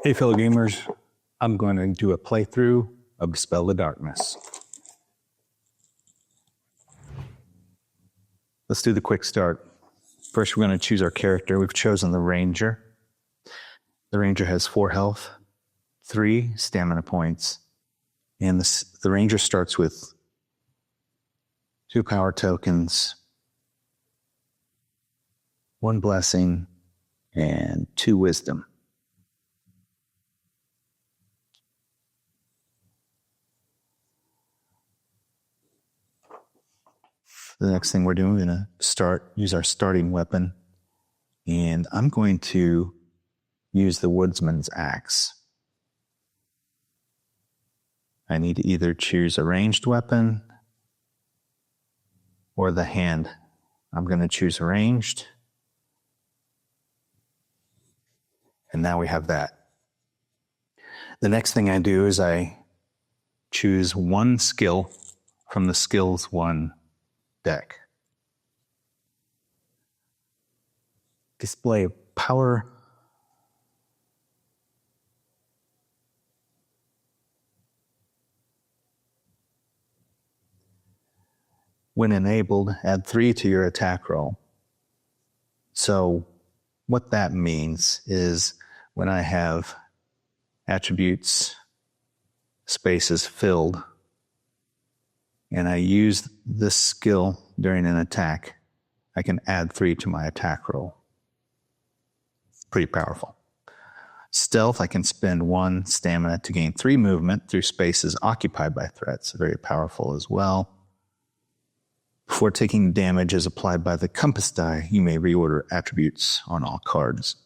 Hey fellow gamers, I'm going to do a playthrough of Dispel the Darkness. Let's do the quick start. First we're going to choose our character. We've chosen the Ranger. The Ranger has 4 health, 3 stamina points, and the Ranger starts with 2 power tokens, 1 blessing, and 2 wisdom. The next thing we're doing, we're going to use our starting weapon, and I'm going to use the woodsman's axe. I need to either choose a ranged weapon or the hand. I'm going to choose ranged, and now we have that. The next thing I do is I choose 1 skill from the skills 1 deck. Display power. When enabled, add 3 to your attack roll. So what that means is when I have attributes spaces filled and I use this skill during an attack, I can add 3 to my attack roll. Pretty powerful. Stealth, I can spend 1 stamina to gain 3 movement through spaces occupied by threats. Very powerful as well. Before taking damage as applied by the compass die, you may reorder attributes on all cards.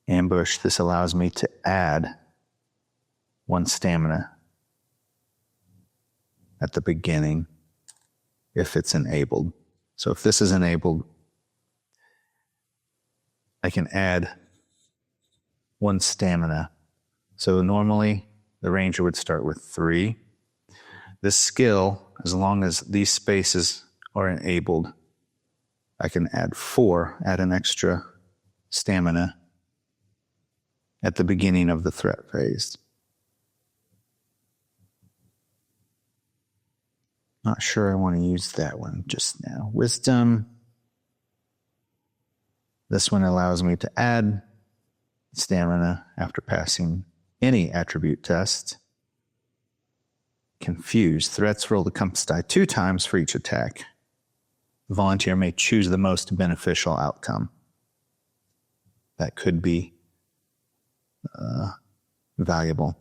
Ambush, this allows me to add 1 stamina at the beginning if it's enabled. So if this is enabled, I can add 1 stamina. So normally the Ranger would start with 3. This skill, as long as these spaces are enabled, I can add 4, add an extra stamina at the beginning of the threat phase. Not sure I want to use that one just now. Wisdom. This one allows me to add stamina after passing any attribute test. Confuse. Threats roll the compass die 2 times for each attack. The volunteer may choose the most beneficial outcome. That could be valuable.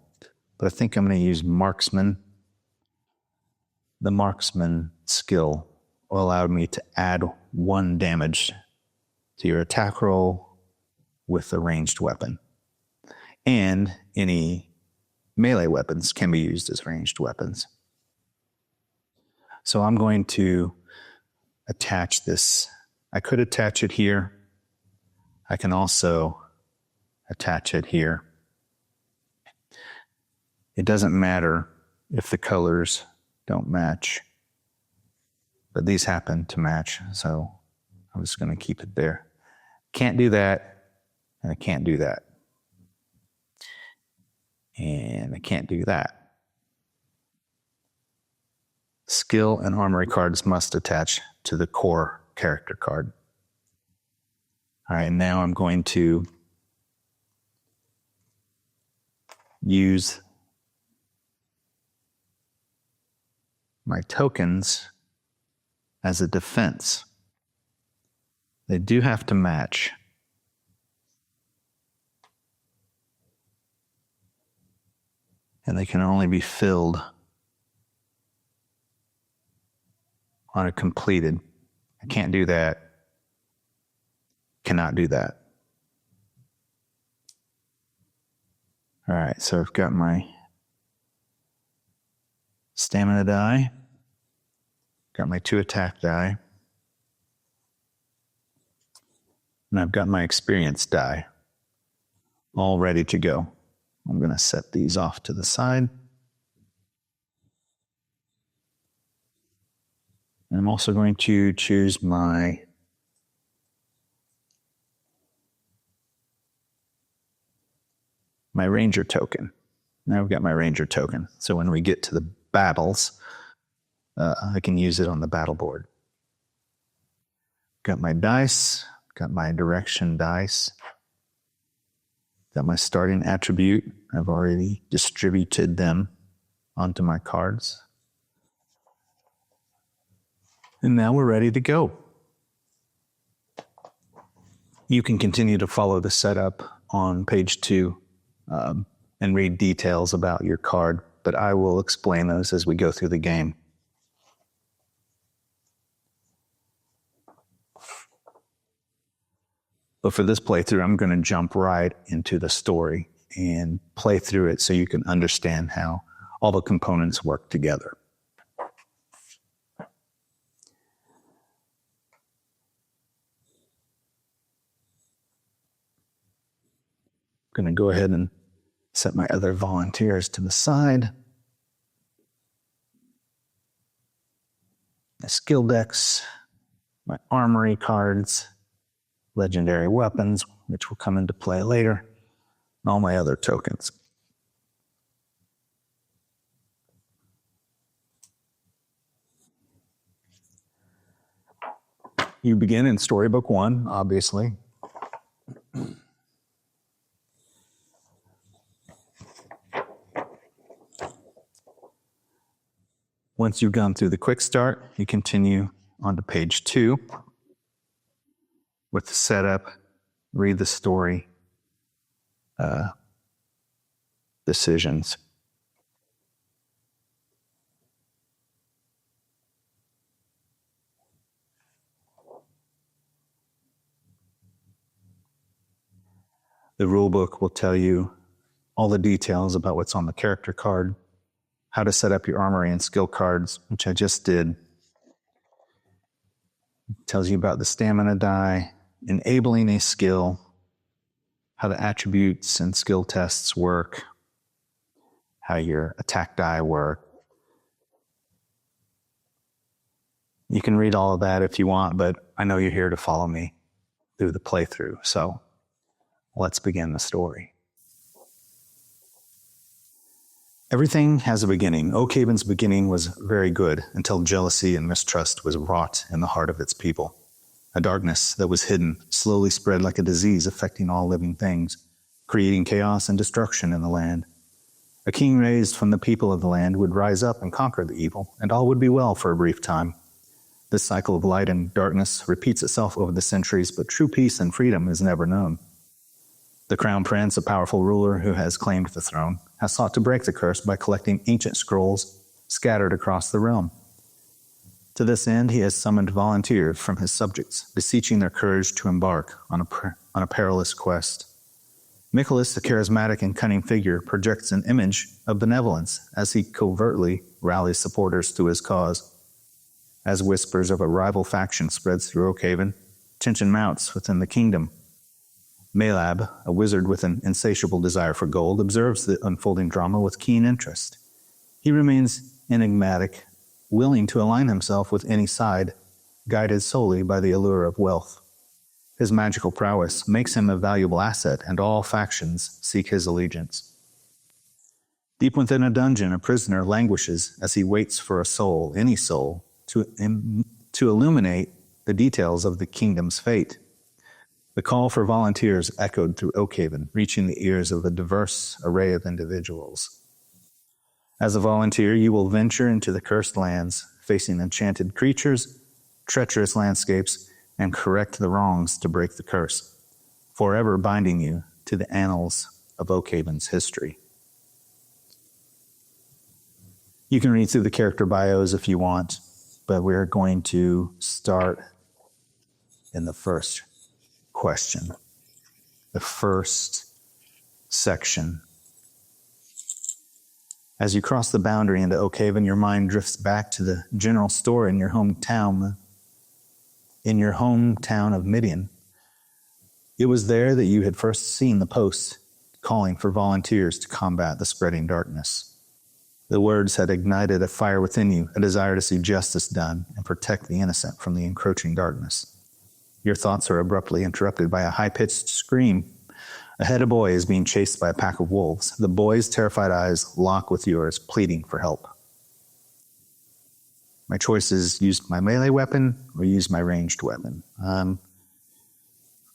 But I think I'm going to use Marksman. The Marksman skill will allow me to add 1 damage to your attack roll with a ranged weapon. And any melee weapons can be used as ranged weapons. So I'm going to attach this. I could attach it here. I can also attach it here. It doesn't matter if the colors don't match, but these happen to match, so I'm just going to keep it there. Can't do that, and I can't do that. And I can't do that. Skill and armory cards must attach to the core character card. All right, now I'm going to use my tokens as a defense. They do have to match. And they can only be filled on a completed. I can't do that. Cannot do that. All right, so I've got my stamina die, got my 2 attack die, and I've got my experience die all ready to go. I'm going to set these off to the side. And I'm also going to choose my my ranger token. Now I've got my ranger token. So when we get to the battles, I can use it on the battle board. Got my dice, got my direction dice, got my starting attribute. I've already distributed them onto my cards. And now we're ready to go. You can continue to follow the setup on page 2 and read details about your card, but I will explain those as we go through the game. But for this playthrough, I'm going to jump right into the story and play through it so you can understand how all the components work together. I'm going to go ahead and set my other volunteers to the side. My skill decks, my armory cards, legendary weapons, which will come into play later, and all my other tokens. You begin in Storybook 1, obviously. Once you've gone through the quick start, you continue on to page 2 with the setup, read the story, decisions. The rule book will tell you all the details about what's on the character card, how to set up your armory and skill cards, which I just did. It tells you about the stamina die, enabling a skill, how the attributes and skill tests work, how your attack die work. You can read all of that if you want, but I know you're here to follow me through the playthrough, so let's begin the story. Everything has a beginning. Oakhaven's beginning was very good until jealousy and mistrust was wrought in the heart of its people. A darkness that was hidden slowly spread like a disease affecting all living things, creating chaos and destruction in the land. A king raised from the people of the land would rise up and conquer the evil, and all would be well for a brief time. This cycle of light and darkness repeats itself over the centuries, but true peace and freedom is never known. The crown prince, a powerful ruler who has claimed the throne, has sought to break the curse by collecting ancient scrolls scattered across the realm. To this end, he has summoned volunteers from his subjects, beseeching their courage to embark on a perilous quest. Nicholas, a charismatic and cunning figure, projects an image of benevolence as he covertly rallies supporters to his cause. As whispers of a rival faction spreads through Oakhaven, tension mounts within the kingdom. Maalab, a wizard with an insatiable desire for gold, observes the unfolding drama with keen interest. He remains enigmatic, willing to align himself with any side, guided solely by the allure of wealth. His magical prowess makes him a valuable asset, and all factions seek his allegiance. Deep within a dungeon, a prisoner languishes as he waits for a soul, any soul, to illuminate the details of the kingdom's fate. The call for volunteers echoed through Oakhaven, reaching the ears of a diverse array of individuals. As a volunteer, you will venture into the cursed lands, facing enchanted creatures, treacherous landscapes, and correct the wrongs to break the curse, forever binding you to the annals of Oakhaven's history. You can read through the character bios if you want, but we're going to start in the first question, the first section. As you cross the boundary into Oakhaven, your mind drifts back to the general store in your hometown of Midian. It was there that you had first seen the post calling for volunteers to combat the spreading darkness. The words had ignited a fire within you, a desire to see justice done and protect the innocent from the encroaching darkness. Your thoughts are abruptly interrupted by a high-pitched scream. Ahead, a boy is being chased by a pack of wolves. The boy's terrified eyes lock with yours, pleading for help. My choice is use my melee weapon or use my ranged weapon. I've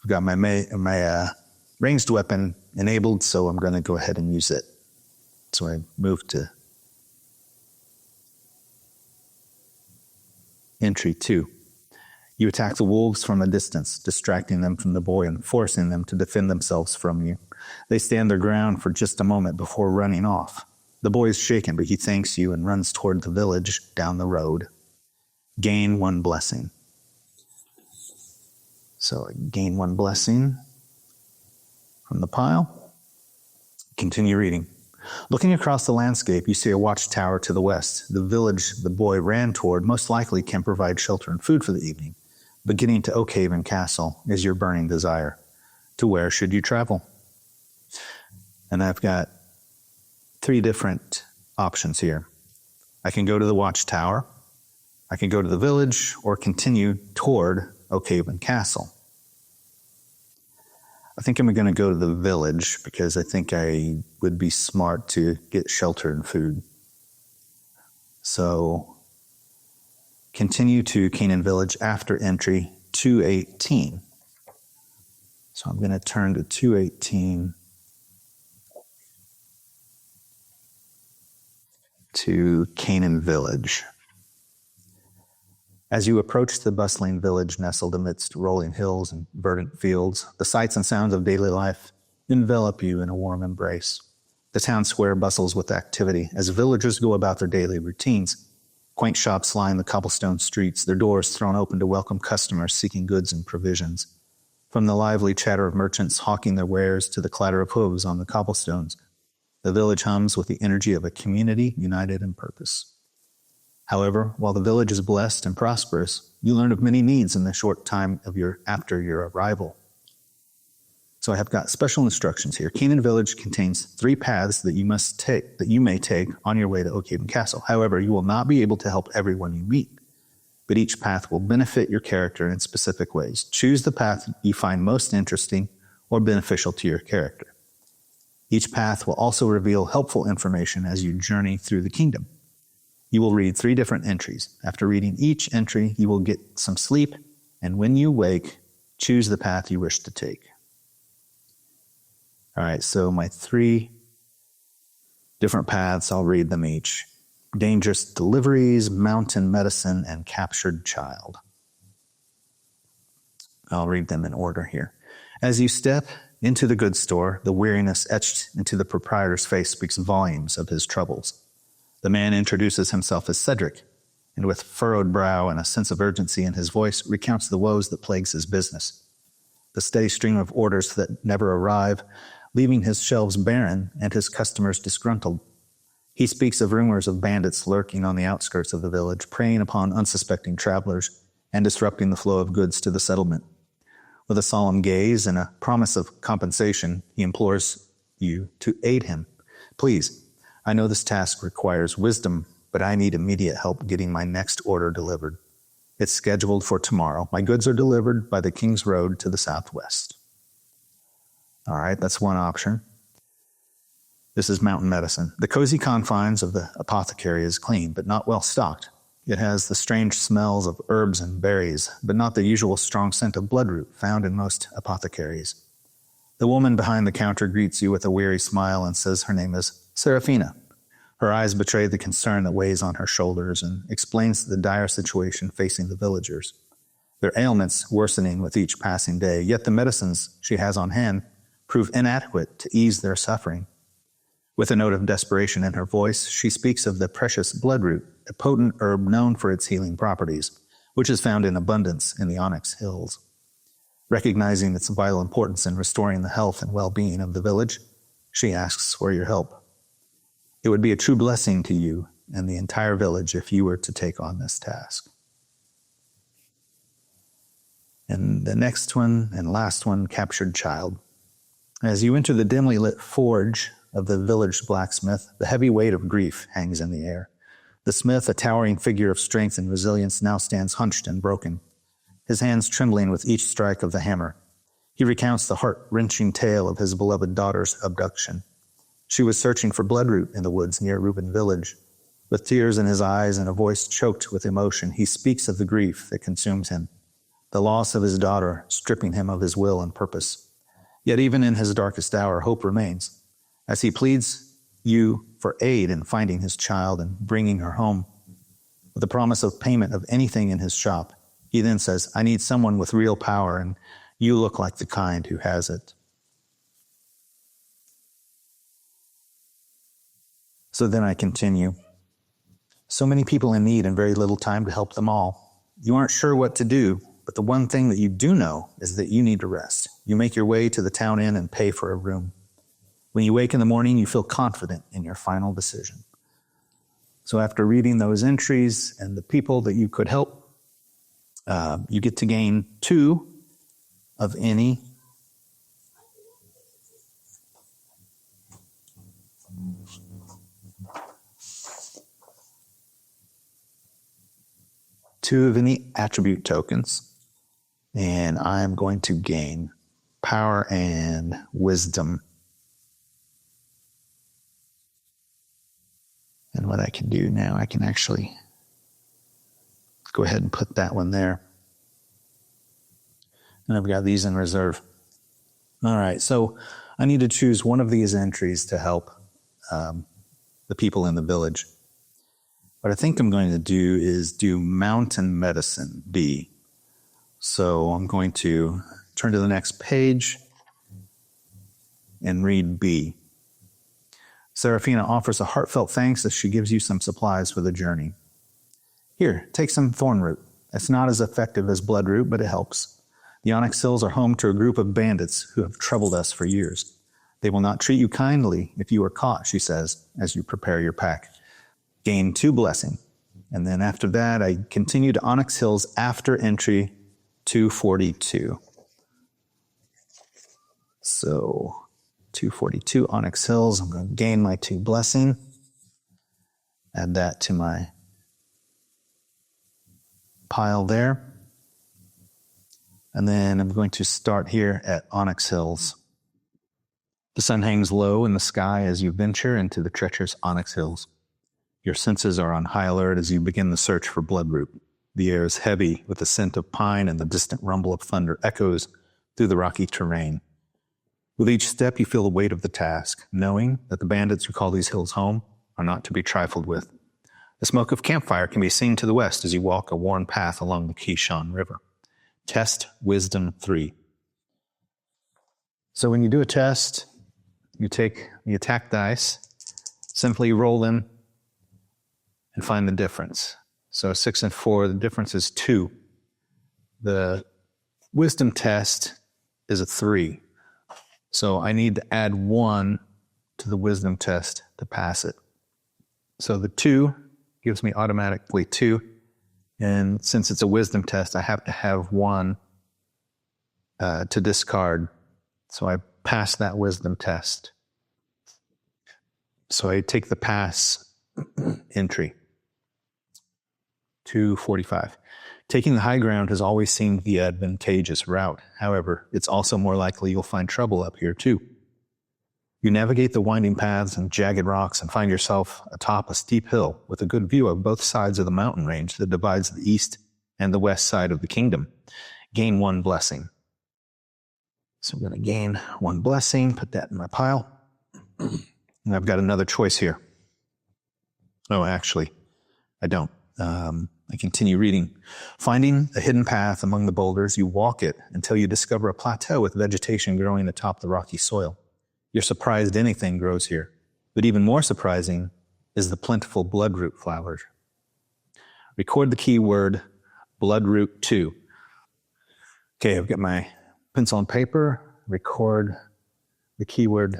got my ranged weapon enabled, so I'm going to go ahead and use it. So I move to entry 2. You attack the wolves from a distance, distracting them from the boy and forcing them to defend themselves from you. They stand their ground for just a moment before running off. The boy is shaken, but he thanks you and runs toward the village down the road. Gain 1 blessing. So I gain 1 blessing from the pile. Continue reading. Looking across the landscape, you see a watchtower to the west. The village the boy ran toward most likely can provide shelter and food for the evening. But getting to Oakhaven Castle is your burning desire. To where should you travel? And I've got 3 different options here. I can go to the watchtower, I can go to the village, or continue toward Oakhaven Castle. I think I'm going to go to the village because I think I would be smart to get shelter and food. So continue to Caenen Village after entry 218. So I'm going to turn to 218 to Caenen Village. As you approach the bustling village nestled amidst rolling hills and verdant fields, the sights and sounds of daily life envelop you in a warm embrace. The town square bustles with activity as villagers go about their daily routines. Quaint shops line the cobblestone streets, their doors thrown open to welcome customers seeking goods and provisions. From the lively chatter of merchants hawking their wares to the clatter of hooves on the cobblestones, the village hums with the energy of a community united in purpose. However, while the village is blessed and prosperous, you learn of many needs in the short time after your arrival. So I have got special instructions here. Caenen Village contains 3 paths that you may take on your way to Oakhaven Castle. However, you will not be able to help everyone you meet, but each path will benefit your character in specific ways. Choose the path you find most interesting or beneficial to your character. Each path will also reveal helpful information as you journey through the kingdom. You will read 3 different entries. After reading each entry, you will get some sleep, and when you wake, choose the path you wish to take. All right, so my 3 different paths, I'll read them each. Dangerous deliveries, mountain medicine, and captured child. I'll read them in order here. As you step into the goods store, the weariness etched into the proprietor's face speaks volumes of his troubles. The man introduces himself as Cedric, and with furrowed brow and a sense of urgency in his voice, recounts the woes that plagues his business. The steady stream of orders that never arrive, leaving his shelves barren and his customers disgruntled. He speaks of rumors of bandits lurking on the outskirts of the village, preying upon unsuspecting travelers and disrupting the flow of goods to the settlement. With a solemn gaze and a promise of compensation, he implores you to aid him. Please, I know this task requires wisdom, but I need immediate help getting my next order delivered. It's scheduled for tomorrow. My goods are delivered by the King's Road to the southwest. All right, that's one option. This is mountain medicine. The cozy confines of the apothecary is clean, but not well stocked. It has the strange smells of herbs and berries, but not the usual strong scent of bloodroot found in most apothecaries. The woman behind the counter greets you with a weary smile and says her name is Seraphina. Her eyes betray the concern that weighs on her shoulders and explains the dire situation facing the villagers. Their ailments worsening with each passing day, yet the medicines she has on hand prove inadequate to ease their suffering. With a note of desperation in her voice, she speaks of the precious bloodroot, a potent herb known for its healing properties, which is found in abundance in the Onyx Hills. Recognizing its vital importance in restoring the health and well-being of the village, she asks for your help. It would be a true blessing to you and the entire village if you were to take on this task. And the next one and last one, captured child. As you enter the dimly lit forge of the village blacksmith, the heavy weight of grief hangs in the air. The smith, a towering figure of strength and resilience, now stands hunched and broken, his hands trembling with each strike of the hammer. He recounts the heart-wrenching tale of his beloved daughter's abduction. She was searching for bloodroot in the woods near Caenen Village. With tears in his eyes and a voice choked with emotion, he speaks of the grief that consumes him, the loss of his daughter stripping him of his will and purpose. Yet even in his darkest hour, hope remains. As he pleads you for aid in finding his child and bringing her home, with the promise of payment of anything in his shop, he then says, I need someone with real power, and you look like the kind who has it. So then I continue. So many people in need and very little time to help them all. You aren't sure what to do, but the one thing that you do know is that you need to rest. You make your way to the town inn and pay for a room. When you wake in the morning, you feel confident in your final decision. So after reading those entries and the people that you could help, you get to gain 2 of any. Two of any attribute tokens, and I'm going to gain power and wisdom. And what I can do now, I can actually go ahead and put that one there. And I've got these in reserve. All right, so I need to choose one of these entries to help the people in the village. What I think I'm going to do is do Mountain Medicine, B. So I'm going to turn to the next page and read B. Seraphina offers a heartfelt thanks as she gives you some supplies for the journey. Here, take some thorn root. It's not as effective as bloodroot, but it helps. The Onyx Hills are home to a group of bandits who have troubled us for years. They will not treat you kindly if you are caught, she says, as you prepare your pack. Gain 2 blessing. And then after that, I continue to Onyx Hills after entry 242. So 242 Onyx Hills, I'm going to gain my 2 blessing. Add that to my pile there. And then I'm going to start here at Onyx Hills. The sun hangs low in the sky as you venture into the treacherous Onyx Hills. Your senses are on high alert as you begin the search for bloodroot. The air is heavy with the scent of pine, and the distant rumble of thunder echoes through the rocky terrain. With each step, you feel the weight of the task, knowing that the bandits who call these hills home are not to be trifled with. The smoke of campfire can be seen to the west as you walk a worn path along the Caenen River. Test Wisdom 3. So when you do a test, you take the attack dice, simply roll them, and find the difference. So 6 and 4, the difference is 2. The wisdom test is a 3. So I need to add 1 to the wisdom test to pass it. So the 2 gives me automatically 2. And since it's a wisdom test, I have to have 1 to discard. So I pass that wisdom test. So I take the pass entry. 245. Taking the high ground has always seemed the advantageous route. However, it's also more likely you'll find trouble up here too. You navigate the winding paths and jagged rocks and find yourself atop a steep hill with a good view of both sides of the mountain range that divides the east and the west side of the kingdom. Gain 1 blessing. So I'm going to gain 1 blessing, put that in my pile. And I've got another choice here. Oh, actually, I don't. I continue reading. Finding a hidden path among the boulders, you walk it until you discover a plateau with vegetation growing atop the rocky soil. You're surprised anything grows here, but even more surprising is the plentiful bloodroot flowers. Record the keyword bloodroot 2. Okay, I've got my pencil and paper. Record the keyword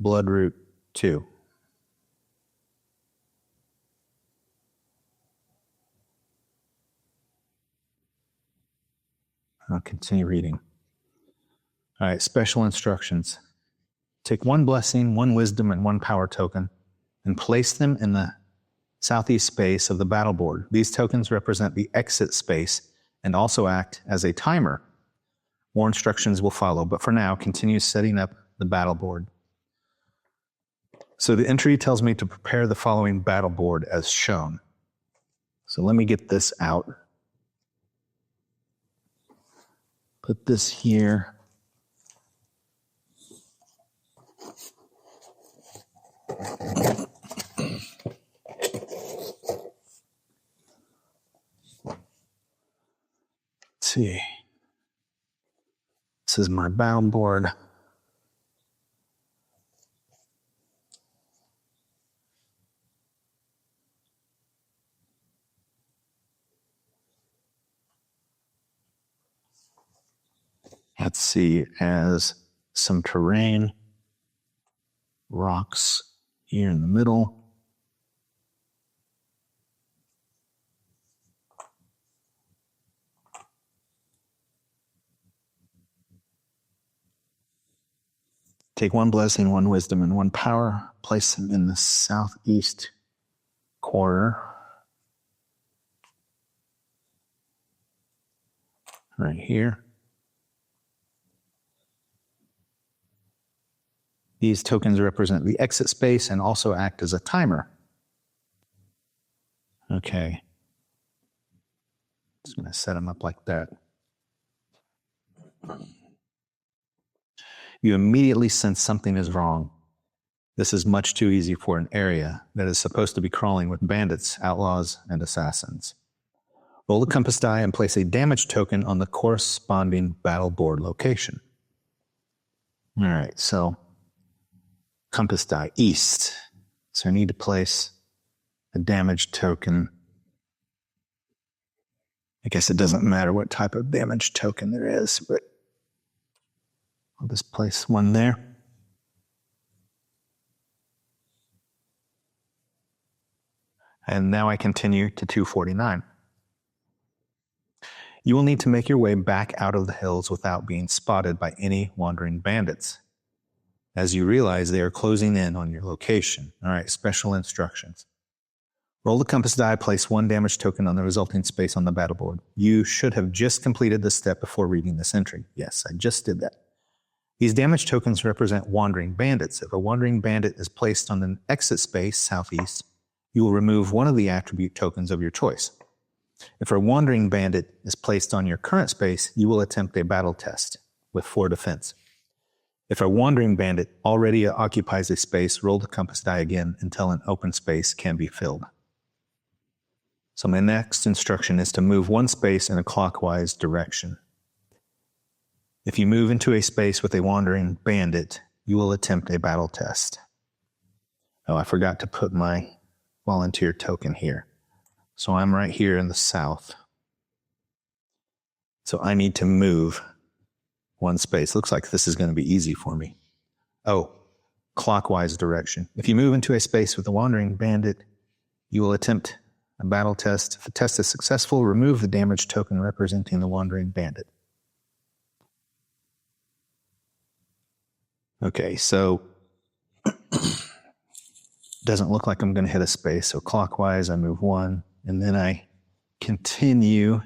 bloodroot 2. I'll continue reading. All right, special instructions. Take 1 blessing, 1 wisdom, and 1 power token, and place them in the southeast space of the battle board. These tokens represent the exit space and also act as a timer. More instructions will follow, but for now, continue setting up the battle board. So the entry tells me to prepare the following battle board as shown. So let me get this out. Put this here. Let's see. This is my battle board. Let's see, it has some terrain, rocks here in the middle. Take one blessing, one wisdom, and one power. Place them in the southeast corner. Right here. These tokens represent the exit space and also act as a timer. Okay. Just going to set them up like that. You immediately sense something is wrong. This is much too easy for an area that is supposed to be crawling with bandits, outlaws, and assassins. Roll the compass die and place a damage token on the corresponding battle board location. All right, so compass die, east. So I need to place a damage token. I guess it doesn't matter what type of damage token there is, but I'll just place one there. And now I continue to 249. You will need to make your way back out of the hills without being spotted by any wandering bandits. As you realize they are closing in on your location. All right, special instructions. Roll the compass die, place one damage token on the resulting space on the battle board. You should have just completed this step before reading this entry. Yes, I just did that. These damage tokens represent wandering bandits. If a wandering bandit is placed on an exit space, southeast, you will remove one of the attribute tokens of your choice. If a wandering bandit is placed on your current space, you will attempt a battle test with 4 defense. If a wandering bandit already occupies a space, roll the compass die again until an open space can be filled. So my next instruction is to move one space in a clockwise direction. If you move into a space with a wandering bandit, you will attempt a battle test. Oh, I forgot to put my volunteer token here. So I'm right here in the south. So I need to move one space. Looks like this is going to be easy for me. Oh, clockwise direction. If you move into a space with a wandering bandit, you will attempt a battle test. If the test is successful, remove the damage token representing the wandering bandit. Okay, so doesn't look like I'm going to hit a space. So clockwise, I move one, and then I continue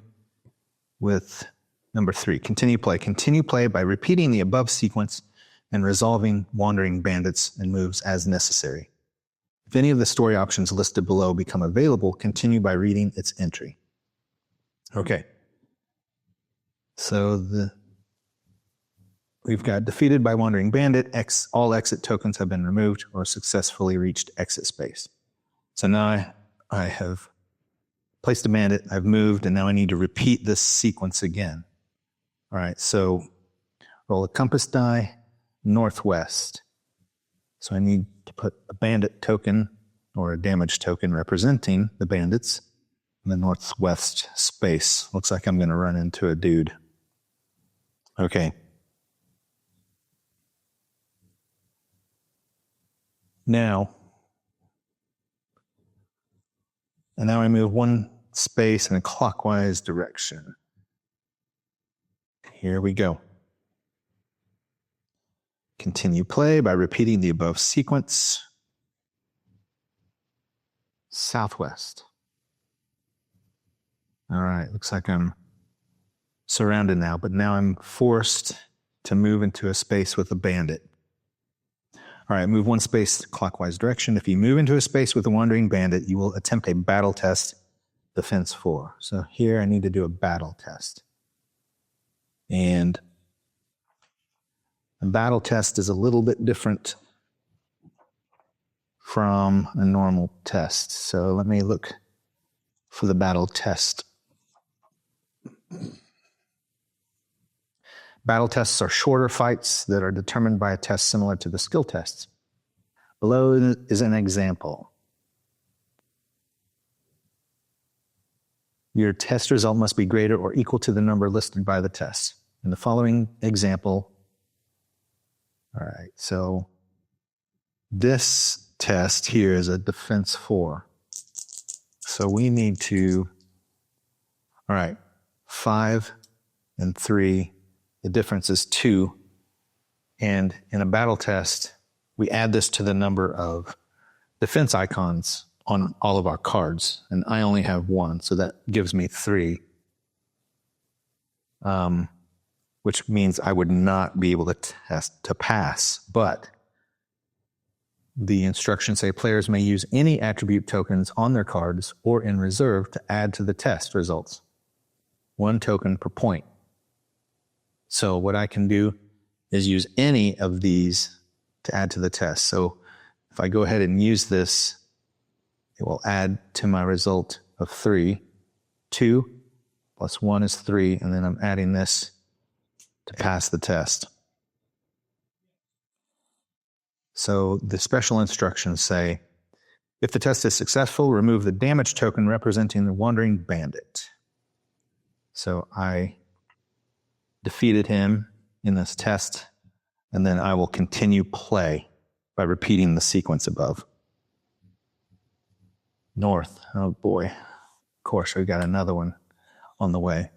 with number 3. Continue play. Continue play by repeating the above sequence and resolving wandering bandits and moves as necessary. If any of the story options listed below become available, continue by reading its entry. Okay. So we've got defeated by wandering bandit. All exit tokens have been removed or successfully reached exit space. So now I have placed a bandit, I've moved, and now I need to repeat this sequence again. All right, so roll a compass die, northwest. So I need to put a bandit token or a damage token representing the bandits in the northwest space. Looks like I'm going to run into a dude. Okay. Now I move one space in a clockwise direction. Here we go. Continue play by repeating the above sequence. Southwest. All right, looks like I'm surrounded now, but now I'm forced to move into a space with a bandit. All right, move one space clockwise direction. If you move into a space with a wandering bandit, you will attempt a battle test, defense 4. So here I need to do a battle test. And a battle test is a little bit different from a normal test. So let me look for the battle test. Battle tests are shorter fights that are determined by a test similar to the skill tests. Below is an example. Your test result must be greater or equal to the number listed by the test. In the following example, all right, so this test here is a defense 4. So we need to, all right, 5 and 3, the difference is 2. And in a battle test, we add this to the number of defense icons on all of our cards. And I only have 1, so that gives me 3. Which means I would not be able to pass. But the instructions say players may use any attribute tokens on their cards or in reserve to add to the test results. 1 token per point. So what I can do is use any of these to add to the test. So if I go ahead and use this, it will add to my result of 3. 2 plus 1 is 3, and then I'm adding this to pass the test. So the special instructions say, if the test is successful, remove the damage token representing the wandering bandit. So I defeated him in this test, and then I will continue play by repeating the sequence above. North, oh boy. Of course, we've got another one on the way.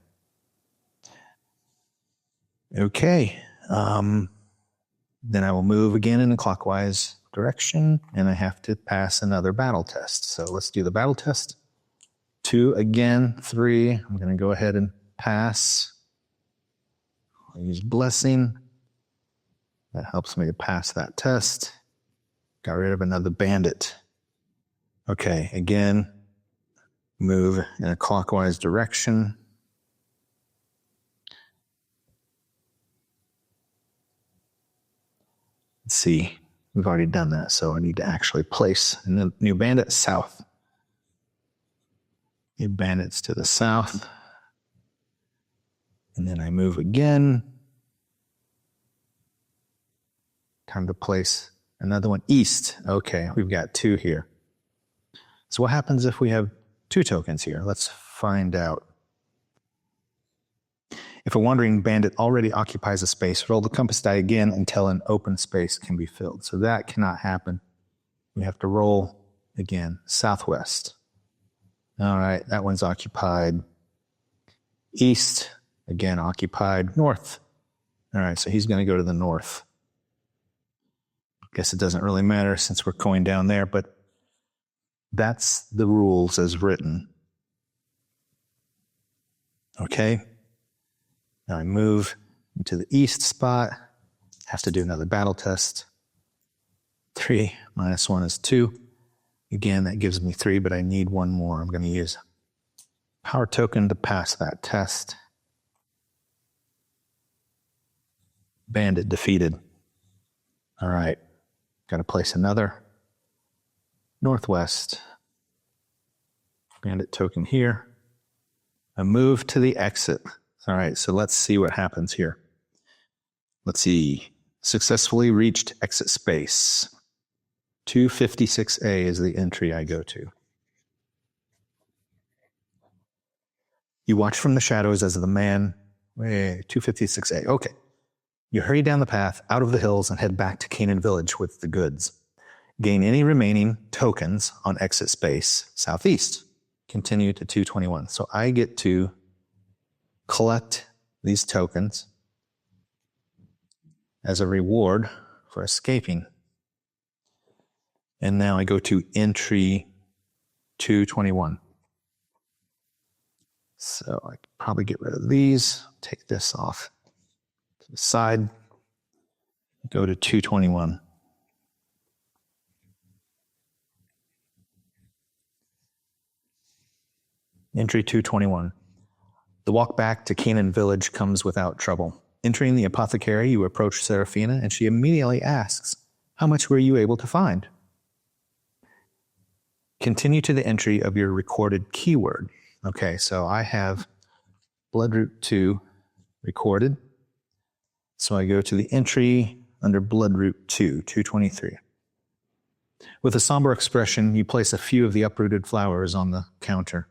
Okay, then I will move again in a clockwise direction, and I have to pass another battle test. So let's do the battle test. 2 again, 3. I'm going to go ahead and pass. I'll use blessing. That helps me to pass that test. Got rid of another bandit. Okay, again, move in a clockwise direction. Let's see, we've already done that, so I need to actually place a new bandit south. New bandits to the south. And then I move again. Time to place another one east. Okay, we've got 2 here. So what happens if we have 2 tokens here? Let's find out. If a wandering bandit already occupies a space, roll the compass die again until an open space can be filled. So that cannot happen. We have to roll again, southwest. All right, that one's occupied. East, again occupied. North. All right, so he's going to go to the north. Guess it doesn't really matter since we're going down there, but that's the rules as written. Okay. Now I move into the east spot, have to do another battle test. 3 minus 1 is 2. Again, that gives me 3, but I need 1 more. I'm going to use power token to pass that test. Bandit defeated. All right, got to place another. Northwest. Bandit token here. I move to the exit. All right, so let's see what happens here. Let's see. Successfully reached exit space. 256A is the entry I go to. You watch from the shadows as the man... 256A, okay. You hurry down the path, out of the hills, and head back to Caenen Village with the goods. Gain any remaining tokens on exit space southeast. Continue to 221. So I get to collect these tokens as a reward for escaping. And now I go to entry 221. So I could probably get rid of these, take this off to the side, go to 221. Entry 221. The walk back to Caenen Village comes without trouble. Entering the apothecary, you approach Seraphina, and she immediately asks, "How much were you able to find?" Continue to the entry of your recorded keyword. Okay, so I have Bloodroot 2 recorded. So I go to the entry under Bloodroot 2, 223. With a somber expression, you place a few of the uprooted flowers on the counter.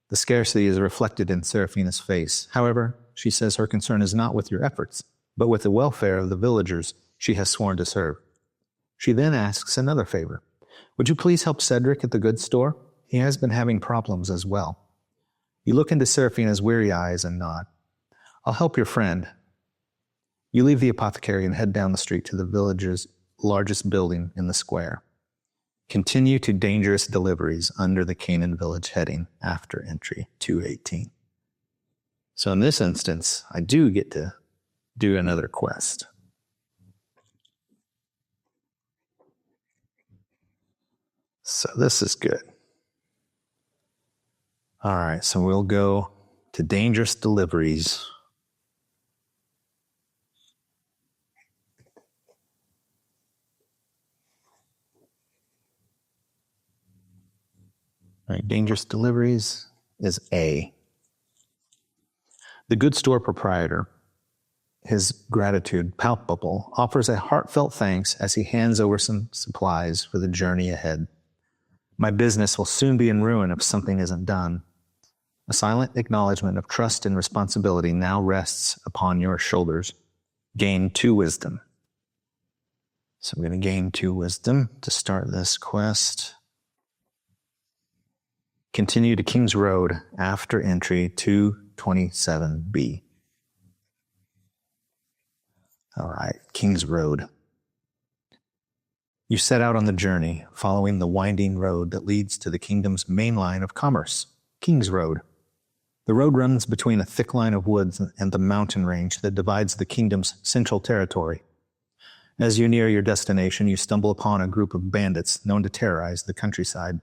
The scarcity is reflected in Seraphina's face. However, she says her concern is not with your efforts, but with the welfare of the villagers she has sworn to serve. She then asks another favor. Would you please help Cedric at the goods store? He has been having problems as well. You look into Seraphina's weary eyes and nod. I'll help your friend. You leave the apothecary and head down the street to the village's largest building in the square. Continue to dangerous deliveries under the Caenen Village heading after entry 218. So in this instance, I do get to do another quest. So this is good. All right, so we'll go to dangerous deliveries. All right, dangerous deliveries is A. The goods store proprietor, his gratitude palpable, offers a heartfelt thanks as he hands over some supplies for the journey ahead. My business will soon be in ruin if something isn't done. A silent acknowledgement of trust and responsibility now rests upon your shoulders. Gain 2 wisdom. So I'm going to gain 2 wisdom to start this quest. Continue to King's Road after entry 227B. All right, King's Road. You set out on the journey, following the winding road that leads to the kingdom's main line of commerce, King's Road. The road runs between a thick line of woods and the mountain range that divides the kingdom's central territory. As you near your destination, you stumble upon a group of bandits known to terrorize the countryside.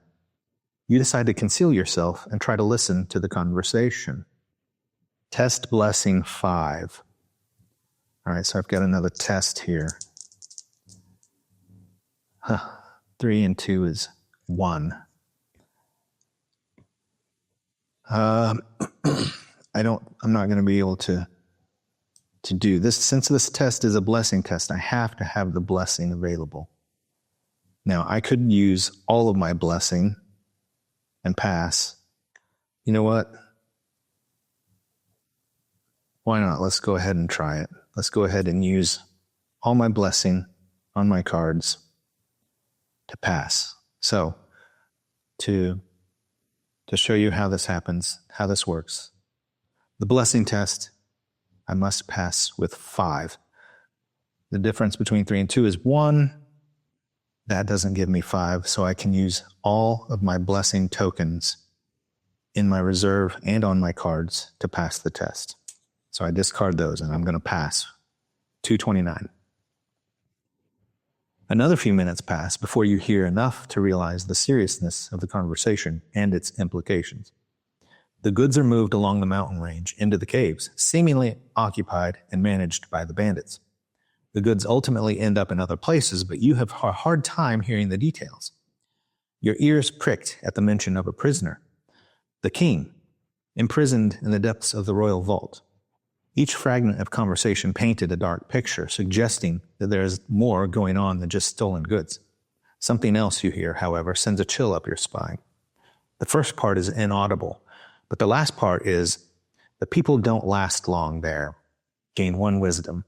You decide to conceal yourself and try to listen to the conversation. Test Blessing 5. All right, so I've got another test here. 3 and 2 is 1. I'm not going to be able to do this. Since this test is a blessing test, I have to have the blessing available. Now, I could use all of my blessing and pass. You know what? Why not? Let's go ahead and try it. Let's go ahead and use all my blessing on my cards to pass. So, to show you how this happens, how this works. The blessing test, I must pass with 5. The difference between 3 and 2 is 1. That doesn't give me 5, so I can use all of my blessing tokens in my reserve and on my cards to pass the test. So I discard those, and I'm going to pass. 229. Another few minutes pass before you hear enough to realize the seriousness of the conversation and its implications. The goods are moved along the mountain range into the caves, seemingly occupied and managed by the bandits. The goods ultimately end up in other places, but you have a hard time hearing the details. Your ears pricked at the mention of a prisoner, the king, imprisoned in the depths of the royal vault. Each fragment of conversation painted a dark picture, suggesting that there is more going on than just stolen goods. Something else you hear, however, sends a chill up your spine. The first part is inaudible, but the last part is, the people don't last long there. Gain 1 wisdom.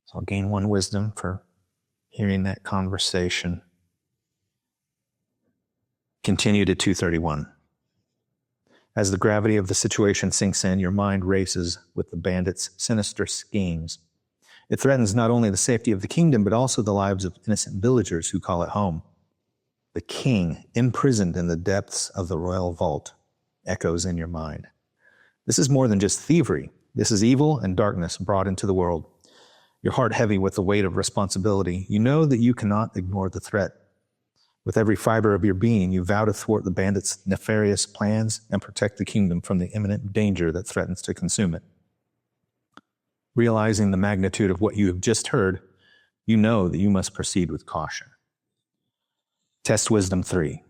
So I'll gain 1 wisdom for hearing that conversation. Continue to 231. As the gravity of the situation sinks in, your mind races with the bandits' sinister schemes. It threatens not only the safety of the kingdom, but also the lives of innocent villagers who call it home. The king, imprisoned in the depths of the royal vault. echoes in your mind. This is more than just thievery. This is evil and darkness brought into the world. Your heart heavy with the weight of responsibility, you know that you cannot ignore the threat. With every fiber of your being, you vow to thwart the bandits' nefarious plans and protect the kingdom from the imminent danger that threatens to consume it. Realizing the magnitude of what you have just heard, you know that you must proceed with caution. Test Wisdom 3.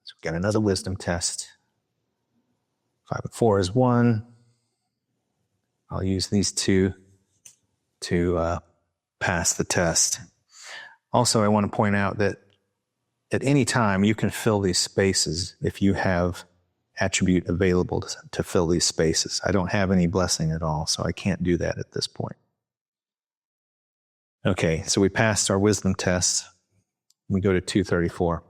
So we've got another wisdom test. 5 and 4 is 1. I'll use these two to pass the test. Also, I want to point out that at any time you can fill these spaces if you have attribute available to fill these spaces. I don't have any blessing at all, so I can't do that at this point. Okay, so we passed our wisdom test. We go to 234.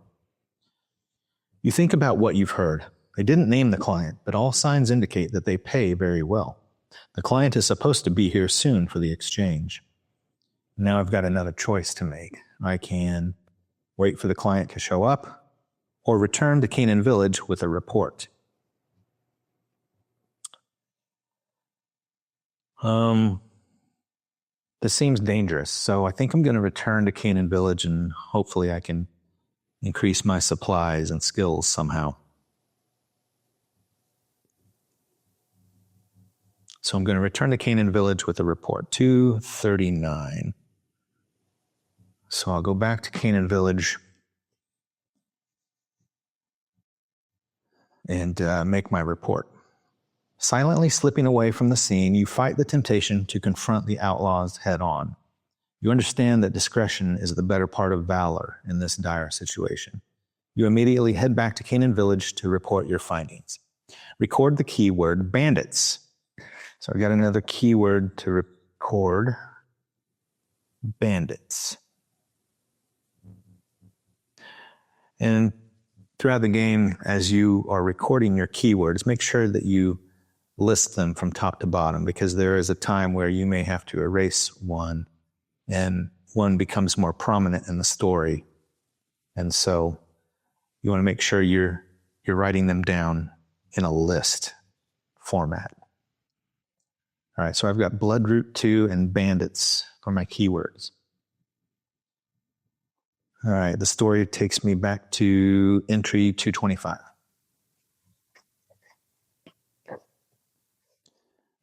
You think about what you've heard. They didn't name the client, but all signs indicate that they pay very well. The client is supposed to be here soon for the exchange. Now I've got another choice to make. I can wait for the client to show up or return to Caenen Village with a report. This seems dangerous, so I think I'm going to return to Caenen Village and hopefully I can increase my supplies and skills somehow. So I'm going to return to Caenen Village with a report. 239. So I'll go back to Caenen Village and make my report. Silently slipping away from the scene, you fight the temptation to confront the outlaws head on. You understand that discretion is the better part of valor in this dire situation. You immediately head back to Caenen Village to report your findings. Record the keyword bandits. So I got another keyword to record. Bandits. And throughout the game, as you are recording your keywords, make sure that you list them from top to bottom, because there is a time where you may have to erase one and one becomes more prominent in the story. And so you want to make sure you're writing them down in a list format. All right, so I've got Bloodroot 2 and Bandits for my keywords. All right, the story takes me back to entry 225.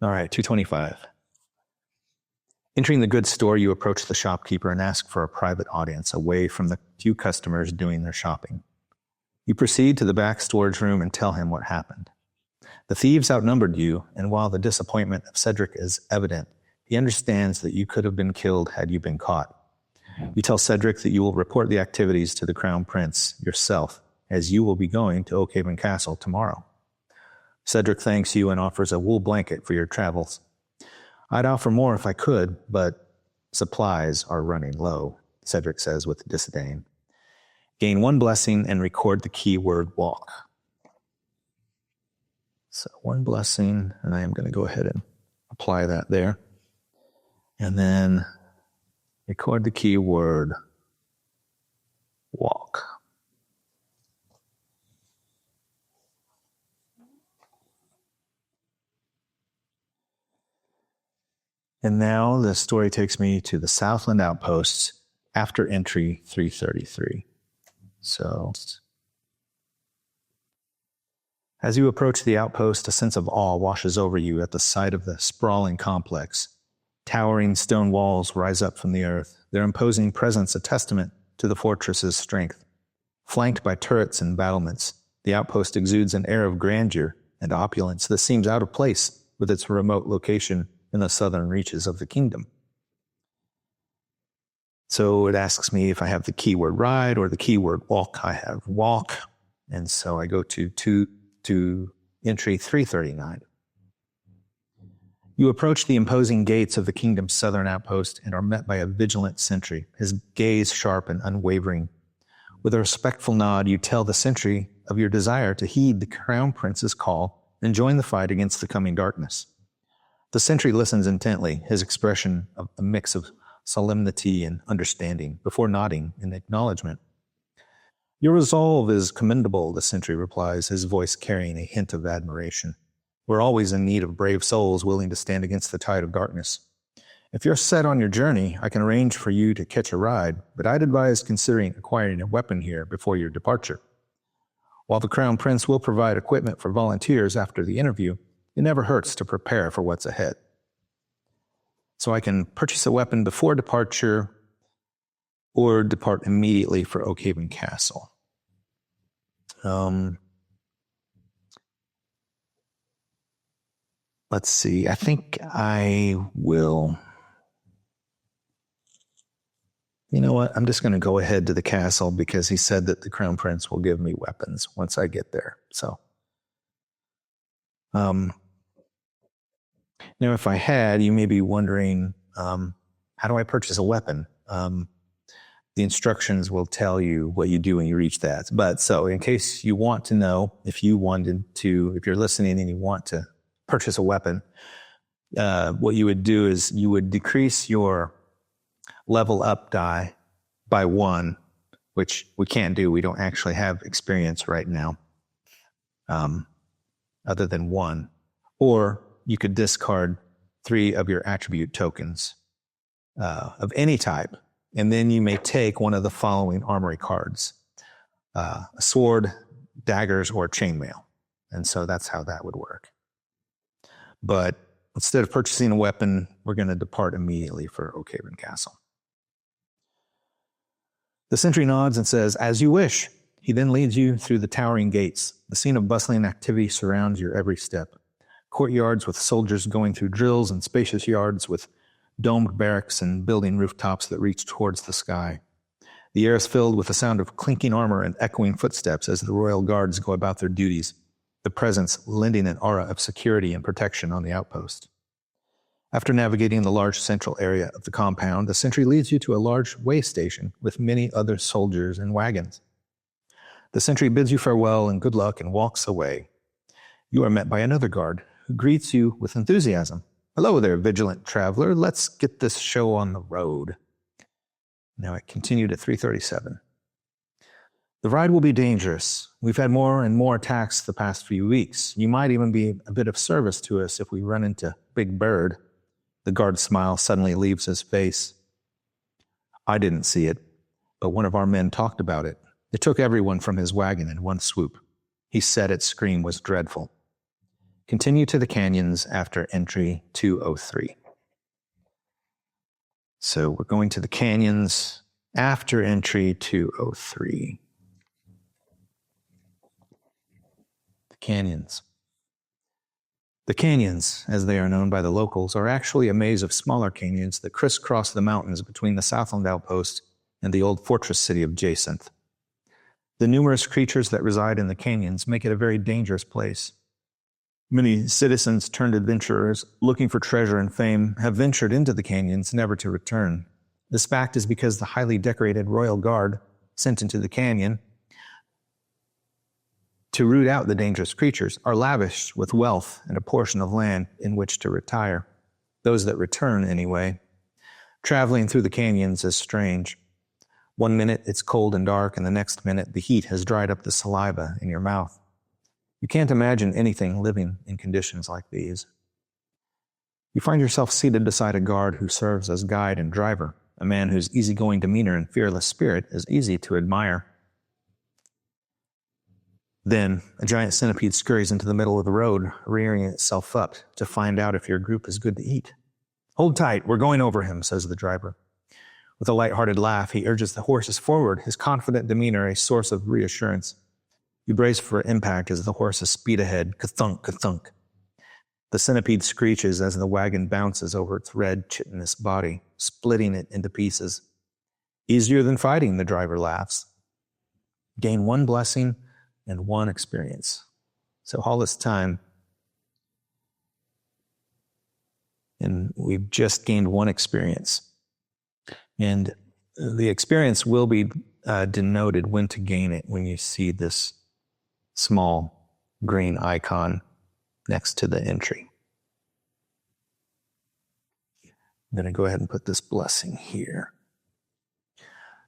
All right, 225. Entering the goods store, you approach the shopkeeper and ask for a private audience away from the few customers doing their shopping. You proceed to the back storage room and tell him what happened. The thieves outnumbered you, and while the disappointment of Cedric is evident, he understands that you could have been killed had you been caught. You tell Cedric that you will report the activities to the Crown Prince yourself, as you will be going to Oakhaven Castle tomorrow. Cedric thanks you and offers a wool blanket for your travels. I'd offer more if I could, but supplies are running low, Cedric says with disdain. Gain 1 blessing and record the keyword walk. So 1 blessing, and I am going to go ahead and apply that there. And then record the keyword walk. And now the story takes me to the Southland Outposts after entry 333. So as you approach the outpost, a sense of awe washes over you at the sight of the sprawling complex. Towering stone walls rise up from the earth, their imposing presence a testament to the fortress's strength. Flanked by turrets and battlements, the outpost exudes an air of grandeur and opulence that seems out of place with its remote location in the southern reaches of the kingdom. So it asks me if I have the keyword ride or the keyword walk. I have walk, and so I go to entry 339. You approach the imposing gates of the kingdom's southern outpost and are met by a vigilant sentry, his gaze sharp and unwavering. With a respectful nod, you tell the sentry of your desire to heed the Crown Prince's call and join the fight against the coming darkness. The sentry listens intently, his expression of a mix of solemnity and understanding, before nodding in acknowledgement. Your resolve is commendable, the sentry replies, his voice carrying a hint of admiration. We're always in need of brave souls willing to stand against the tide of darkness. If you're set on your journey, I can arrange for you to catch a ride, but I'd advise considering acquiring a weapon here before your departure. While the Crown Prince will provide equipment for volunteers after the interview, it never hurts to prepare for what's ahead. So I can purchase a weapon before departure or depart immediately for Oakhaven Castle. Let's see. I think I will. You know what? I'm just going to go ahead to the castle because he said that the Crown Prince will give me weapons once I get there. So, now if I had, you may be wondering, how do I purchase a weapon? The instructions will tell you what you do when you reach that. But so in case you want to know, if you're listening and you want to purchase a weapon, what you would do is you would decrease your level up die by 1, which we can't do. We don't actually have experience right now, other than 1. Or you could discard 3 of your attribute tokens of any type. And then you may take one of the following armory cards, a sword, daggers, or chainmail. And so that's how that would work. But instead of purchasing a weapon, we're going to depart immediately for Oakhaven Castle. The sentry nods and says, "As you wish." He then leads you through the towering gates. The scene of bustling activity surrounds your every step. Courtyards with soldiers going through drills and spacious yards with domed barracks and building rooftops that reach towards the sky. The air is filled with the sound of clinking armor and echoing footsteps as the royal guards go about their duties, the presence lending an aura of security and protection on the outpost. After navigating the large central area of the compound, the sentry leads you to a large way station with many other soldiers and wagons. The sentry bids you farewell and good luck and walks away. You are met by another guard who greets you with enthusiasm. "Hello there, vigilant traveler. Let's get this show on the road." Now it continued at 3:37. "The ride will be dangerous. We've had more and more attacks the past few weeks. You might even be a bit of service to us if we run into Big Bird." The guard's smile suddenly leaves his face. "I didn't see it, but one of our men talked about it. It took everyone from his wagon in one swoop. He said its scream was dreadful. Continue to the canyons after entry 203. So we're going to the canyons after entry 203. The canyons. The canyons, as they are known by the locals, are actually a maze of smaller canyons that crisscross the mountains between the Southland Outpost and the old fortress city of Jacinth. The numerous creatures that reside in the canyons make it a very dangerous place. Many citizens turned adventurers looking for treasure and fame have ventured into the canyons never to return. This fact is because the highly decorated royal guard sent into the canyon to root out the dangerous creatures are lavish with wealth and a portion of land in which to retire. Those that return, anyway. Traveling through the canyons is strange. One minute it's cold and dark, and the next minute the heat has dried up the saliva in your mouth. You can't imagine anything living in conditions like these. You find yourself seated beside a guard who serves as guide and driver, a man whose easygoing demeanor and fearless spirit is easy to admire. Then, a giant centipede scurries into the middle of the road, rearing itself up to find out if your group is good to eat. "Hold tight, we're going over him," says the driver. With a light-hearted laugh, he urges the horses forward, his confident demeanor a source of reassurance. You brace for impact as the horses speed ahead, ka-thunk, ka-thunk. The centipede screeches as the wagon bounces over its red, chitinous body, splitting it into pieces. "Easier than fighting," the driver laughs. Gain one blessing and one experience. So all this time, and we've just gained one experience. And the experience will be denoted when to gain it when you see this small green icon next to the entry. I'm going to go ahead and put this blessing here.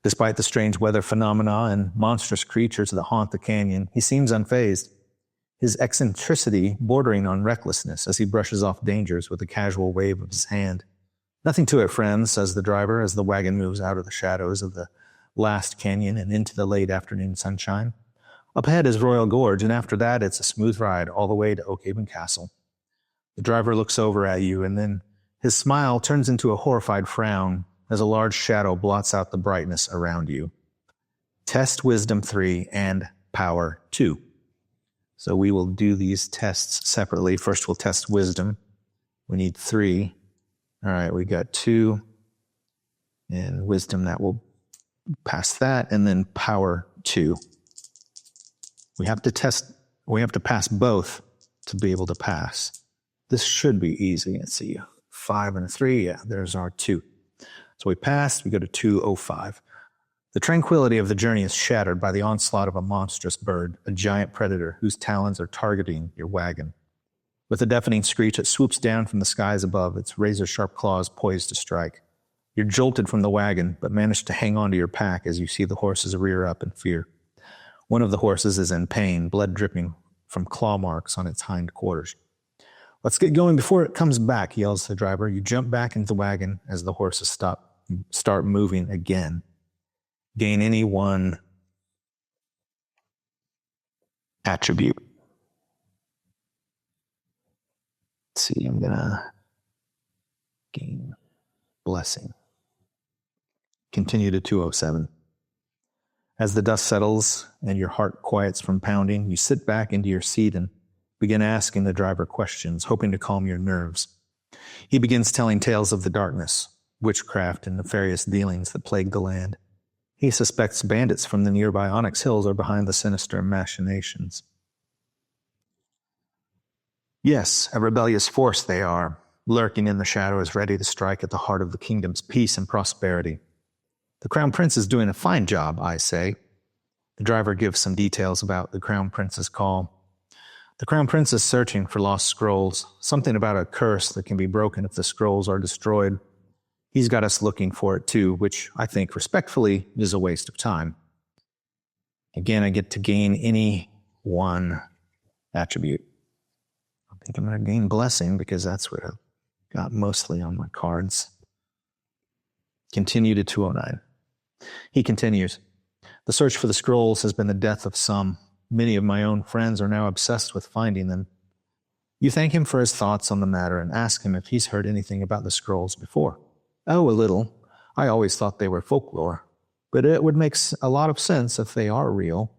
Despite the strange weather phenomena and monstrous creatures that haunt the canyon, he seems unfazed, his eccentricity bordering on recklessness as he brushes off dangers with a casual wave of his hand. "Nothing to it, friends," says the driver as the wagon moves out of the shadows of the last canyon and into the late afternoon sunshine. Up ahead is Royal Gorge, and after that it's a smooth ride all the way to Oakhaven Castle. The driver looks over at you, and then his smile turns into a horrified frown as a large shadow blots out the brightness around you. Test Wisdom 3 and Power 2. So we will do these tests separately. First we'll test Wisdom. We need 3. All right, we got 2. And Wisdom, that will pass that. And then Power 2. We have to pass both to be able to pass. This should be easy. Let's see. 5 and a 3. Yeah, there's our 2. So we passed. We go to 205. The tranquility of the journey is shattered by the onslaught of a monstrous bird, a giant predator whose talons are targeting your wagon. With a deafening screech, it swoops down from the skies above, its razor-sharp claws poised to strike. You're jolted from the wagon, but manage to hang on to your pack as you see the horses rear up in fear. One of the horses is in pain, blood dripping from claw marks on its hind quarters. "Let's get going before it comes back," yells the driver. You jump back into the wagon as the horses start moving again. Gain any one attribute. Let's see, I'm going to gain Blessing. Continue to 207. As the dust settles and your heart quiets from pounding, you sit back into your seat and begin asking the driver questions, hoping to calm your nerves. He begins telling tales of the darkness, witchcraft, and nefarious dealings that plague the land. He suspects bandits from the nearby Onyx Hills are behind the sinister machinations. Yes, a rebellious force they are, lurking in the shadows, ready to strike at the heart of the kingdom's peace and prosperity. The Crown Prince is doing a fine job, I say. The driver gives some details about the Crown Prince's call. The Crown Prince is searching for lost scrolls, something about a curse that can be broken if the scrolls are destroyed. He's got us looking for it too, which I think respectfully is a waste of time. Again, I get to gain any one attribute. I think I'm going to gain Blessing because that's what I've got mostly on my cards. Continue to 209. He continues. The search for the scrolls has been the death of some. Many of my own friends are now obsessed with finding them. You thank him for his thoughts on the matter and ask him if he's heard anything about the scrolls before. Oh, a little. I always thought they were folklore, but it would make a lot of sense if they are real.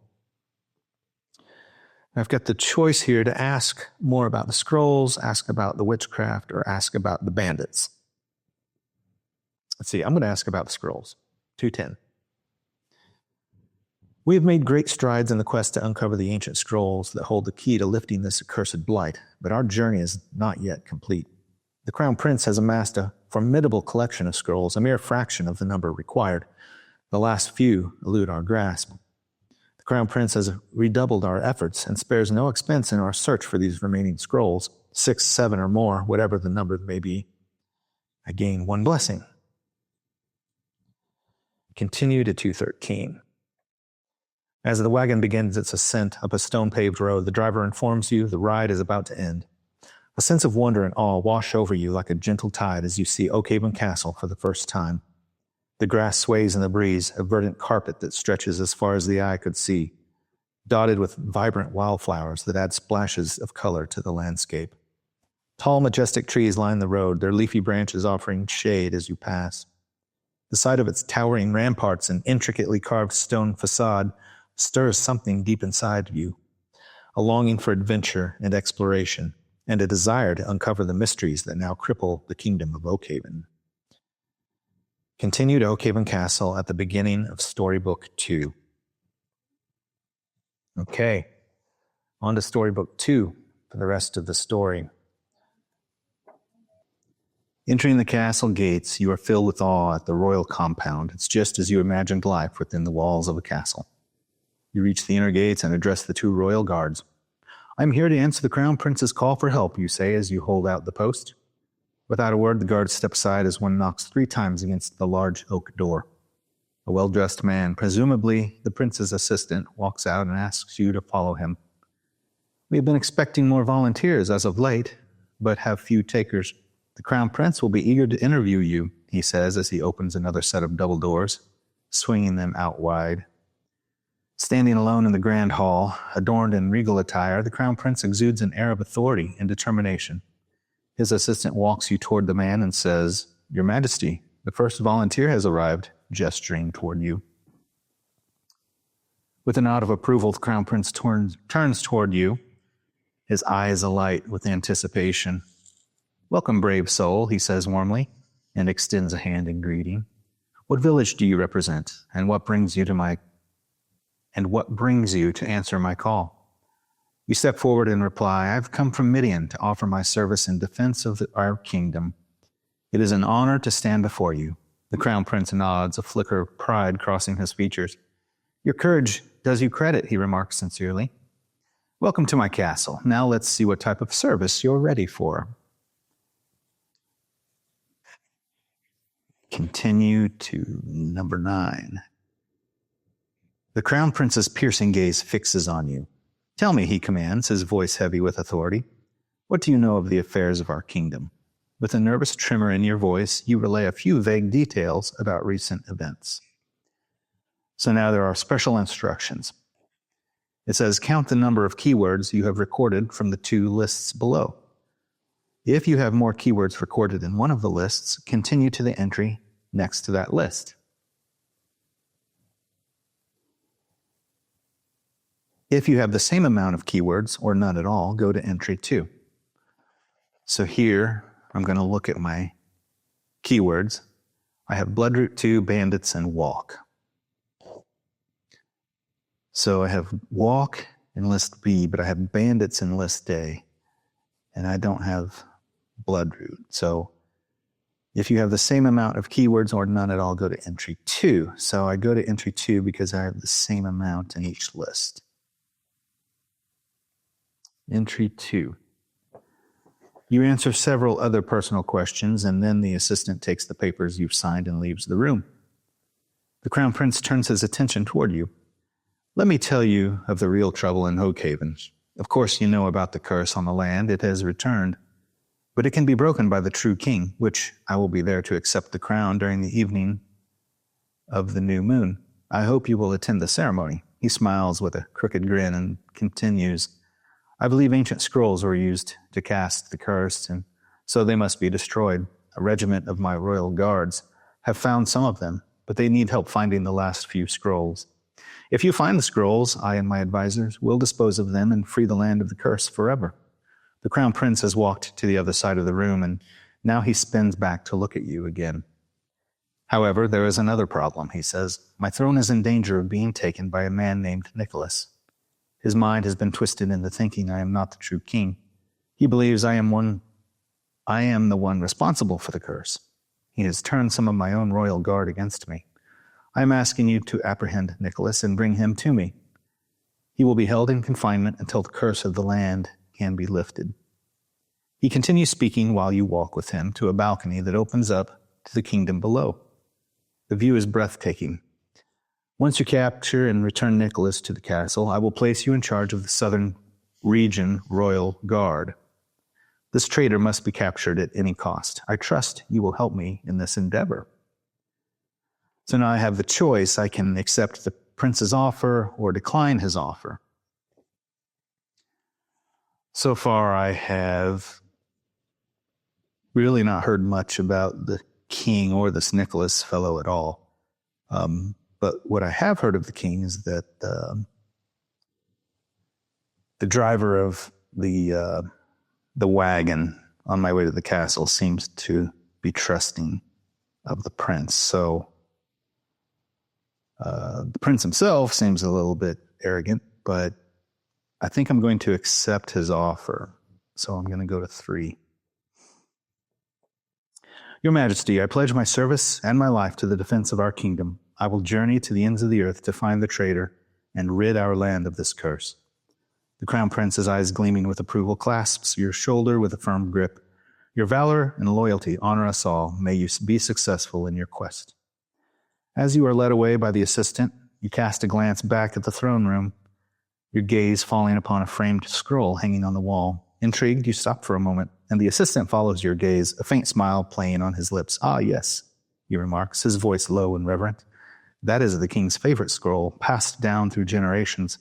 I've got the choice here to ask more about the scrolls, ask about the witchcraft, or ask about the bandits. Let's see, I'm going to ask about the scrolls. 210. We have made great strides in the quest to uncover the ancient scrolls that hold the key to lifting this accursed blight, but our journey is not yet complete. The Crown Prince has amassed a formidable collection of scrolls, a mere fraction of the number required. The last few elude our grasp. The Crown Prince has redoubled our efforts and spares no expense in our search for these remaining scrolls, 6, 7, or more, whatever the number may be. I gain one blessing. Continue to 213. As the wagon begins its ascent up a stone-paved road, the driver informs you the ride is about to end. A sense of wonder and awe wash over you like a gentle tide as you see Oakhaven Castle for the first time. The grass sways in the breeze, a verdant carpet that stretches as far as the eye could see, dotted with vibrant wildflowers that add splashes of color to the landscape. Tall, majestic trees line the road, their leafy branches offering shade as you pass. The sight of its towering ramparts and intricately carved stone facade stirs something deep inside of you, a longing for adventure and exploration, and a desire to uncover the mysteries that now cripple the kingdom of Oakhaven. Continue to Oakhaven Castle at the beginning of Storybook 2. Okay, on to Storybook 2 for the rest of the story. Entering the castle gates, you are filled with awe at the royal compound. It's just as you imagined life within the walls of a castle. You reach the inner gates and address the 2 royal guards. "I'm here to answer the Crown Prince's call for help," you say as you hold out the post. Without a word, the guards step aside as one knocks 3 times against the large oak door. A well-dressed man, presumably the prince's assistant, walks out and asks you to follow him. We have been expecting more volunteers as of late, but have few takers. The Crown Prince will be eager to interview you, he says as he opens another set of double doors, swinging them out wide. Standing alone in the grand hall, adorned in regal attire, the Crown Prince exudes an air of authority and determination. His assistant walks you toward the man and says, "Your Majesty, the first volunteer has arrived," gesturing toward you. With a nod of approval, the Crown Prince turns toward you, his eyes alight with anticipation. "Welcome, brave soul," he says warmly, and extends a hand in greeting. "What village do you represent, and what brings you to answer my call?" You step forward and reply, "I've come from Midian to offer my service in defense of our kingdom. It is an honor to stand before you." The Crown Prince nods, a flicker of pride crossing his features. "Your courage does you credit," he remarks sincerely. "Welcome to my castle. Now let's see what type of service you're ready for." Continue to number 9. The Crown Prince's piercing gaze fixes on you. "Tell me," he commands, his voice heavy with authority, "what do you know of the affairs of our kingdom?" With a nervous tremor in your voice, you relay a few vague details about recent events. So now there are special instructions. It says, count the number of keywords you have recorded from the 2 lists below. If you have more keywords recorded in one of the lists, continue to the entry next to that list. If you have the same amount of keywords or none at all, go to entry 2. So here, I'm going to look at my keywords. I have Bloodroot 2, Bandits, and Walk. So I have Walk in list B, but I have Bandits in list A, and I don't have Bloodroot. So if you have the same amount of keywords or none at all, go to entry 2. So I go to entry 2 because I have the same amount in each list. Entry 2. You answer several other personal questions, and then the assistant takes the papers you've signed and leaves the room. The Crown Prince turns his attention toward you. "Let me tell you of the real trouble in Oakhaven. Of course you know about the curse on the land. It has returned. But it can be broken by the true king, which I will be there to accept the crown during the evening of the new moon. I hope you will attend the ceremony." He smiles with a crooked grin and continues, "I believe ancient scrolls were used to cast the curse, and so they must be destroyed. A regiment of my royal guards have found some of them, but they need help finding the last few scrolls. If you find the scrolls, I and my advisors will dispose of them and free the land of the curse forever." The Crown Prince has walked to the other side of the room, and now he spins back to look at you again. "However, there is another problem," he says. "My throne is in danger of being taken by a man named Nicholas. His mind has been twisted into thinking I am not the true king. He believes I am the one responsible for the curse. He has turned some of my own royal guard against me. I am asking you to apprehend Nicholas and bring him to me. He will be held in confinement until the curse of the land can be lifted." He continues speaking while you walk with him to a balcony that opens up to the kingdom below. The view is breathtaking. "Once you capture and return Nicholas to the castle, I will place you in charge of the Southern Region Royal Guard. This traitor must be captured at any cost. I trust you will help me in this endeavor." So now I have the choice. I can accept the prince's offer or decline his offer. So far, I have really not heard much about the king or this Nicholas fellow at all. But what I have heard of the king is that the driver of the wagon on my way to the castle seems to be trusting of the prince. So the prince himself seems a little bit arrogant, but I think I'm going to accept his offer. So I'm going to go to 3. "Your Majesty, I pledge my service and my life to the defense of our kingdom. I will journey to the ends of the earth to find the traitor and rid our land of this curse." The Crown Prince, his eyes gleaming with approval, clasps your shoulder with a firm grip. "Your valor and loyalty honor us all. May you be successful in your quest." As you are led away by the assistant, you cast a glance back at the throne room, your gaze falling upon a framed scroll hanging on the wall. Intrigued, you stop for a moment, and the assistant follows your gaze, a faint smile playing on his lips. "Ah, yes," he remarks, his voice low and reverent. "That is the king's favorite scroll, passed down through generations.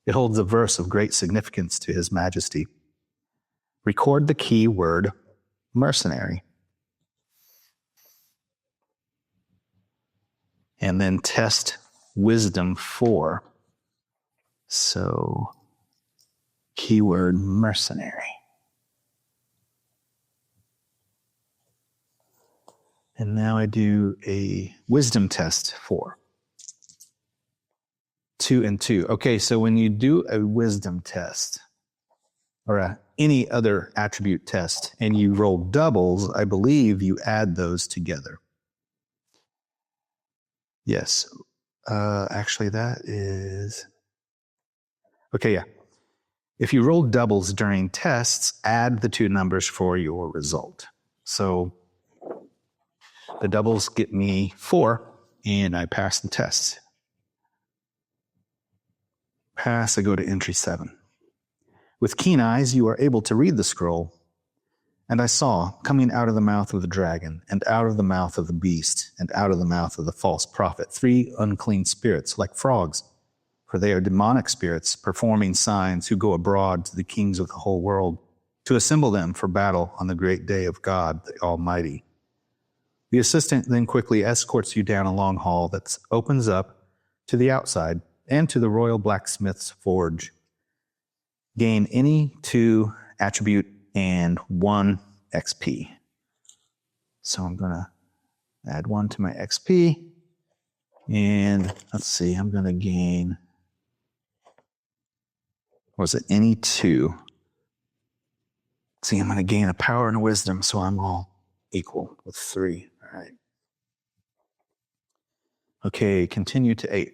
It holds a verse of great significance to his majesty. Record the key word mercenary. And then test wisdom 4. So, keyword mercenary. And now I do a wisdom test 4. 2 and 2. Okay, so when you do a wisdom test, or any other attribute test, and you roll doubles, I believe you add those together. Yes. Actually, that is... Okay, yeah. If you roll doubles during tests, add the 2 numbers for your result. So the doubles get me 4, and I pass the test. Pass, I go to entry 7. With keen eyes, you are able to read the scroll. And I saw, coming out of the mouth of the dragon, and out of the mouth of the beast, and out of the mouth of the false prophet, 3 unclean spirits, like frogs, for they are demonic spirits, performing signs, who go abroad to the kings of the whole world, to assemble them for battle on the great day of God, the Almighty. The assistant then quickly escorts you down a long hall that opens up to the outside and to the royal blacksmith's forge. Gain any 2 attribute and 1 XP. So I'm going to add 1 to my XP. And let's see, I'm going to gain, was it any 2? See, I'm going to gain a power and a wisdom, so I'm all equal with 3. All right. Okay, continue to 8.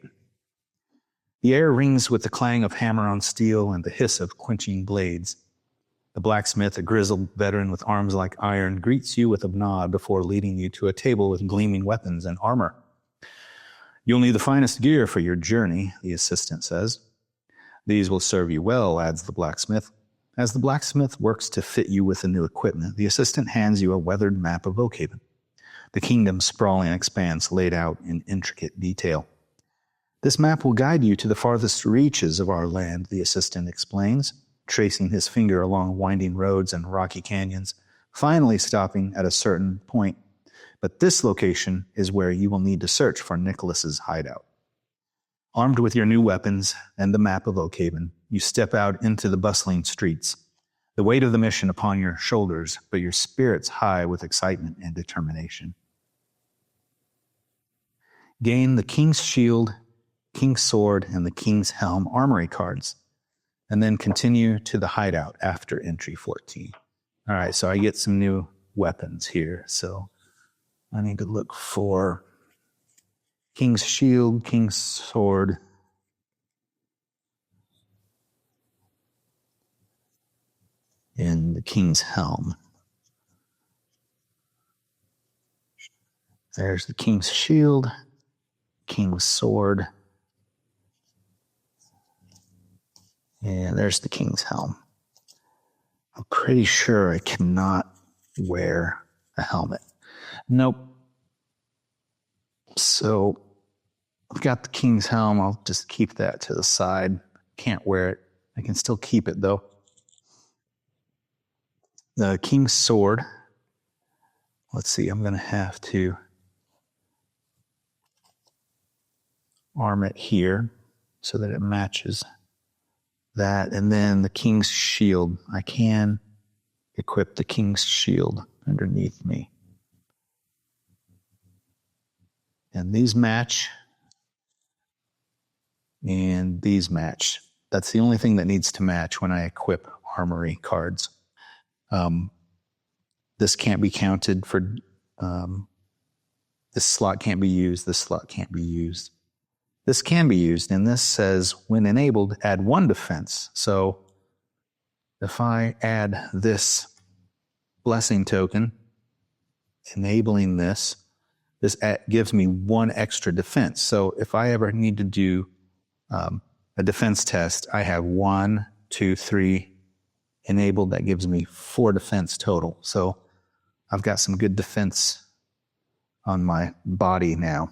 The air rings with the clang of hammer on steel and the hiss of quenching blades. The blacksmith, a grizzled veteran with arms like iron, greets you with a nod before leading you to a table with gleaming weapons and armor. "You'll need the finest gear for your journey," the assistant says. "These will serve you well," adds the blacksmith. As the blacksmith works to fit you with the new equipment, the assistant hands you a weathered map of Oakhaven, the kingdom's sprawling expanse laid out in intricate detail. "This map will guide you to the farthest reaches of our land," the assistant explains, tracing his finger along winding roads and rocky canyons, finally stopping at a certain point. "But this location is where you will need to search for Nicholas's hideout." Armed with your new weapons and the map of Oakhaven, you step out into the bustling streets, the weight of the mission upon your shoulders, but your spirits high with excitement and determination. Gain the King's Shield, King's Sword, and the King's Helm armory cards, and then continue to the hideout after entry 14. All right, so I get some new weapons here. So I need to look for King's Shield, King's Sword, and the King's Helm. There's the King's Shield, King's Sword, and there's the King's Helm. I'm pretty sure I cannot wear a helmet. Nope. So I've got the King's Helm. I'll just keep that to the side. Can't wear it. I can still keep it though. The King's Sword. Let's see, I'm going to have to arm it here so that it matches that. And then the King's Shield. I can equip the King's Shield underneath me. And these match. And these match. That's the only thing that needs to match when I equip armory cards. This can't be counted for, this slot can't be used, this slot can't be used. This can be used, and this says, when enabled, add 1 defense. So if I add this blessing token, enabling this, this gives me 1 extra defense. So if I ever need to do a defense test, I have 1, 2, 3 enabled. That gives me 4 defense total. So I've got some good defense on my body now.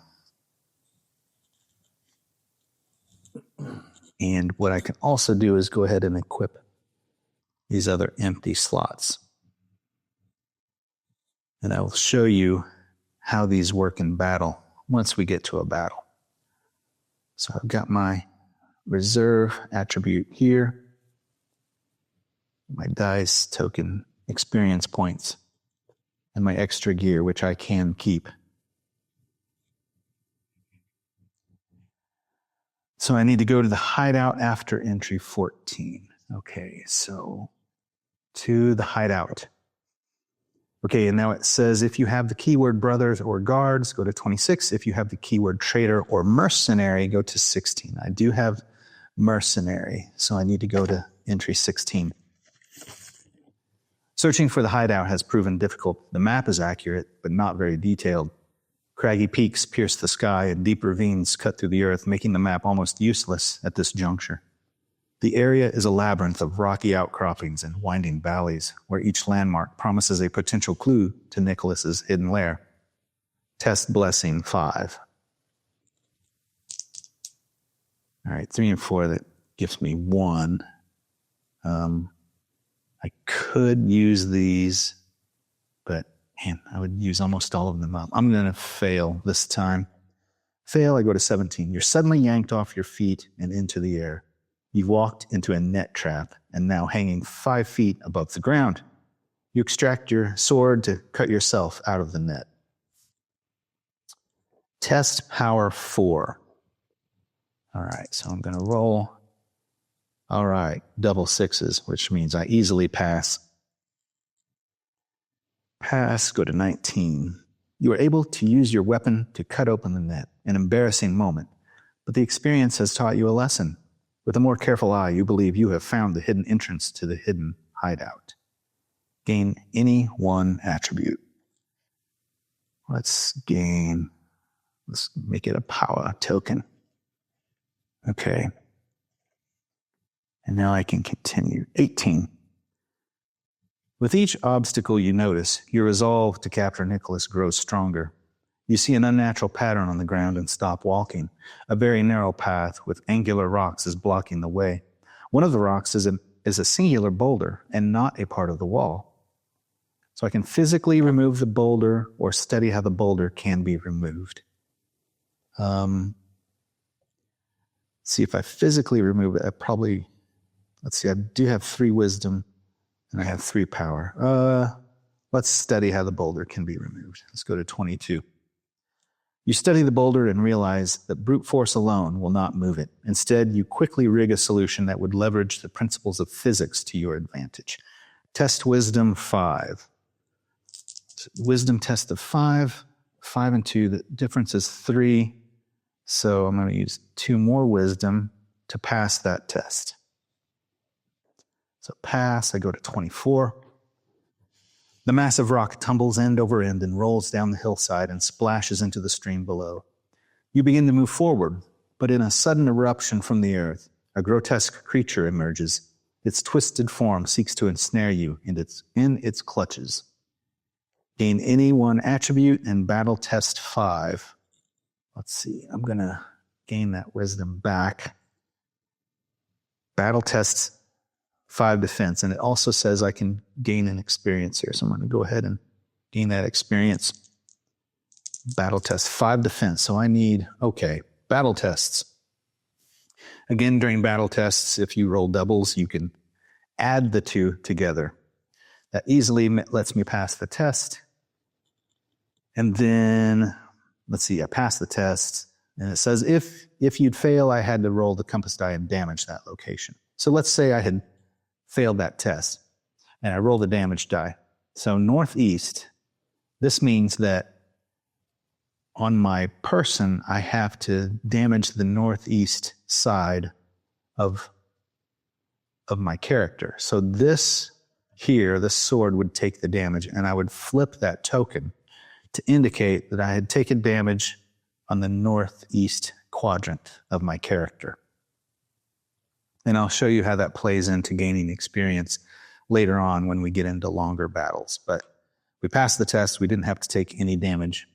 And what I can also do is go ahead and equip these other empty slots. And I will show you how these work in battle once we get to a battle. So I've got my reserve attribute here, my dice token experience points, and my extra gear, which I can keep. So I need to go to the hideout after entry 14. Okay, so to the hideout. Okay, and now it says if you have the keyword brothers or guards, go to 26. If you have the keyword traitor or mercenary, go to 16. I do have mercenary, so I need to go to entry 16. Searching for the hideout has proven difficult. The map is accurate, but not very detailed. Craggy peaks pierce the sky and deep ravines cut through the earth, making the map almost useless at this juncture. The area is a labyrinth of rocky outcroppings and winding valleys, where each landmark promises a potential clue to Nicholas's hidden lair. Test Blessing 5. All right, 3 and 4, that gives me 1. I could use these, but man, I would use almost all of them up. I'm going to fail this time. Fail, I go to 17. You're suddenly yanked off your feet and into the air. You've walked into a net trap and now hanging 5 feet above the ground. You extract your sword to cut yourself out of the net. Test Power 4. All right, so I'm going to roll. All right, double 6s, which means I easily pass. Pass, go to 19. You are able to use your weapon to cut open the net, an embarrassing moment. But the experience has taught you a lesson. With a more careful eye, you believe you have found the hidden entrance to the hidden hideout. Gain any 1 attribute. Let's make it a power token. Okay. And now I can continue. 18. With each obstacle you notice, your resolve to capture Nicholas grows stronger. You see an unnatural pattern on the ground and stop walking. A very narrow path with angular rocks is blocking the way. One of the rocks is a singular boulder and not a part of the wall. So I can physically remove the boulder or study how the boulder can be removed. See, if I physically remove it, I do have 3 wisdom and I have 3 power. Let's study how the boulder can be removed. Let's go to 22. You study the boulder and realize that brute force alone will not move it. Instead, you quickly rig a solution that would leverage the principles of physics to your advantage. Test Wisdom 5. Wisdom test of 5. 5 and 2, the difference is 3. So I'm going to use 2 more wisdom to pass that test. So pass, I go to 24. The massive rock tumbles end over end and rolls down the hillside and splashes into the stream below. You begin to move forward, but in a sudden eruption from the earth, a grotesque creature emerges. Its twisted form seeks to ensnare you in its clutches. Gain any 1 attribute and battle test 5. Let's see, I'm going to gain that wisdom back. Battle test 5 defense, and it also says I can gain an experience here. So I'm going to go ahead and gain that experience. Battle test 5 defense. So I need, battle tests. Again, during battle tests, if you roll doubles, you can add the 2 together. That easily lets me pass the test. And then, let's see, I passed the test, and it says if you'd fail, I had to roll the compass die and damage that location. So let's say I had failed that test, and I roll the damage die. So northeast, this means that on my person, I have to damage the northeast side of my character. So this here, this sword would take the damage, and I would flip that token to indicate that I had taken damage on the northeast quadrant of my character. And I'll show you how that plays into gaining experience later on when we get into longer battles. But we passed the test. We didn't have to take any damage.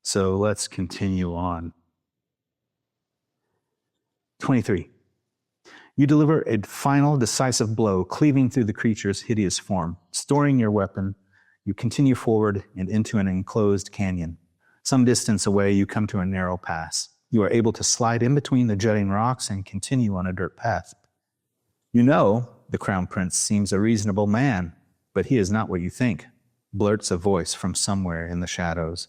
So let's continue on. 23. You deliver a final decisive blow, cleaving through the creature's hideous form. Storing your weapon, you continue forward and into an enclosed canyon. Some distance away, you come to a narrow pass. You are able to slide in between the jutting rocks and continue on a dirt path. You know the Crown Prince seems a reasonable man, but he is not what you think, blurts a voice from somewhere in the shadows.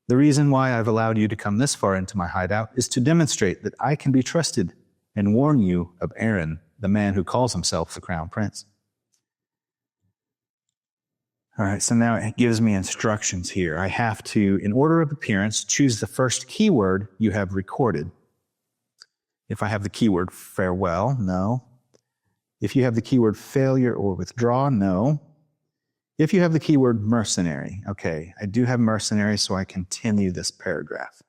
The reason why I've allowed you to come this far into my hideout is to demonstrate that I can be trusted and warn you of Aaron, the man who calls himself the Crown Prince. All right, so now it gives me instructions here. I have to, in order of appearance, choose the first keyword you have recorded. If I have the keyword farewell, no. If you have the keyword failure or withdraw, no. If you have the keyword mercenary, okay, I do have mercenary, so I continue this paragraph.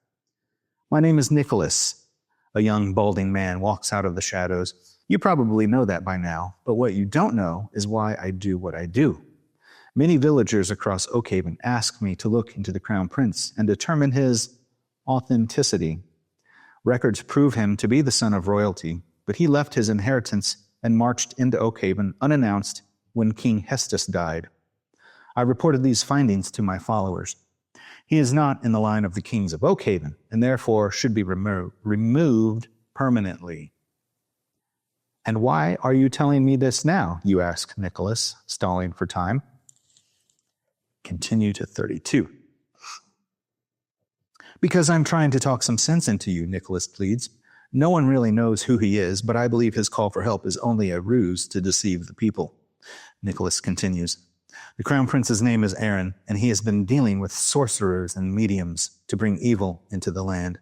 My name is Nicholas. A young, balding man walks out of the shadows. You probably know that by now, but what you don't know is why I do what I do. Many villagers across Oakhaven ask me to look into the Crown Prince and determine his authenticity. Records prove him to be the son of royalty, but he left his inheritance and marched into Oakhaven unannounced when King Hestus died. I reported these findings to my followers. He is not in the line of the kings of Oakhaven, and therefore should be removed permanently. And why are you telling me this now? You ask Nicholas, stalling for time. Continue to 32. Because I'm trying to talk some sense into you, Nicholas pleads. No one really knows who he is, but I believe his call for help is only a ruse to deceive the people. Nicholas continues. The Crown Prince's name is Aaron, and he has been dealing with sorcerers and mediums to bring evil into the land.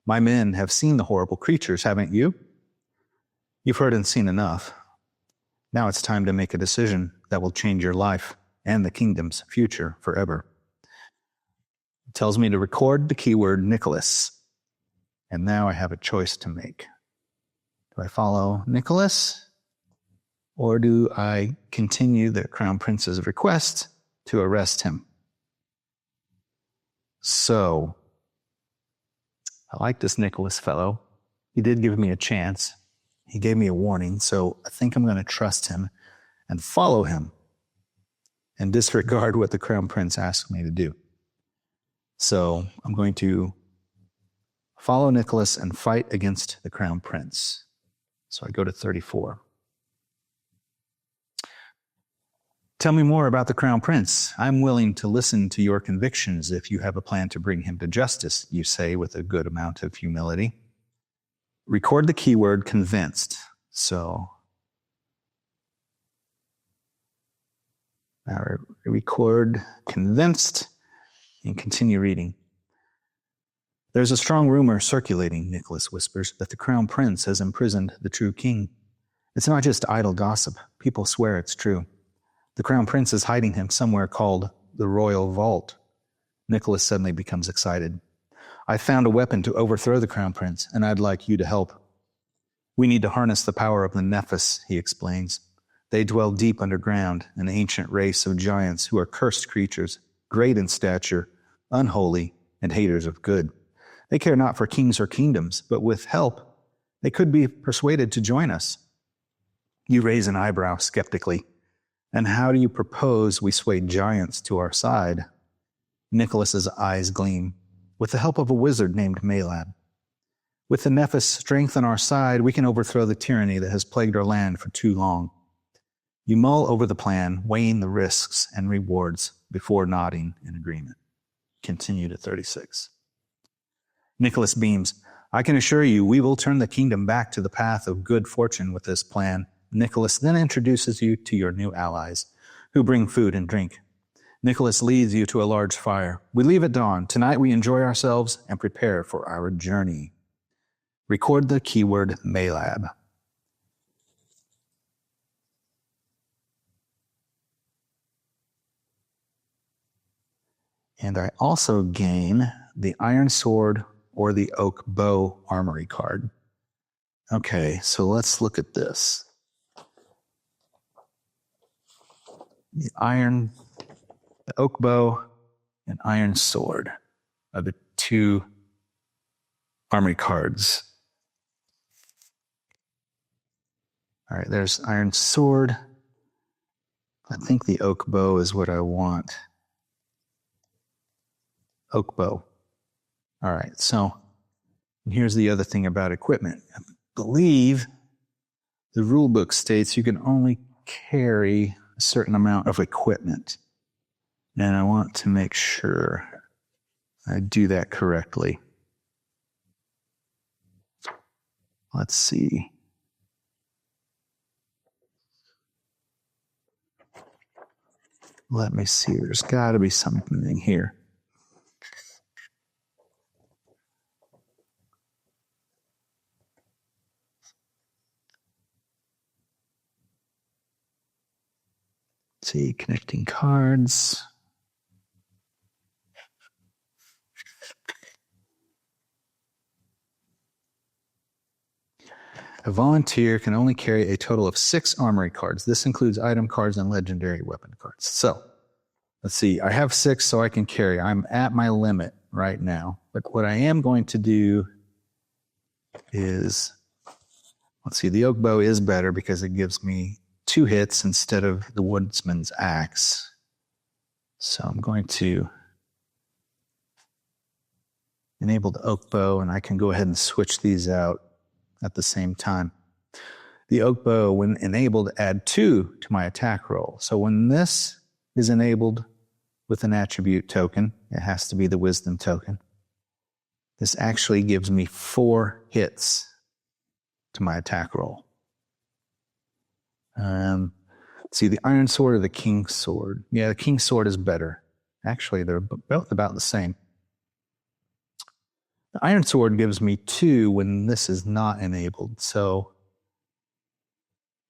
My men have seen the horrible creatures, haven't you? You've heard and seen enough. Now it's time to make a decision that will change your life and the kingdom's future forever. It tells me to record the keyword Nicholas, and now I have a choice to make. Do I follow Nicholas? Or do I continue the Crown Prince's request to arrest him? So, I like this Nicholas fellow. He did give me a chance. He gave me a warning, so I think I'm going to trust him and follow him and disregard what the Crown Prince asked me to do. So, I'm going to follow Nicholas and fight against the Crown Prince. So I go to 34. Tell me more about the Crown Prince. I'm willing to listen to your convictions if you have a plan to bring him to justice, you say with a good amount of humility. Record the keyword convinced. So, now record convinced and continue reading. There's a strong rumor circulating, Nicholas whispers, that the Crown Prince has imprisoned the true king. It's not just idle gossip. People swear it's true. The Crown Prince is hiding him somewhere called the Royal Vault. Nicholas suddenly becomes excited. I found a weapon to overthrow the Crown Prince, and I'd like you to help. We need to harness the power of the Nephis, he explains. They dwell deep underground, an ancient race of giants who are cursed creatures, great in stature, unholy, and haters of good. They care not for kings or kingdoms, but with help, they could be persuaded to join us. You raise an eyebrow skeptically. And how do you propose we sway giants to our side? Nicholas's eyes gleam. With the help of a wizard named Maalab. With the Nephis strength on our side, we can overthrow the tyranny that has plagued our land for too long. You mull over the plan, weighing the risks and rewards before nodding in agreement. Continue to 36. Nicholas beams. I can assure you we will turn the kingdom back to the path of good fortune with this plan. Nicholas then introduces you to your new allies, who bring food and drink. Nicholas leads you to a large fire. We leave at dawn. Tonight we enjoy ourselves and prepare for our journey. Record the keyword Maalab. And I also gain the Iron Sword or the Oak Bow Armory card. Okay, so let's look at this. The Oak Bow and Iron Sword are the two armory cards. All right, there's Iron Sword. I think the Oak Bow is what I want. Oak Bow. All right, so here's the other thing about equipment. I believe the rule book states you can only carry a certain amount of equipment. And I want to make sure I do that correctly. Let's see. Let me see. There's got to be something here. Let's see, connecting cards. A volunteer can only carry a total of 6 armory cards. This includes item cards and legendary weapon cards. So, let's see. I have 6, so I can carry. I'm at my limit right now. But what I am going to do is, let's see, the Oak Bow is better because it gives me 2 hits instead of the Woodsman's Axe. So I'm going to enable the Oak Bow, and I can go ahead and switch these out at the same time. The Oak Bow, when enabled, add 2 to my attack roll. So when this is enabled with an attribute token, it has to be the Wisdom token. This actually gives me 4 hits to my attack roll. See, the Iron Sword or the King's Sword? Yeah, the King's Sword is better. Actually, they're both about the same. The Iron Sword gives me 2 when this is not enabled. So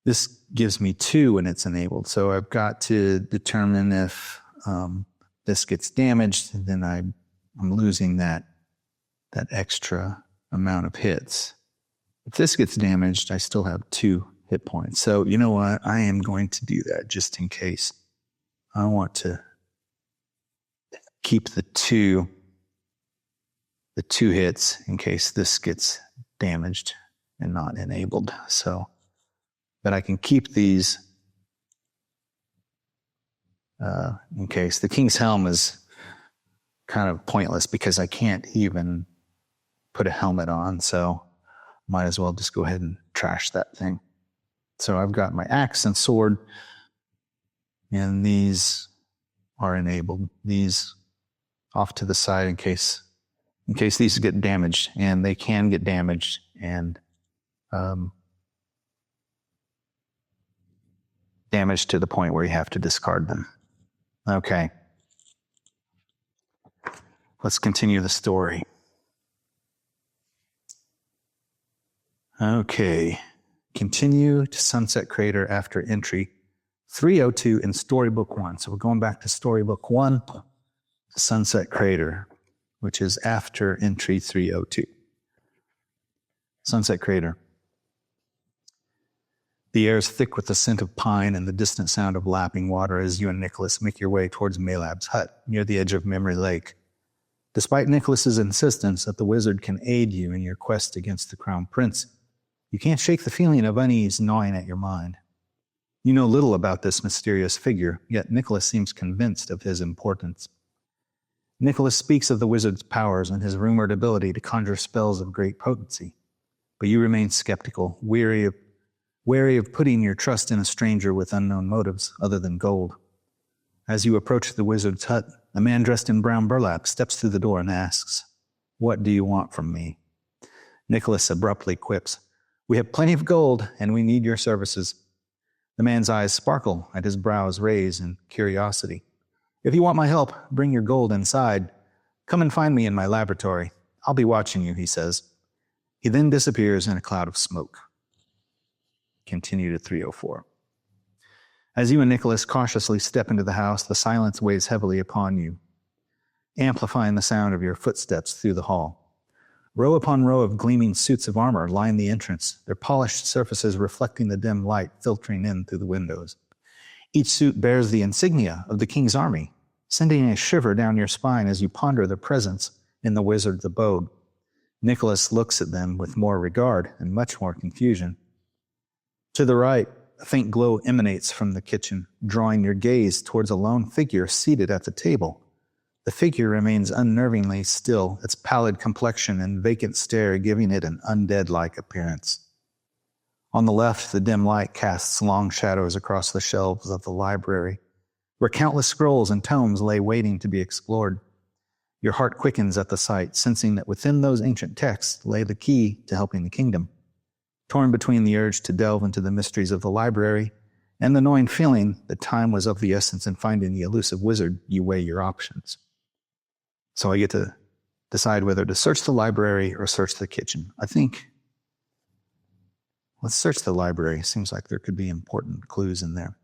this gives me 2 when it's enabled. So I've got to determine if this gets damaged, then I'm losing that extra amount of hits. If this gets damaged, I still have 2 hit points. So you know what? I am going to do that just in case. I want to keep the two hits in case this gets damaged and not enabled. So, but I can keep these in case. The King's Helm is kind of pointless because I can't even put a helmet on, so might as well just go ahead and trash that thing. So I've got my axe and sword, and these are enabled. These off to the side in case these get damaged, and they can get damaged, and damaged to the point where you have to discard them. Okay. Let's continue the story. Okay. Continue to Sunset Crater after entry 302 in Storybook 1. So we're going back to Storybook 1, to Sunset Crater, which is after entry 302. Sunset Crater. The air is thick with the scent of pine and the distant sound of lapping water as you and Nicholas make your way towards Maalab's hut near the edge of Memory Lake. Despite Nicholas's insistence that the wizard can aid you in your quest against the Crown Prince, you can't shake the feeling of unease gnawing at your mind. You know little about this mysterious figure, yet Nicholas seems convinced of his importance. Nicholas speaks of the wizard's powers and his rumored ability to conjure spells of great potency, but you remain skeptical, wary of putting your trust in a stranger with unknown motives other than gold. As you approach the wizard's hut, a man dressed in brown burlap steps through the door and asks, "What do you want from me?" Nicholas abruptly quips, "We have plenty of gold, and we need your services." The man's eyes sparkle and his brows raise in curiosity. "If you want my help, bring your gold inside. Come and find me in my laboratory. I'll be watching you," he says. He then disappears in a cloud of smoke. Continue to 304. As you and Nicholas cautiously step into the house, the silence weighs heavily upon you. amplifying the sound of your footsteps through the hall. Row upon row of gleaming suits of armor line the entrance, their polished surfaces reflecting the dim light filtering in through the windows. Each suit bears the insignia of the king's army, sending a shiver down your spine as you ponder their presence in the wizard's abode. Nicholas looks at them with more regard and much more confusion. To the right, a faint glow emanates from the kitchen, drawing your gaze towards a lone figure seated at the table. The figure remains unnervingly still, its pallid complexion and vacant stare giving it an undead-like appearance. On the left, the dim light casts long shadows across the shelves of the library, where countless scrolls and tomes lay waiting to be explored. Your heart quickens at the sight, sensing that within those ancient texts lay the key to helping the kingdom. Torn between the urge to delve into the mysteries of the library and the gnawing feeling that time was of the essence in finding the elusive wizard, you weigh your options. So I get to decide whether to search the library or search the kitchen. I think let's search the library. Seems like there could be important clues in there.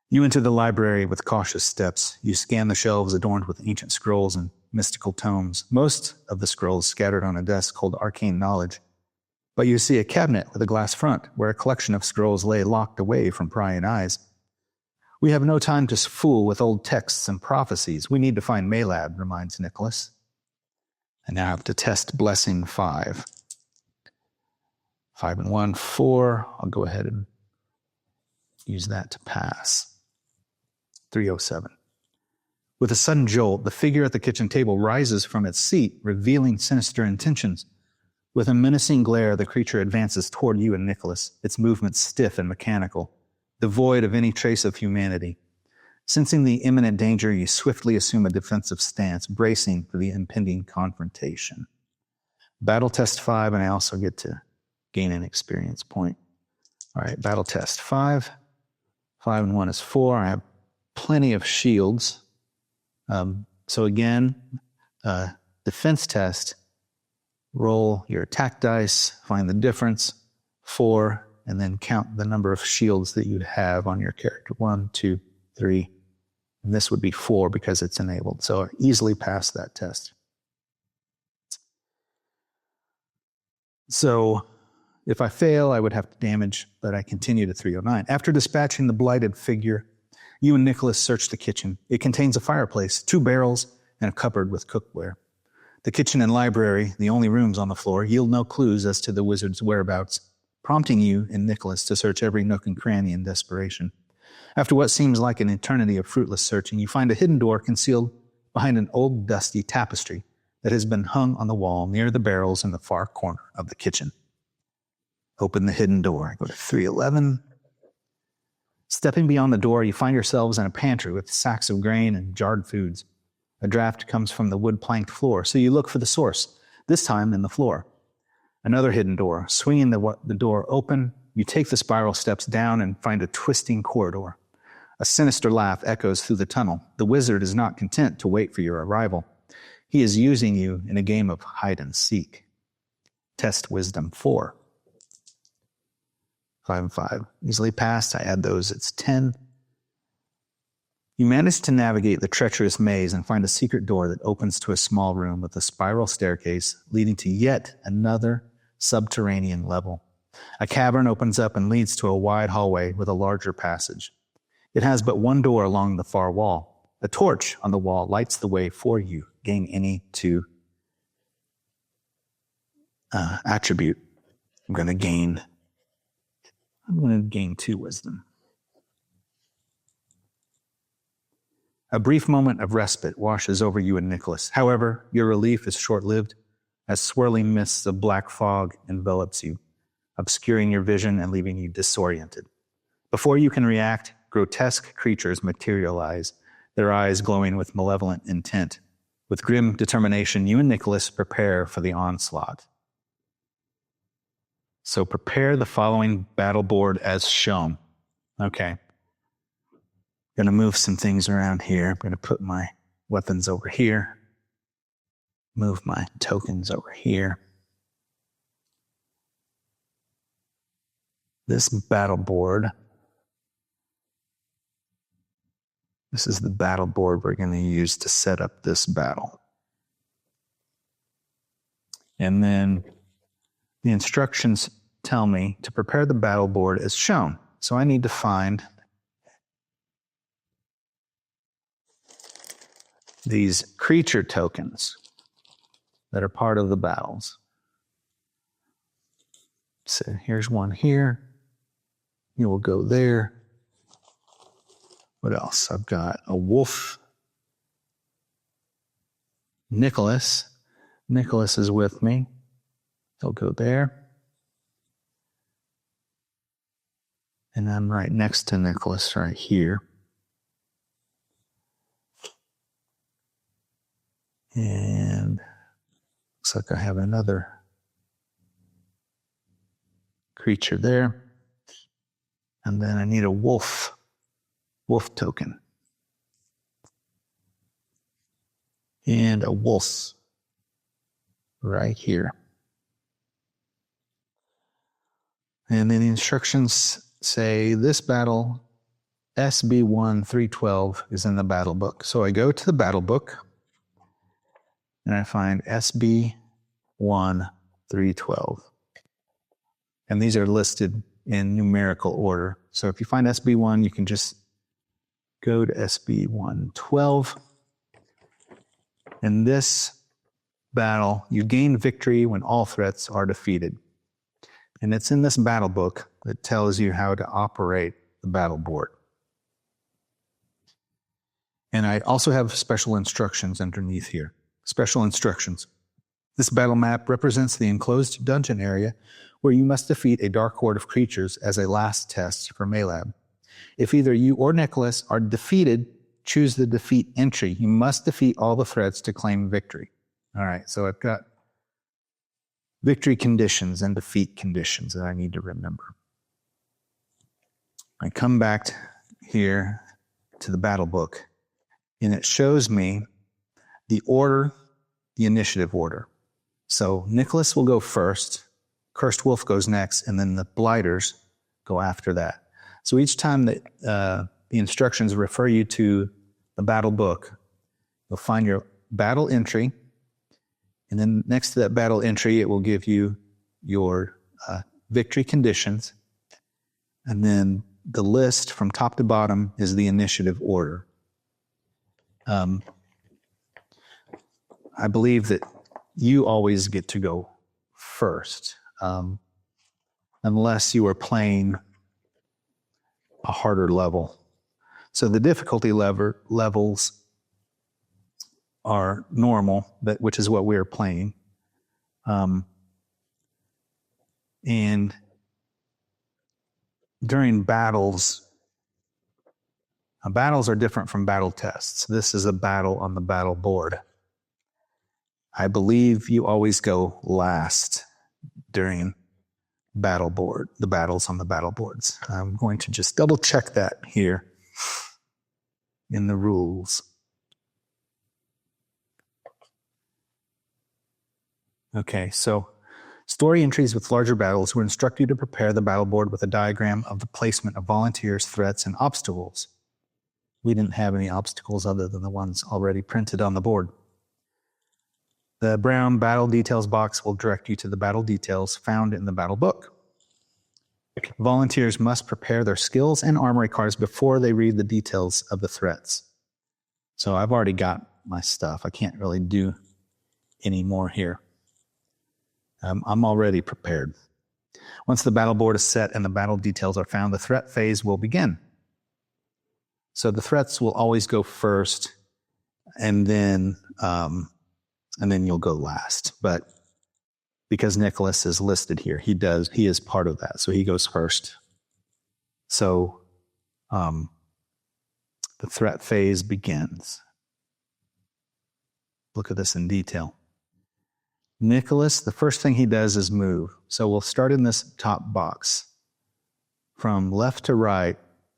You enter the library with cautious steps. You scan the shelves adorned with ancient scrolls and mystical tomes, most of the scrolls scattered on a desk called Arcane Knowledge. But you see a cabinet with a glass front where a collection of scrolls lay locked away from prying eyes. We have no time to fool with old texts and prophecies. We need to find Maalab, reminds Nicholas. I now have to test Blessing 5. 5 and 1, 4. I'll go ahead and use that to pass. 307. With a sudden jolt, the figure at the kitchen table rises from its seat, revealing sinister intentions. With a menacing glare, the creature advances toward you and Nicholas, its movements stiff and mechanical, devoid of any trace of humanity. Sensing the imminent danger, you swiftly assume a defensive stance, bracing for the impending confrontation. Battle test 5, and I also get to gain an experience point. All right, battle test 5. 5 and 1 is 4. I have plenty of shields. So again, defense test, roll your attack dice, find the difference, 4, and then count the number of shields that you'd have on your character. 1, 2, 3, and this would be 4 because it's enabled. So I easily pass that test. So if I fail, I would have to damage, but I continue to 309. After dispatching the blighted figure, you and Nicholas search the kitchen. It contains a fireplace, 2 barrels, and a cupboard with cookware. The kitchen and library, the only rooms on the floor, yield no clues as to the wizard's whereabouts, prompting you and Nicholas to search every nook and cranny in desperation. After what seems like an eternity of fruitless searching, you find a hidden door concealed behind an old dusty tapestry that has been hung on the wall near the barrels in the far corner of the kitchen. Open the hidden door. Go to 311. Stepping beyond the door, you find yourselves in a pantry with sacks of grain and jarred foods. A draft comes from the wood-planked floor, so you look for the source, this time in the floor. Another hidden door. Swinging the door open, you take the spiral steps down and find a twisting corridor. A sinister laugh echoes through the tunnel. The wizard is not content to wait for your arrival. He is using you in a game of hide and seek. Test Wisdom 4. 5 and 5. Easily passed. I add those. It's 10. You manage to navigate the treacherous maze and find a secret door that opens to a small room with a spiral staircase leading to yet another subterranean level. A cavern opens up and leads to a wide hallway with a larger passage. It has but one door along the far wall. A torch on the wall lights the way for you. Gain any 2 attribute. I'm going to gain 2 wisdom. A brief moment of respite washes over you and Nicholas. However, your relief is short-lived as swirling mists of black fog envelops you, obscuring your vision and leaving you disoriented. Before you can react, grotesque creatures materialize, their eyes glowing with malevolent intent. With grim determination, you and Nicholas prepare for the onslaught. So prepare the following battle board as shown. Okay. I'm going to move some things around here. I'm going to put my weapons over here. Move my tokens over here. This battle board This is the battle board we're going to use to set up this battle. And then the instructions tell me to prepare the battle board as shown. So I need to find these creature tokens that are part of the battles. So here's one here. You will go there. What else? I've got a wolf. Nicholas. Nicholas is with me. He'll go there. And I'm right next to Nicholas right here. And looks like I have another creature there. And then I need a wolf token. And a wolf right here. And then the instructions say this battle, SB1 312, is in the battle book. So I go to the battle book and I find SB1 312. And these are listed in numerical order. So if you find SB1, you can just go to SB112. In this battle, you gain victory when all threats are defeated. And it's in this battle book that tells you how to operate the battle board. And I also have special instructions underneath here. Special instructions. This battle map represents the enclosed dungeon area where you must defeat a dark horde of creatures as a last test for Maalab. If either you or Nicholas are defeated, choose the defeat entry. You must defeat all the threats to claim victory. All right, so I've got victory conditions and defeat conditions that I need to remember. I come back here to the battle book, and it shows me the order, the initiative order. So Nicholas will go first, Cursed Wolf goes next, and then the Blighters go after that. So each time that the instructions refer you to the battle book, you'll find your battle entry, and then next to that battle entry, it will give you your victory conditions, and then the list from top to bottom is the initiative order. I believe that you always get to go first, unless you are playing a harder level. So the difficulty levels are normal, which is what we're playing. And during battles are different from battle tests. This is a battle on the battle board. I believe you always go last during the battles on the battle boards. I'm going to just double check that here in the rules. Okay, so story entries with larger battles will instruct you to prepare the battle board with a diagram of the placement of volunteers, threats, and obstacles. We didn't have any obstacles other than the ones already printed on the board. The brown battle details box will direct you to the battle details found in the battle book. Volunteers must prepare their skills and armory cards before they read the details of the threats. So I've already got my stuff. I can't really do any more here. I'm already prepared. Once the battle board is set and the battle details are found, the threat phase will begin. So the threats will always go first, and then you'll go last. But because Nicholas is listed here, he is part of that, so he goes first. So the threat phase begins. Look at this in detail. Nicholas, the first thing he does is move. So we'll start in this top box. From left to right,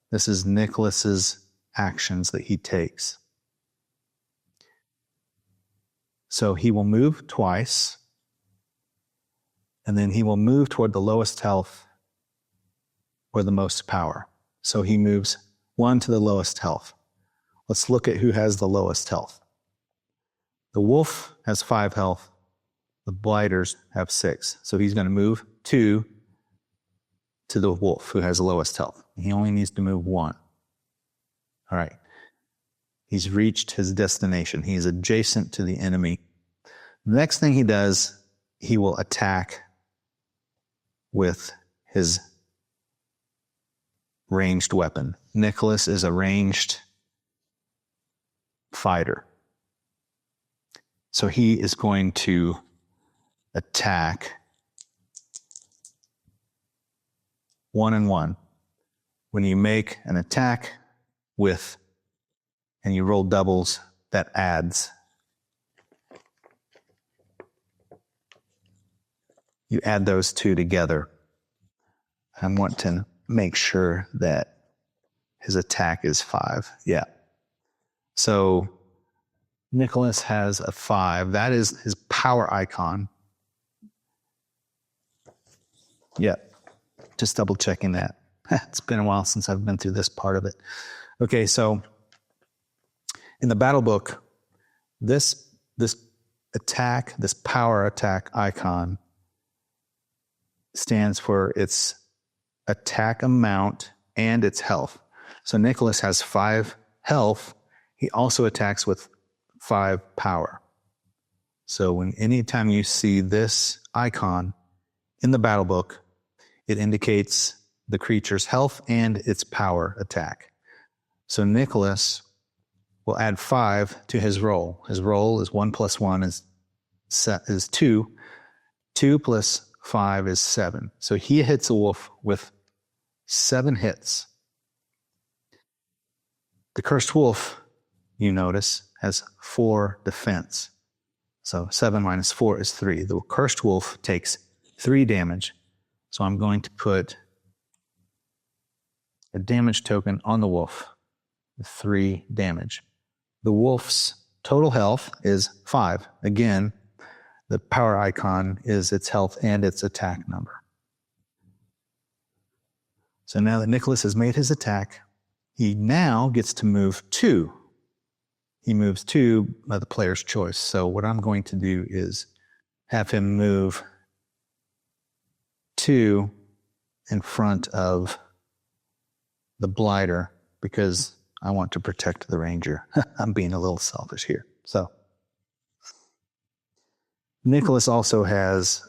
this is Nicholas's actions that he takes. So he will move twice, and then he will move toward the lowest health or the most power. So he moves one to the lowest health. Let's look at who has the lowest health. The wolf has 5 health. The blighters have 6. So he's going to move 2 to the wolf, who has the lowest health. He only needs to move 1. All right. He's reached his destination. He's adjacent to the enemy. The next thing he does, he will attack with his ranged weapon. Nicholas is a ranged fighter. So he is going to attack 1 and 1. When you make an attack with, and you roll doubles, that adds. You add those 2 together. I want to make sure that his attack is 5. Yeah. So Nicholas has a 5. That is his power icon. Yeah. Just double checking that. It's been a while since I've been through this part of it. Okay, so in the battle book, this attack, this power attack icon stands for its attack amount and its health. So Nicholas has 5 health. He also attacks with 5 power. So anytime you see this icon in the battle book, it indicates the creature's health and its power attack. So Nicholas will add 5 to his roll. His roll is 1 plus 1 is 2. 2 plus 5 is 7. So he hits a wolf with 7 hits. The cursed wolf, you notice, has 4 defense. So 7 minus 4 is 3. The cursed wolf takes 3 damage. So I'm going to put a damage token on the wolf with 3 damage. The wolf's total health is 5. Again, the power icon is its health and its attack number. So now that Nicholas has made his attack, he now gets to move 2. He moves 2 by the player's choice. So what I'm going to do is have him move 2 in front of the blighter because I want to protect the ranger. I'm being a little selfish here. So Nicholas also has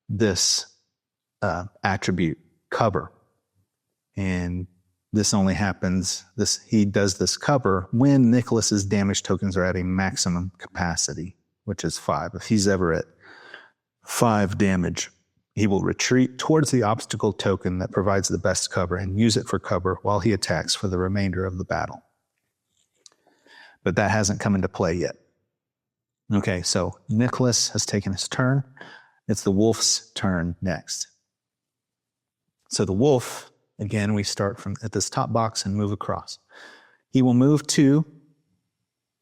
this attribute, cover. And this only happens, he does this cover when Nicholas's damage tokens are at a maximum capacity, which is 5. If he's ever at 5 damage, he will retreat towards the obstacle token that provides the best cover and use it for cover while he attacks for the remainder of the battle. But that hasn't come into play yet. Okay, so Nicholas has taken his turn. It's the wolf's turn next. So the wolf, again, we start from at this top box and move across. He will move 2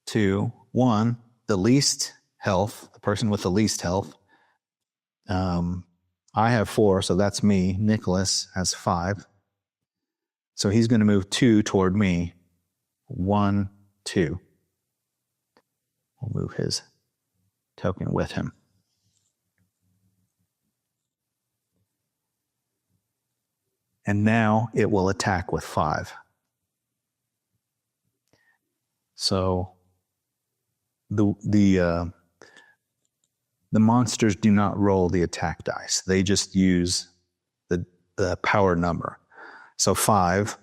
to 1, the least health, the person with the least health. I have 4, so that's me. Nicholas has 5. So he's going to move 2 toward me. 1, 2. We'll move his token with him. And now it will attack with 5. So the monsters do not roll the attack dice. They just use the power number. So 5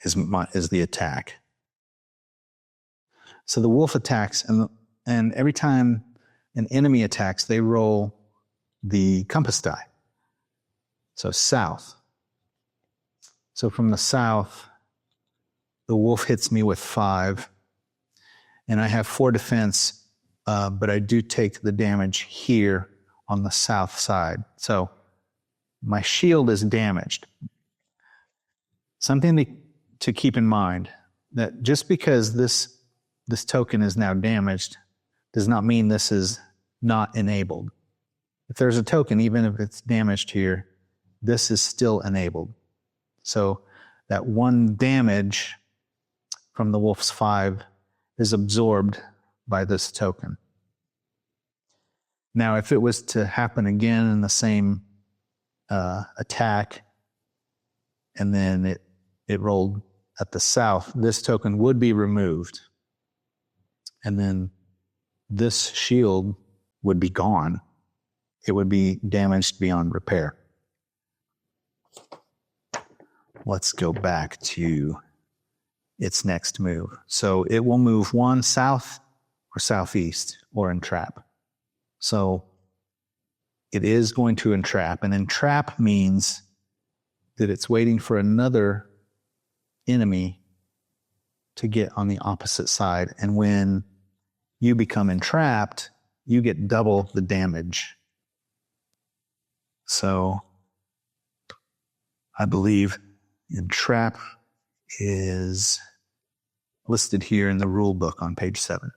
is the attack. So the wolf attacks, and every time an enemy attacks, they roll the compass die. So south. So from the south, the wolf hits me with 5, and I have 4 defense, but I do take the damage here on the south side. So my shield is damaged. Something to keep in mind, that just because this token is now damaged does not mean this is not enabled. If there's a token, even if it's damaged here, this is still enabled. So that 1 damage from the wolf's 5 is absorbed by this token. Now, if it was to happen again in the same attack, and then it rolled at the south, this token would be removed. And then this shield would be gone. It would be damaged beyond repair. Let's go back to its next move. So it will move 1 south or southeast or entrap. So it is going to entrap, and entrap means that it's waiting for another enemy to get on the opposite side. And when you become entrapped, you get double the damage. So I believe entrap is listed here in the rule book on page 7.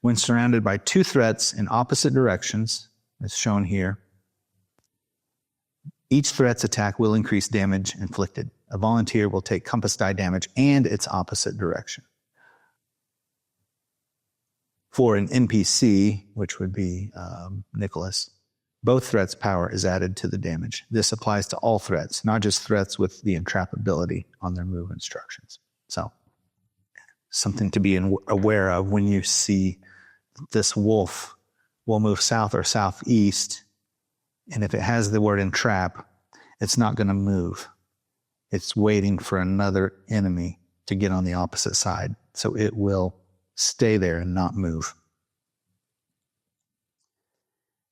When surrounded by 2 threats in opposite directions, as shown here, each threat's attack will increase damage inflicted. A volunteer will take compass die damage and its opposite direction. For an NPC, which would be Nicholas, both threats' power is added to the damage. This applies to all threats, not just threats with the entrap ability on their move instructions. So, something to be aware of when you see this wolf will move south or southeast, and if it has the word entrap, it's not going to move. It's waiting for another enemy to get on the opposite side. So it will stay there and not move.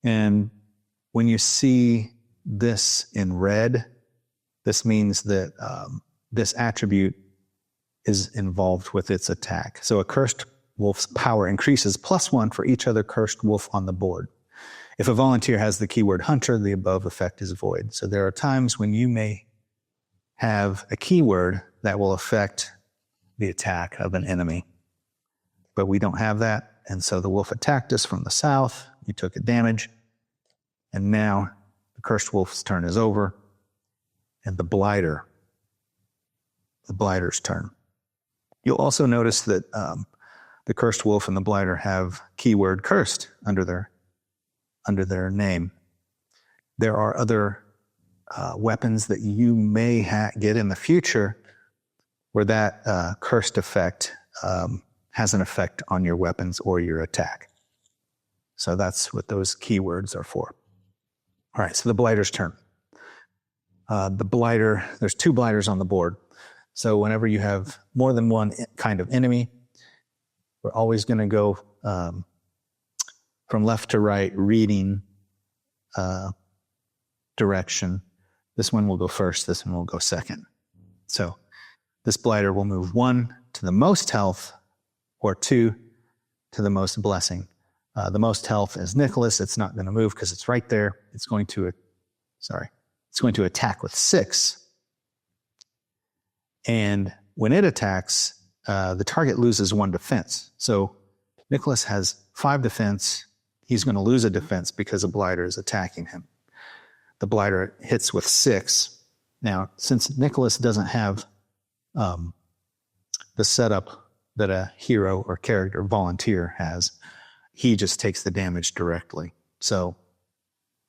And when you see this in red, this means that this attribute is involved with its attack. So a cursed wolf's power increases +1 for each other cursed wolf on the board. If a volunteer has the keyword hunter, the above effect is void. So there are times when you may have a keyword that will affect the attack of an enemy, but we don't have that. And so the wolf attacked us from the south. We took a damage. And now the cursed wolf's turn is over. And the blighter's turn. You'll also notice that the cursed wolf and the blighter have keyword cursed under their name. There are other weapons that you may get in the future where that cursed effect has an effect on your weapons or your attack. So that's what those keywords are for. All right, so the blighter's turn. There's 2 blighters on the board. So whenever you have more than one kind of enemy, we're always going to go from left to right, reading direction. This one will go first, this one will go second. So this blighter will move 1 to the most health or 2 to the most blessing. The most health is Nicholas. It's not going to move because it's right there. It's going to attack with 6. And when it attacks, the target loses 1 defense. So Nicholas has 5 defense. He's going to lose a defense because a blighter is attacking him. The blighter hits with 6. Now, since Nicholas doesn't have the setup that a hero or character volunteer has, he just takes the damage directly. So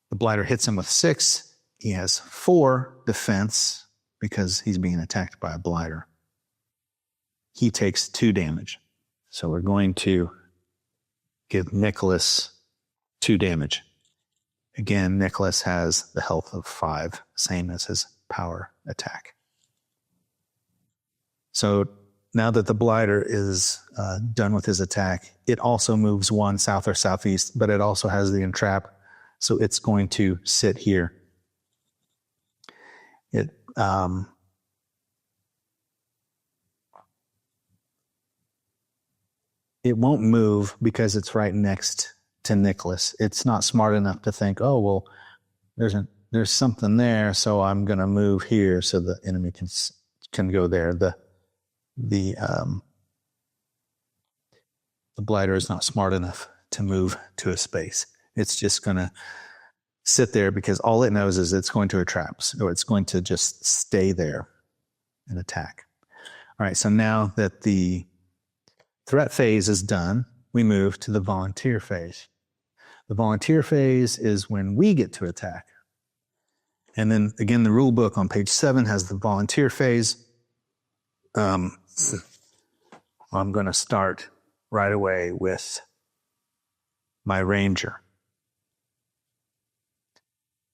the blighter hits him with 6. He has 4 defense because he's being attacked by a blighter. He takes 2 damage. So we're going to give Nicholas 2 damage. Again, Nicholas has the health of 5, same as his power attack. So now that the blighter is done with his attack, it also moves 1 south or southeast, but it also has the entrap, so it's going to sit here. It won't move because it's right next to Nicholas. It's not smart enough to think, oh, well, there's something there, so I'm going to move here so the enemy can go there. The blighter is not smart enough to move to a space. It's just going to sit there because all it knows is it's going to entrap, or it's going to just stay there and attack. All right, so now that the threat phase is done, we move to the volunteer phase. The volunteer phase is when we get to attack. And then again, the rule book on page 7 has the volunteer phase. I'm going to start right away with my ranger.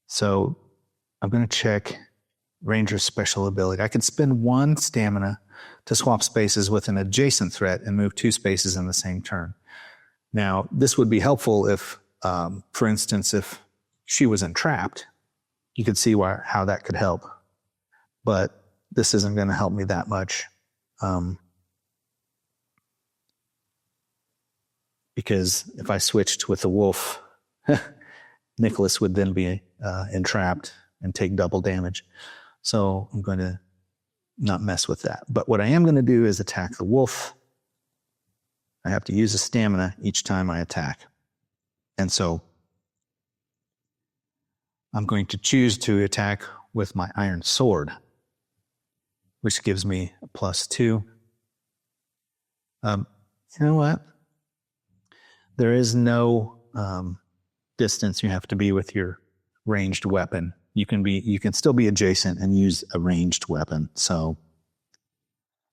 So I'm going to check ranger's special ability. I can spend 1 stamina to swap spaces with an adjacent threat and move 2 spaces in the same turn. Now, this would be helpful if, for instance, if she was entrapped, you could see how that could help. But this isn't going to help me that much. Because if I switched with the wolf, Nicholas would then be entrapped and take double damage. So I'm going to not mess with that. But what I am going to do is attack the wolf. I have to use a stamina each time I attack. And so I'm going to choose to attack with my iron sword, which gives me a +2. You know what? There is no distance you have to be with your ranged weapon. You can still be adjacent and use a ranged weapon. So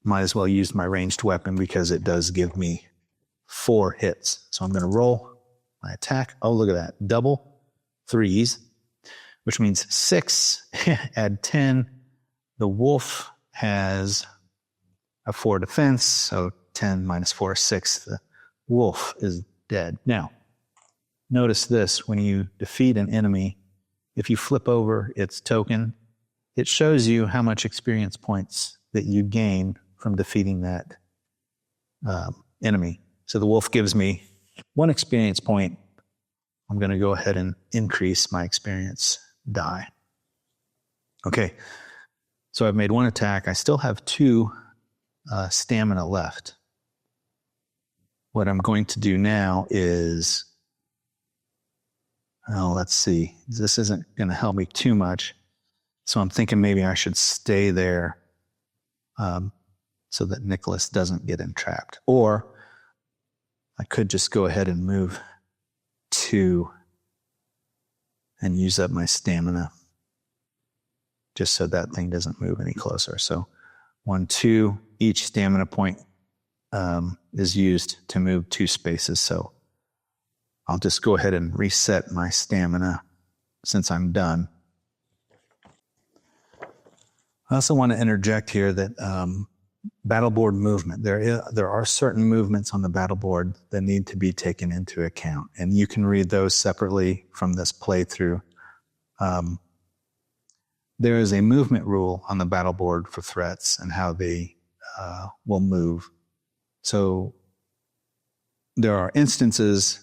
might as well use my ranged weapon because it does give me 4 hits. So I'm going to roll my attack. Oh, look at that. Double 3s, which means 6, add 10. The wolf has a 4 defense, so 10 minus 4 is 6. The wolf is dead. Now, notice this. When you defeat an enemy, if you flip over its token, it shows you how much experience points that you gain from defeating that enemy. So the wolf gives me 1 experience point. I'm going to go ahead and increase my experience die. Okay, so I've made 1 attack. I still have 2 stamina left. What I'm going to do now is, let's see. This isn't going to help me too much. So I'm thinking maybe I should stay there so that Nicholas doesn't get entrapped. Or I could just go ahead and move 2 and use up my stamina just so that thing doesn't move any closer. So 1, 2, each stamina point is used to move 2 spaces. So I'll just go ahead and reset my stamina since I'm done. I also want to interject here that battle board movement, there are certain movements on the battle board that need to be taken into account, and you can read those separately from this playthrough. There is a movement rule on the battle board for threats and how they will move. So there are instances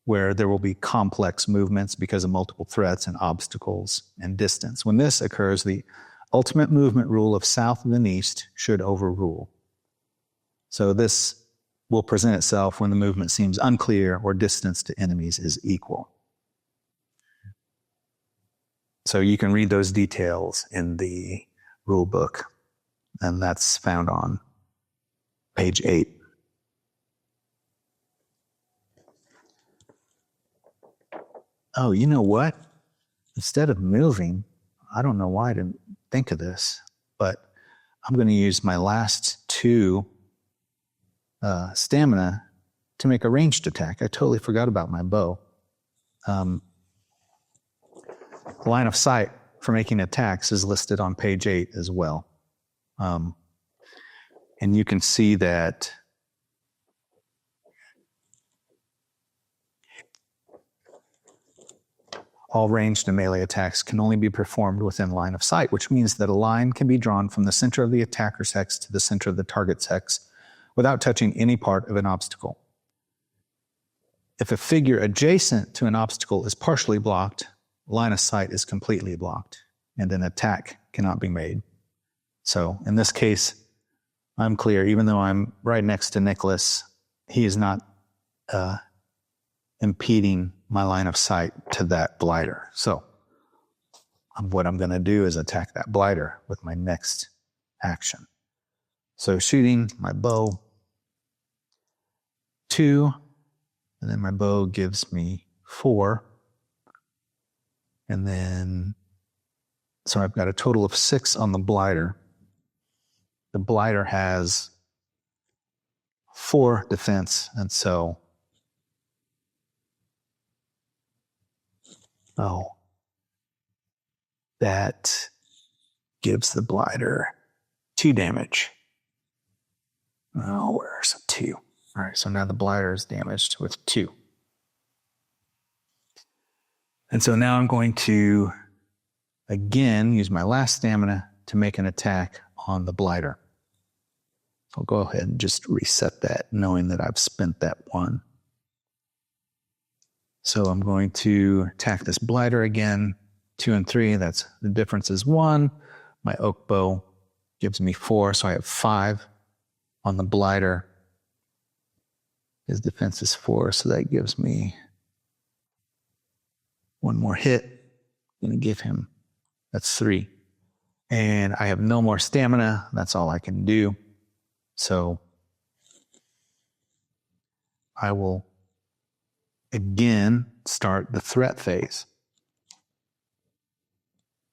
where there will be complex movements because of multiple threats and obstacles and distance. When this occurs, the ultimate movement rule of south and east should overrule. So this will present itself when the movement seems unclear or distance to enemies is equal. So you can read those details in the rule book, and that's found on page 8. Oh, you know what? Instead of moving, I don't know why I didn't think of this, but I'm going to use my last 2 stamina to make a ranged attack. I totally forgot about my bow. Line of sight for making attacks is listed on page 8 as well. And you can see that all ranged and melee attacks can only be performed within line of sight, which means that a line can be drawn from the center of the attacker's hex to the center of the target's hex without touching any part of an obstacle. If a figure adjacent to an obstacle is partially blocked, line of sight is completely blocked, and an attack cannot be made. So in this case, I'm clear. Even though I'm right next to Nicholas, he is not impeding my line of sight to that blighter. So what I'm going to do is attack that blighter with my next action. So shooting my bow, 2. And then my bow gives me 4. And then, so I've got a total of 6 on the blighter. The blighter has 4 defense, and so, that gives the blighter 2 damage. Oh, where's a 2? All right, so now the blighter is damaged with 2. And so now I'm going to, again, use my last stamina to make an attack on the blighter. I'll go ahead and just reset that, knowing that I've spent that 1. So I'm going to attack this blighter again. 2 and 3, that's the difference is 1. My oak bow gives me 4, so I have 5 on the blighter. His defense is 4, so that gives me 1 more hit. I'm going to give him, that's 3. And I have no more stamina. That's all I can do. So I will again start the threat phase.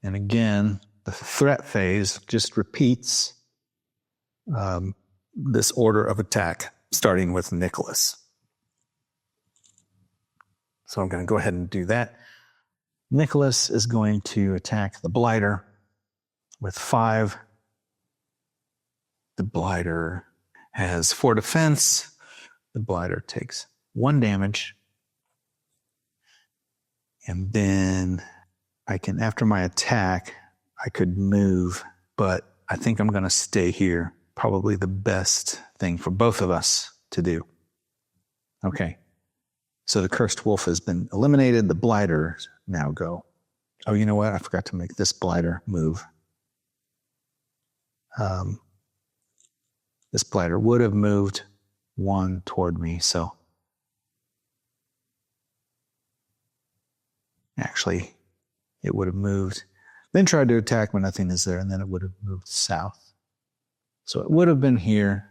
And again, the threat phase just repeats this order of attack, starting with Nicholas. So I'm going to go ahead and do that. Nicholas is going to attack the blighter with 5. The blighter has 4 defense. The blighter takes 1 damage. And then I can, after my attack, I could move, but I think I'm going to stay here. Probably the best thing for both of us to do. Okay. So the cursed wolf has been eliminated. The blighter now go. Oh, you know what? I forgot to make this blighter move. This blighter would have moved 1 toward me, so actually it would have moved, then tried to attack when nothing is there, and then it would have moved south. So it would have been here.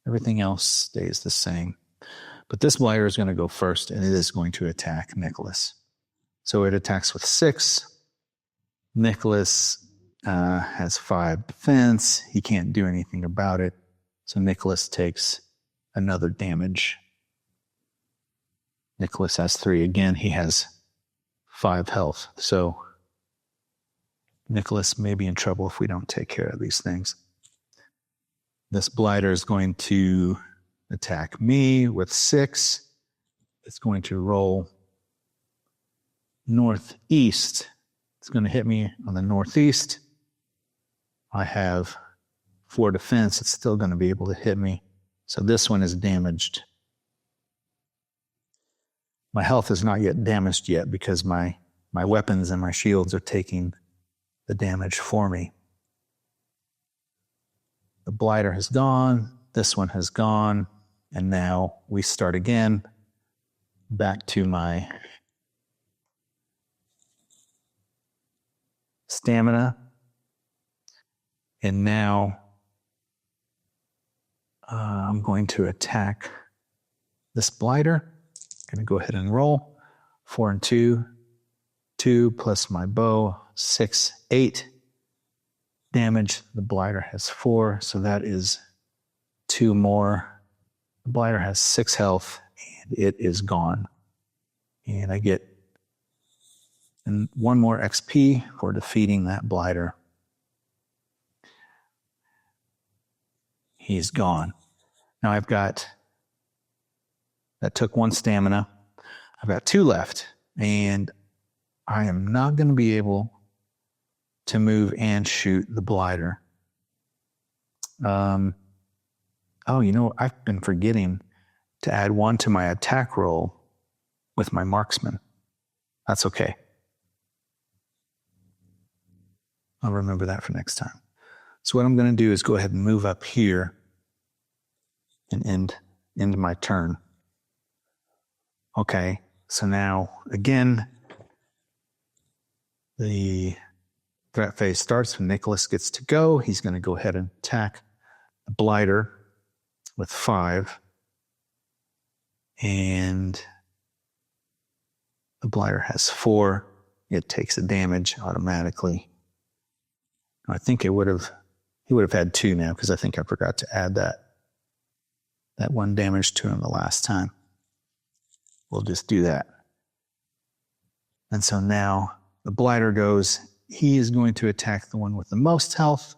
Everything else stays the same. But this blighter is going to go first, and it is going to attack Nicholas. So it attacks with 6. Nicholas has 5 defense. He can't do anything about it. So Nicholas takes another damage. Nicholas has 3. Again, he has 5 health. So Nicholas may be in trouble if we don't take care of these things. This blighter is going to attack me with 6. It's going to roll northeast. It's going to hit me on the northeast. I have 4 defense. It's still going to be able to hit me. So this one is damaged. My health is not yet damaged yet because my weapons and my shields are taking the damage for me. The blighter has gone. This one has gone. And now we start again. Back to my stamina. And now I'm going to attack this blighter. I'm going to go ahead and roll. 4 and 2. 2 plus my bow, 6, 8 damage. The blighter has 4, so that is 2 more. The blighter has 6 health, and it is gone. And I get 1 more XP for defeating that blighter. He's gone. Now that took 1 stamina. I've got 2 left, and I am not going to be able to move and shoot the blighter. I've been forgetting to add 1 to my attack roll with my marksman. That's okay. I'll remember that for next time. So what I'm going to do is go ahead and move up here and end my turn. Okay, so now, again, the threat phase starts when Nicholas gets to go. He's going to go ahead and attack the blighter with 5. And the blighter has 4. It takes a damage automatically. I think he would have had 2 now, because I think I forgot to add that 1 damage to him the last time. We'll just do that. And so now the blighter goes, he is going to attack the one with the most health,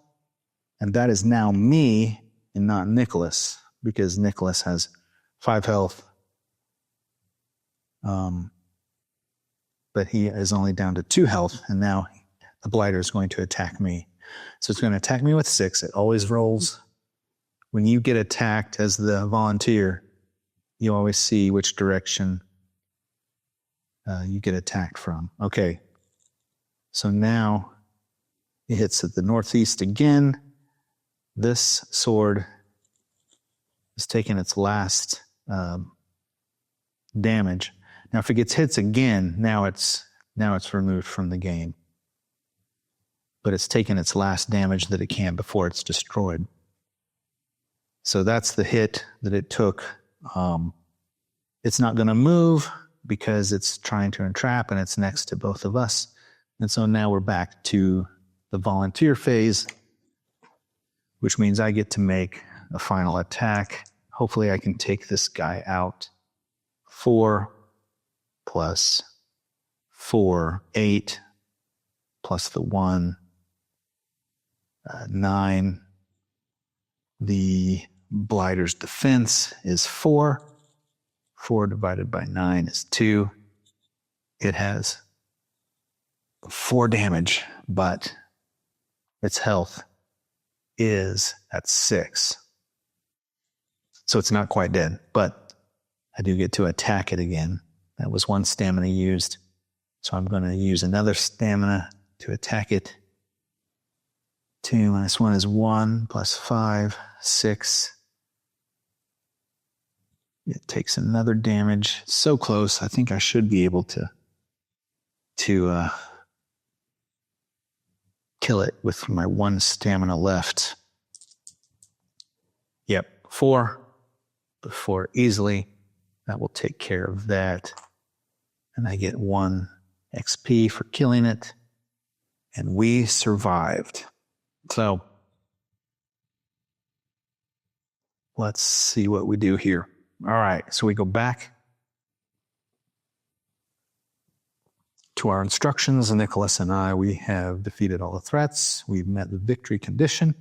and that is now me and not Nicholas, because Nicholas has 5 health. But he is only down to 2 health, and now the blighter is going to attack me. So it's going to attack me with 6. It always rolls. When you get attacked as the volunteer, you always see which direction you get attacked from. Okay. So now it hits at the northeast again. This sword is taking its last damage. Now, if it gets hits again, now it's removed from the game. But it's taken its last damage that it can before it's destroyed. So that's the hit that it took. It's not going to move because it's trying to entrap, and it's next to both of us. And so now we're back to the volunteer phase, which means I get to make a final attack. Hopefully I can take this guy out. 4 plus 4, 8, plus the 1, 9. The blighter's defense is 4. 4 divided by 9 is 2. It has 4 damage, but its health is at 6. So it's not quite dead, but I do get to attack it again. That was 1 stamina used. So I'm going to use another stamina to attack it. 2 minus 1 is 1, plus 5, 6. It takes another damage. So close. I think I should be able to kill it with my 1 stamina left. Yep, 4. But 4 easily. That will take care of that. And I get 1 XP for killing it. And we survived. So let's see what we do here. All right, so we go back to our instructions. Nicholas and I, we have defeated all the threats. We've met the victory condition.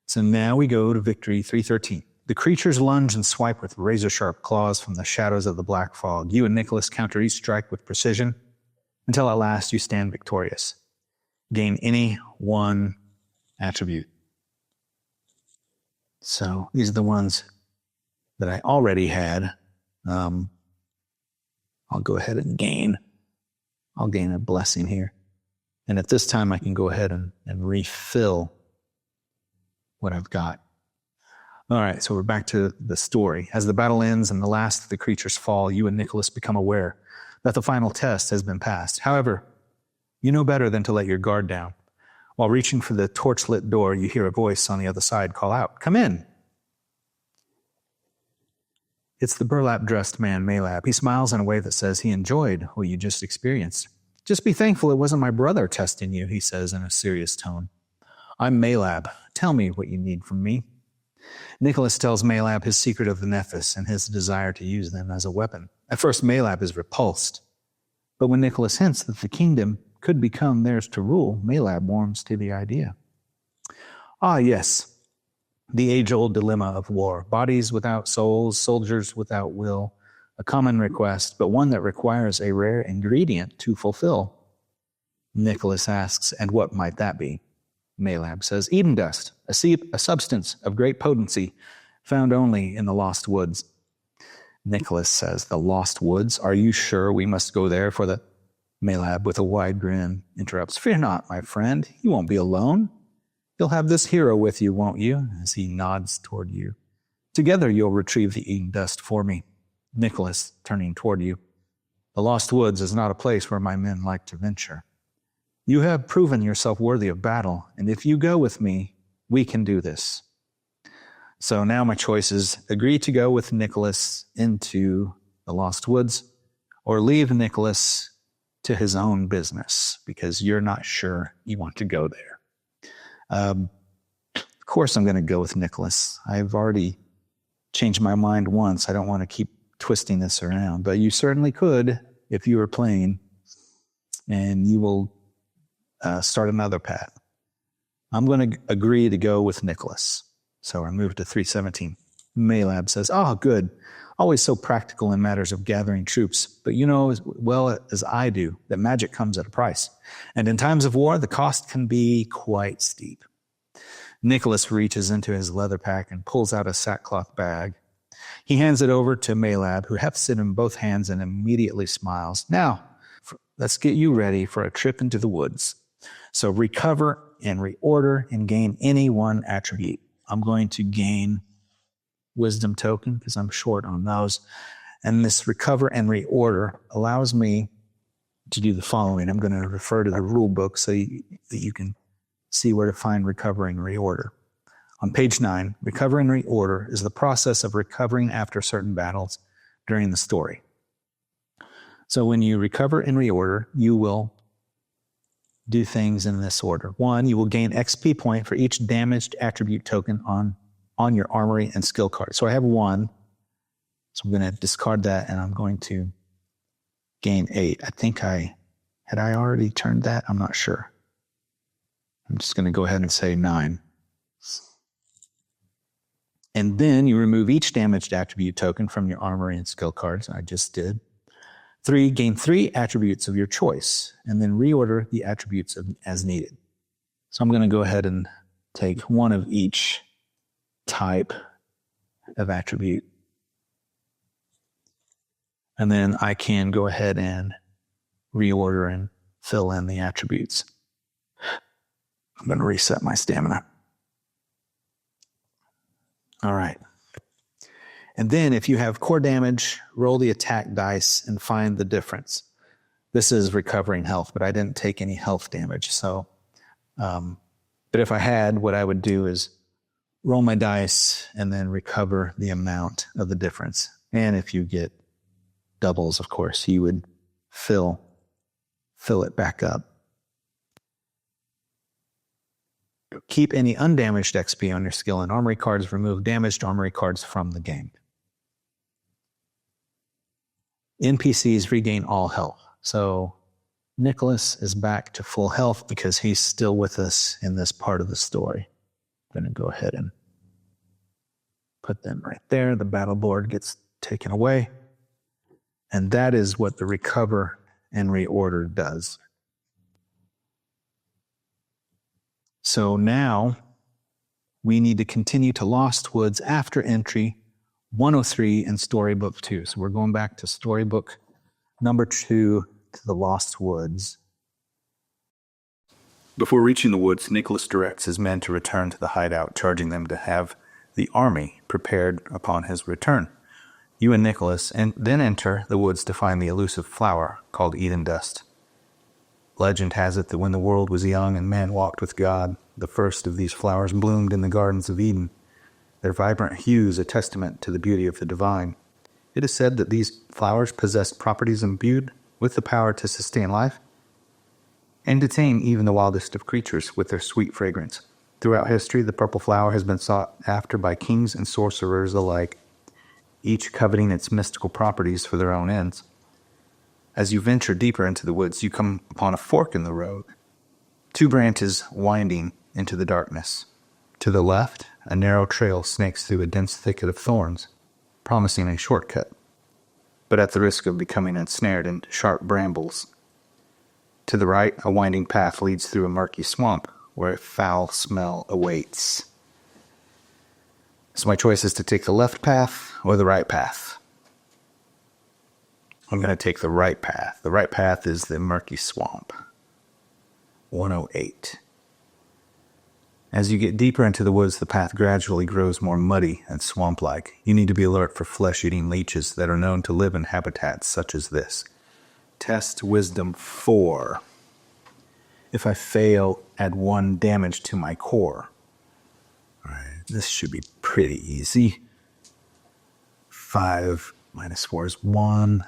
So now we go to victory 313. The creatures lunge and swipe with razor-sharp claws from the shadows of the black fog. You and Nicholas counter each strike with precision until at last you stand victorious. Gain any 1 attribute. So these are the ones that I already had. I'll go ahead and gain. I'll gain a blessing here. And at this time, I can go ahead and refill what I've got. All right, so we're back to the story. As the battle ends and the last of the creatures fall, you and Nicholas become aware that the final test has been passed. However, you know better than to let your guard down. While reaching for the torch-lit door, you hear a voice on the other side call out, "Come in." It's the burlap-dressed man, Maalab. He smiles in a way that says he enjoyed what you just experienced. "Just be thankful it wasn't my brother testing you," he says in a serious tone. "I'm Maalab. Tell me what you need from me." Nicholas tells Maalab his secret of the Nephis and his desire to use them as a weapon. At first, Maalab is repulsed. But when Nicholas hints that the kingdom could become theirs to rule, Maalab warms to the idea. "Ah, yes. The age-old dilemma of war. Bodies without souls, soldiers without will. A common request, but one that requires a rare ingredient to fulfill." Nicholas asks, "And what might that be?" Maalab says, "Eden dust, a substance of great potency, found only in the Lost Woods." Nicholas says, "The Lost Woods? Are you sure we must go there for the—" Maalab, with a wide grin, interrupts, "Fear not, my friend. You won't be alone. You'll have this hero with you, won't you?" As he nods toward you. "Together you'll retrieve the Eden dust for me." Nicholas, turning toward you. "The Lost Woods is not a place where my men like to venture. You have proven yourself worthy of battle, and if you go with me, we can do this." So now my choice is agree to go with Nicholas into the Lost Woods, or leave Nicholas to his own business because you're not sure you want to go there. Of course, I'm going to go with Nicholas. I've already changed my mind once. I don't want to keep twisting this around, but you certainly could if you were playing, and you will start another path. I'm going to agree to go with Nicholas. So I move to 317. Maalab says, "Oh, good. Always so practical in matters of gathering troops, but you know as well as I do that magic comes at a price. And in times of war, the cost can be quite steep." Nicholas reaches into his leather pack and pulls out a sackcloth bag. He hands it over to Maalab, who hefts it in both hands and immediately smiles. "Now, let's get you ready for a trip into the woods. So recover and reorder and gain any one attribute." I'm going to gain wisdom token because I'm short on those. And this recover and reorder allows me to do the following. I'm going to refer to the rule book so that you can see where to find recover and reorder. On page 9, recover and reorder is the process of recovering after certain battles during the story. So when you recover and reorder, you will do things in this order. 1, you will gain XP point for each damaged attribute token on your armory and skill card. So I have 1, so I'm going to discard that, and I'm going to gain 8. I think had I already turned that? I'm not sure. I'm just going to go ahead and say 9. And then you remove each damaged attribute token from your armory and skill cards. I just did. 3, gain 3 attributes of your choice, and then reorder the attributes as needed. So I'm going to go ahead and take 1 of each type of attribute. And then I can go ahead and reorder and fill in the attributes. I'm going to reset my stamina. All right. And then if you have core damage, roll the attack dice and find the difference. This is recovering health, but I didn't take any health damage. So, but if I had, what I would do is roll my dice and then recover the amount of the difference. And if you get doubles, of course, you would fill it back up. Keep any undamaged XP on your skill and armory cards. Remove damaged armory cards from the game. NPCs regain all health. So Nicholas is back to full health because he's still with us in this part of the story. I'm going to go ahead and put them right there. The battle board gets taken away. And that is what the recover and reorder does. So now we need to continue to Lost Woods after entry 103 in Storybook 2. So we're going back to Storybook number 2 to the Lost Woods. Before reaching the woods, Nicholas directs his men to return to the hideout, charging them to have the army prepared upon his return. You and Nicholas then enter the woods to find the elusive flower called Eden Dust. Legend has it that when the world was young and man walked with God, the first of these flowers bloomed in the gardens of Eden, their vibrant hues a testament to the beauty of the divine. It is said that these flowers possessed properties imbued with the power to sustain life and to tame even the wildest of creatures with their sweet fragrance. Throughout history, the purple flower has been sought after by kings and sorcerers alike, each coveting its mystical properties for their own ends. As you venture deeper into the woods, you come upon a fork in the road, 2 branches winding into the darkness. To the left, a narrow trail snakes through a dense thicket of thorns, promising a shortcut, but at the risk of becoming ensnared in sharp brambles. To the right, a winding path leads through a murky swamp, where a foul smell awaits. So my choice is to take the left path or the right path. I'm going to take the right path. The right path is the murky swamp. 108. As you get deeper into the woods, the path gradually grows more muddy and swamp-like. You need to be alert for flesh-eating leeches that are known to live in habitats such as this. Test Wisdom 4. If I fail, add 1 damage to my core. All right, this should be pretty easy. 5 -4 is 1,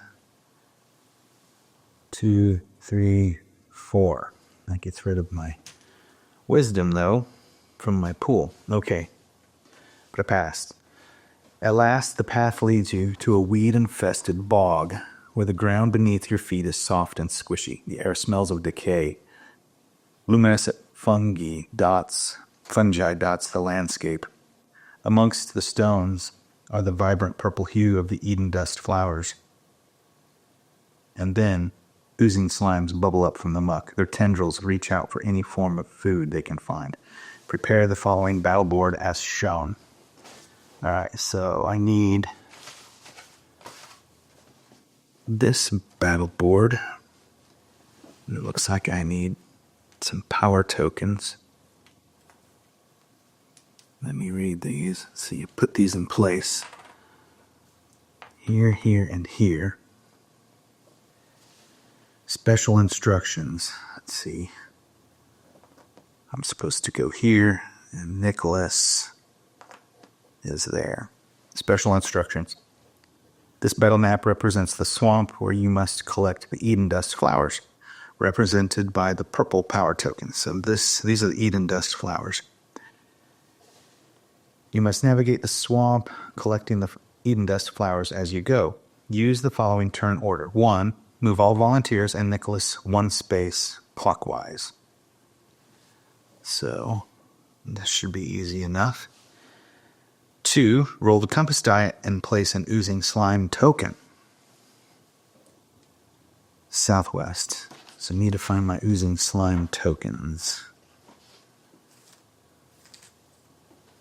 2, 3, 4. That gets rid of my wisdom, though, from my pool. Okay, but I passed. At last, the path leads you to a weed-infested bog, where the ground beneath your feet is soft and squishy. The air smells of decay. Luminescent fungi dots the landscape. Amongst the stones are the vibrant purple hue of the Eden dust flowers. And then, oozing slimes bubble up from the muck. Their tendrils reach out for any form of food they can find. Prepare the following battle board as shown. Alright, so I need this battle board. It looks like I need some power tokens. Let me read these. So you put these in place. Here, here, and here. Special instructions. Let's see. I'm supposed to go here, and Nicholas is there. Special instructions. This battle map represents the swamp where you must collect the Eden dust flowers, represented by the purple power tokens. So these are the Eden dust flowers. You must navigate the swamp, collecting the Eden dust flowers as you go. Use the following turn order. 1. Move all volunteers and Nicholas 1 space clockwise. So, this should be easy enough. 2. Roll the compass die and place an oozing slime token. Southwest. So, I need to find my oozing slime tokens.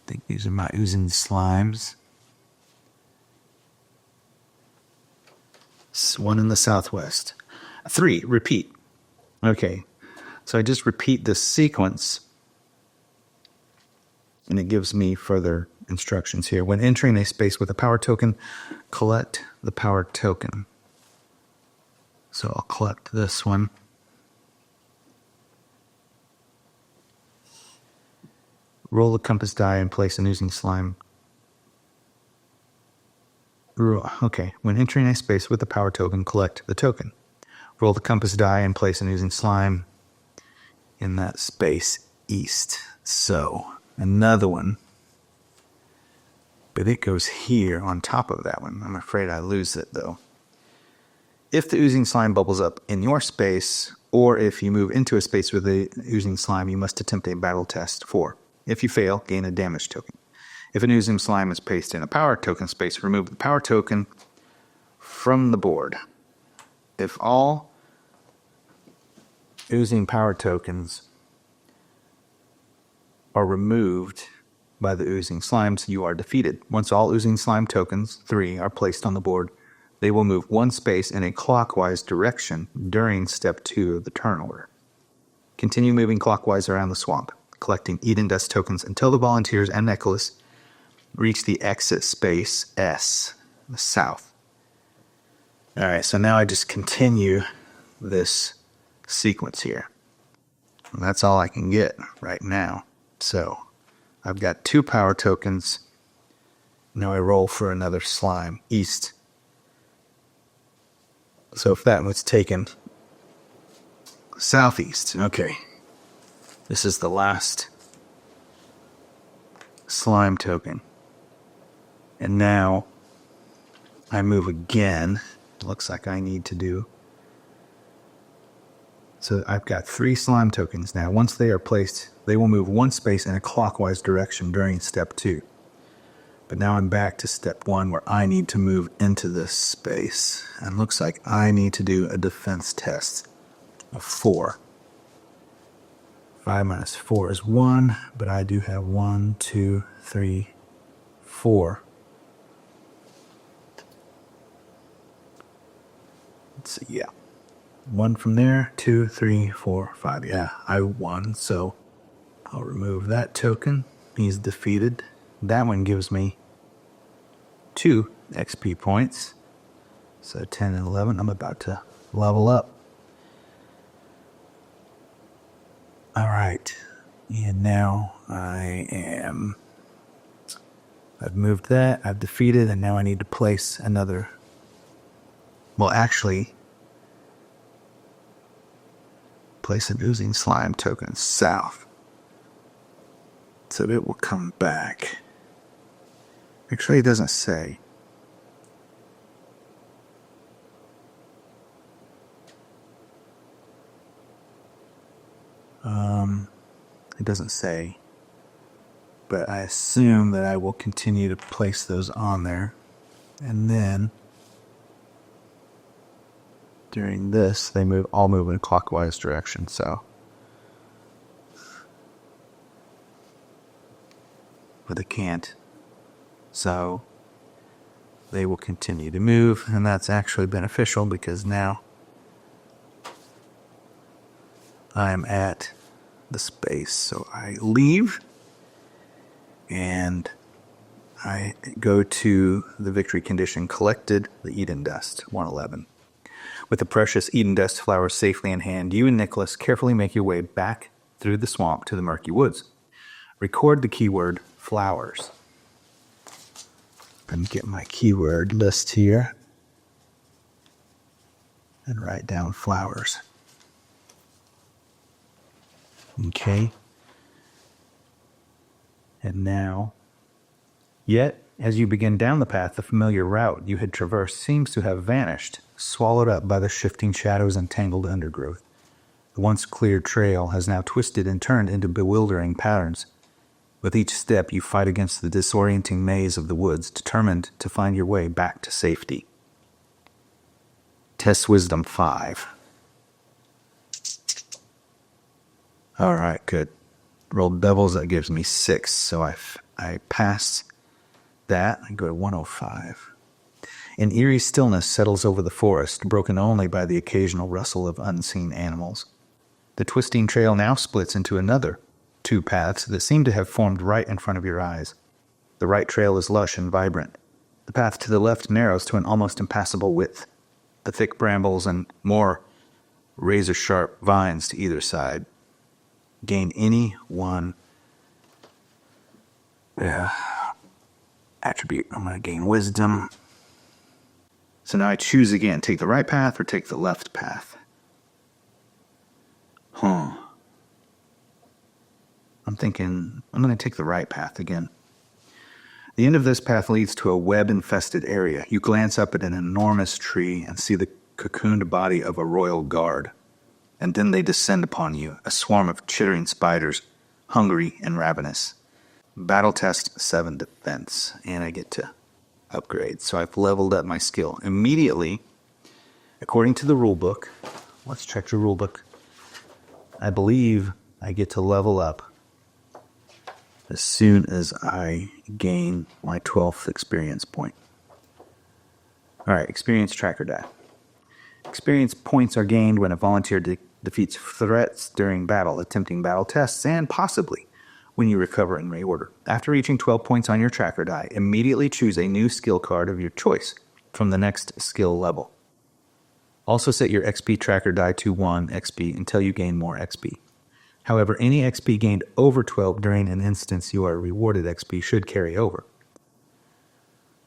I think these are my oozing slimes. One in the southwest. 3. Repeat. Okay. So I just repeat this sequence. And it gives me further instructions here. When entering a space with a power token, collect the power token. So I'll collect this one. Roll the compass die and place an oozing slime. Okay, when entering a space with a power token, collect the token. Roll the compass die and place an oozing slime in that space east. So, another one. But it goes here on top of that one. I'm afraid I lose it, though. If the oozing slime bubbles up in your space, or if you move into a space with the oozing slime, you must attempt a battle test. 4. If you fail, gain a damage token. If an oozing slime is placed in a power token space, remove the power token from the board. If all oozing power tokens are removed by the oozing slimes, you are defeated. Once all oozing slime tokens, 3, are placed on the board, they will move 1 space in a clockwise direction during step 2 of the turn order. Continue moving clockwise around the swamp, collecting Eden dust tokens until the volunteers and Nicholas reach the exit space S, the south. Alright, so now I just continue this sequence here. And that's all I can get right now. So, I've got 2 power tokens. Now I roll for another slime, east. So if that was taken, southeast. Okay. This is the last slime token. And now I move again. Looks like I need to do. So I've got 3 slime tokens now. Once they are placed, they will move 1 space in a clockwise direction during step 2. But now I'm back to step 1 where I need to move into this space. And looks like I need to do a defense test of 4. 5 minus 4 is 1, but I do have 1, 2, 3, 4. Let's see, yeah. 1 from there, 2, 3, 4, 5. Yeah, I won, so I'll remove that token. He's defeated. That one gives me 2 XP points. So 10 and 11. I'm about to level up. Alright. And now I've moved that. I've defeated, and now I need to place another will actually place an oozing slime token south. So it will come back. Actually, it doesn't say. It doesn't say. But I assume that I will continue to place those on there. And then during this, they all move in a clockwise direction, so. But they can't. So they will continue to move, and that's actually beneficial because now I'm at the space. So I leave and I go to the victory condition collected, the Eden Dust, 111. With the precious Eden Dust flowers safely in hand, you and Nicholas carefully make your way back through the swamp to the murky woods. Record the keyword flowers. I'm getting my keyword list here and write down flowers. Okay. And now, yet, as you begin down the path, the familiar route you had traversed seems to have vanished, swallowed up by the shifting shadows and tangled undergrowth. The once clear trail has now twisted and turned into bewildering patterns. With each step, you fight against the disorienting maze of the woods, determined to find your way back to safety. Test Wisdom 5. All right, good. Rolled doubles, that gives me 6, so I pass that. I go to 105. An eerie stillness settles over the forest, broken only by the occasional rustle of unseen animals. The twisting trail now splits into another 2 paths that seem to have formed right in front of your eyes. The right trail is lush and vibrant. The path to the left narrows to an almost impassable width. The thick brambles and more razor-sharp vines to either side. Gain any one attribute. I'm going to gain wisdom. So now I choose again. Take the right path or take the left path. I'm thinking I'm going to take the right path again. The end of this path leads to a web-infested area. You glance up at an enormous tree and see the cocooned body of a royal guard. And then they descend upon you, a swarm of chittering spiders, hungry and ravenous. Battle test 7 defense, and I get to upgrade. So I've leveled up my skill. Immediately, according to the rulebook, let's check the rulebook. I believe I get to level up as soon as I gain my 12th experience point. All right, experience tracker die. Experience points are gained when a volunteer defeats threats during battle, attempting battle tests, and possibly when you recover in reorder. After reaching 12 points on your tracker die, immediately choose a new skill card of your choice from the next skill level. Also set your XP tracker die to 1 XP until you gain more XP. However, any XP gained over 12 during an instance you are rewarded XP should carry over.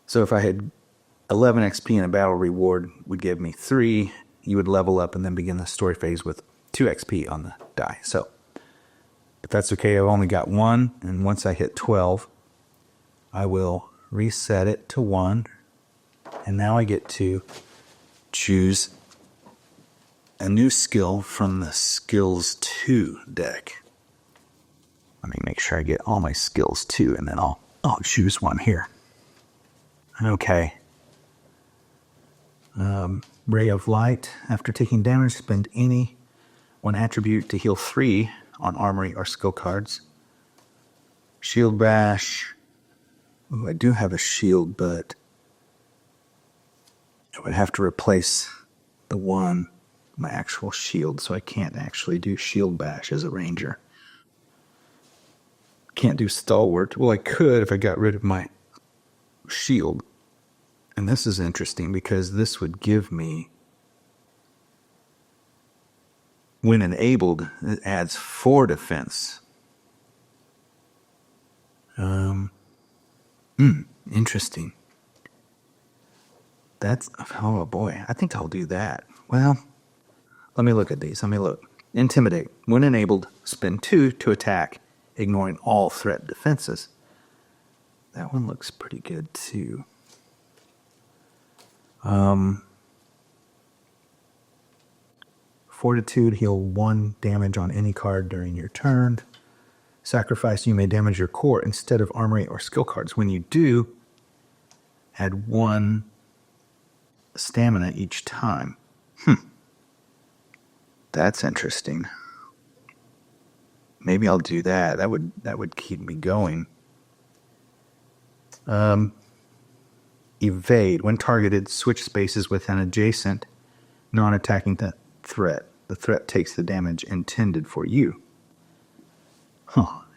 So if I had 11 XP in a battle reward would give me 3. You would level up and then begin the story phase with 2 XP on the die. So, if that's okay, I've only got 1. And once I hit 12, I will reset it to 1. And now I get to choose a new skill from the Skills 2 deck. Let me make sure I get all my Skills 2, and then I'll choose one here. Okay. Ray of Light. After taking damage, spend any one attribute to heal 3 on armory or skill cards. Shield Bash. Ooh, I do have a shield, but I would have to replace my actual shield, so I can't actually do Shield Bash as a ranger. Can't do Stalwart. Well, I could if I got rid of my shield. And this is interesting because this would give me, when enabled, it adds 4 defense. Interesting. oh boy, I think I'll do that. Well, let me look at these. Let me look. Intimidate. When enabled, spend 2 to attack, ignoring all threat defenses. That one looks pretty good too. Fortitude, heal 1 damage on any card during your turn. Sacrifice, you may damage your core instead of armory or skill cards. When you do, add 1 stamina each time. That's interesting. Maybe I'll do that. That would keep me going. Evade. When targeted, switch spaces with an adjacent non-attacking threat. The threat takes the damage intended for you.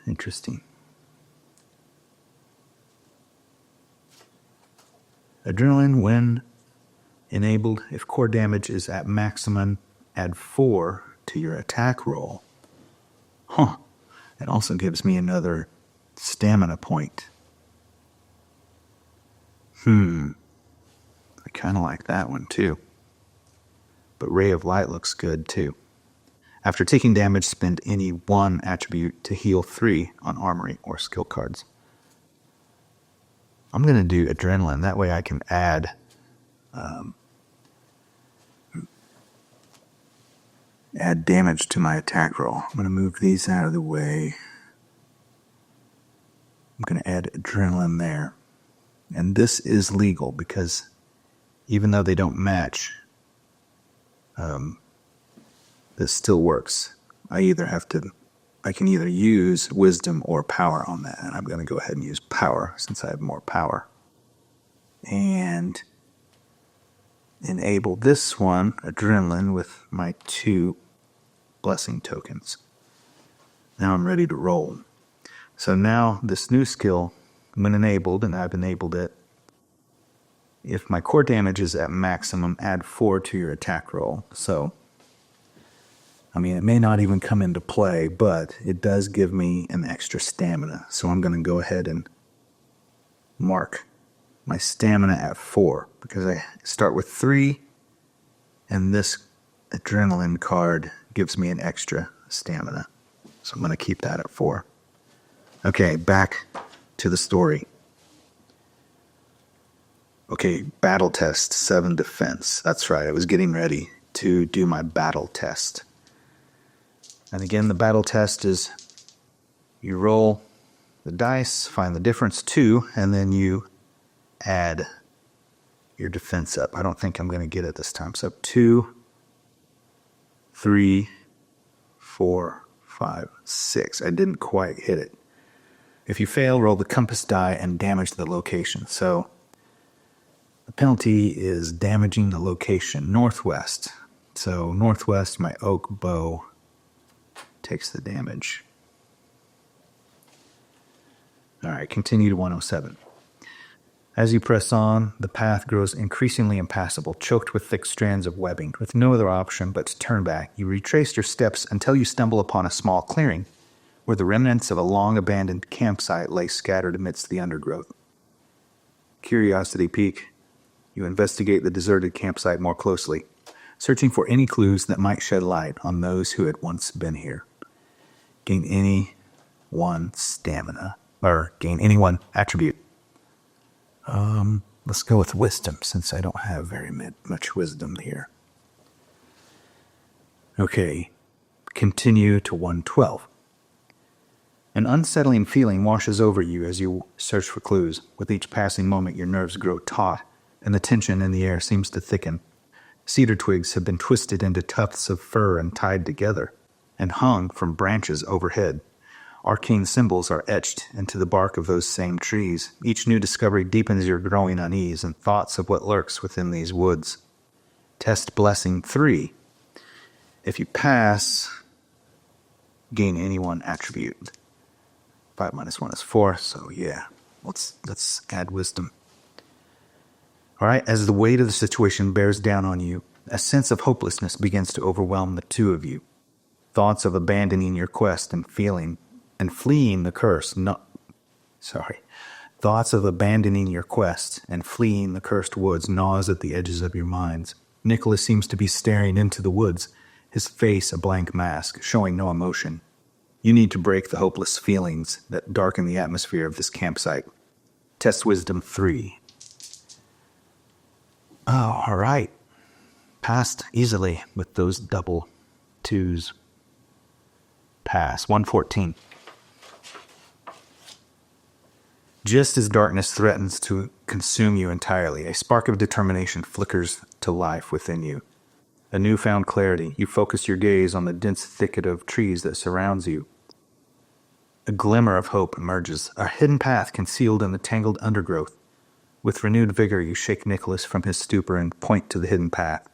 Interesting. Adrenaline, when enabled, if core damage is at maximum, add 4 to your attack roll. It also gives me another stamina point. I kind of like that one too. But Ray of Light looks good too. After taking damage, spend any 1 attribute to heal 3 on armory or skill cards. I'm going to do Adrenaline. That way I can add damage to my attack roll. I'm going to move these out of the way. I'm going to add Adrenaline there. And this is legal because even though they don't match, this still works. I can either use wisdom or power on that, and I'm going to go ahead and use power since I have more power. And enable this one, Adrenaline, with my 2 blessing tokens. Now I'm ready to roll. So now this new skill, when enabled, and I've enabled it, if my core damage is at maximum, add 4 to your attack roll. So, I mean, it may not even come into play, but it does give me an extra stamina. So I'm going to go ahead and mark my stamina at 4, because I start with 3, and this Adrenaline card gives me an extra stamina. So I'm going to keep that at 4. Okay, back to the story. Okay, battle test, 7 defense. That's right, I was getting ready to do my battle test. And again, the battle test is you roll the dice, find the difference 2, and then you add your defense up. I don't think I'm going to get it this time. So 2, 3, 4, 5, 6. I didn't quite hit it. If you fail, roll the compass die and damage the location. So the penalty is damaging the location northwest. So northwest, my oak bow takes the damage. All right, continue to 107. As you press on, the path grows increasingly impassable, choked with thick strands of webbing. With no other option but to turn back, you retrace your steps until you stumble upon a small clearing where the remnants of a long-abandoned campsite lay scattered amidst the undergrowth. Curiosity pique, you investigate the deserted campsite more closely, searching for any clues that might shed light on those who had once been here. Gain any 1 stamina, or gain any 1 attribute. Let's go with wisdom, since I don't have very much wisdom here. Okay, continue to 112. An unsettling feeling washes over you as you search for clues. With each passing moment, your nerves grow taut, and the tension in the air seems to thicken. Cedar twigs have been twisted into tufts of fur and tied together, and hung from branches overhead. Arcane symbols are etched into the bark of those same trees. Each new discovery deepens your growing unease and thoughts of what lurks within these woods. Test Blessing 3. If you pass, gain any 1 attribute. 5 minus 1 is 4, so yeah. Let's add wisdom. All right, as the weight of the situation bears down on you, a sense of hopelessness begins to overwhelm the 2 of you. Thoughts of abandoning your quest and fleeing the curse Thoughts of abandoning your quest and fleeing the cursed woods gnaws at the edges of your minds. Nicholas seems to be staring into the woods, his face a blank mask, showing no emotion. You need to break the hopeless feelings that darken the atmosphere of this campsite. Test Wisdom 3. Oh, all right. Passed easily with those double 2s. Pass. 114. Just as darkness threatens to consume you entirely, a spark of determination flickers to life within you. A newfound clarity, you focus your gaze on the dense thicket of trees that surrounds you. A glimmer of hope emerges, a hidden path concealed in the tangled undergrowth. With renewed vigor, you shake Nicholas from his stupor and point to the hidden path.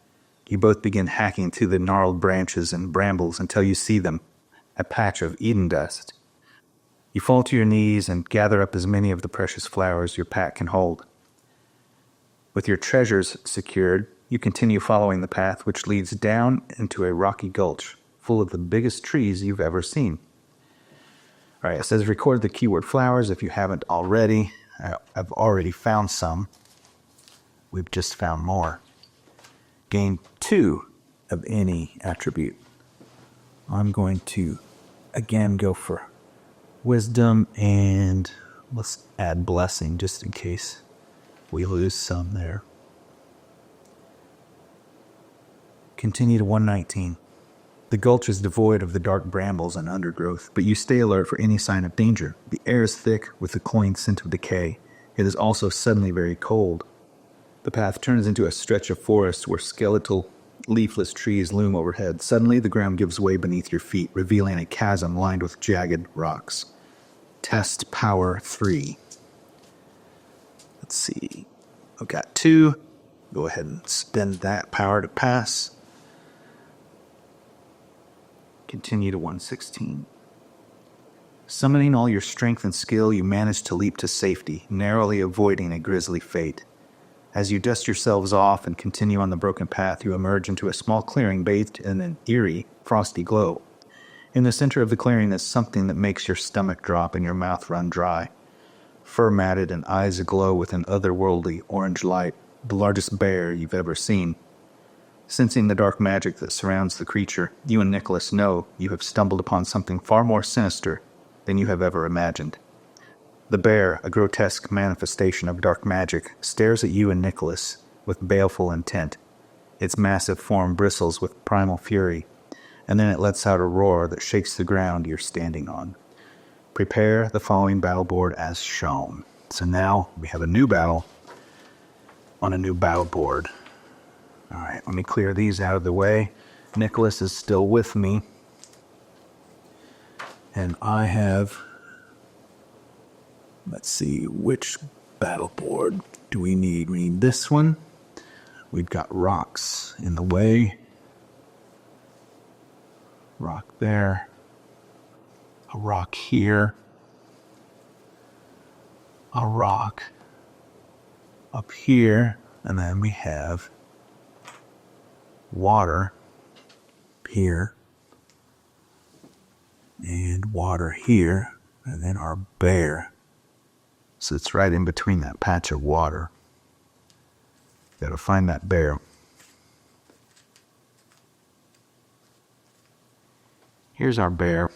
You both begin hacking through the gnarled branches and brambles until you see them, a patch of Eden dust. You fall to your knees and gather up as many of the precious flowers your pack can hold. With your treasures secured, you continue following the path which leads down into a rocky gulch full of the biggest trees you've ever seen. All right, it says record the keyword flowers if you haven't already. I've already found some. We've just found more. Gain 2 of any attribute. I'm going to again go for wisdom, and let's add blessing just in case we lose some there. Continue to 119. The gulch is devoid of the dark brambles and undergrowth, but you stay alert for any sign of danger. The air is thick with the cloying scent of decay. It is also suddenly very cold. The path turns into a stretch of forest where skeletal, leafless trees loom overhead. Suddenly, the ground gives way beneath your feet, revealing a chasm lined with jagged rocks. Test Power 3. Let's see. I've got 2. Go ahead and spend that power to pass. Continue to 116. Summoning all your strength and skill, you manage to leap to safety, narrowly avoiding a grisly fate. As you dust yourselves off and continue on the broken path, you emerge into a small clearing bathed in an eerie, frosty glow. In the center of the clearing is something that makes your stomach drop and your mouth run dry. Fur-matted and eyes aglow with an otherworldly orange light, the largest bear you've ever seen. Sensing the dark magic that surrounds the creature, you and Nicholas know you have stumbled upon something far more sinister than you have ever imagined. The bear, a grotesque manifestation of dark magic, stares at you and Nicholas with baleful intent. Its massive form bristles with primal fury, and then it lets out a roar that shakes the ground you're standing on. Prepare the following battle board as shown. So now we have a new battle on a new battle board. All right, let me clear these out of the way. Nicholas is still with me, and I have... Let's see, which battle board do we need? We need this one. We've got rocks in the way. Rock there. A rock here. A rock up here. And then we have water here. And water here. And then our bear. So it's right in between that patch of water. Gotta find that bear. Here's our bear.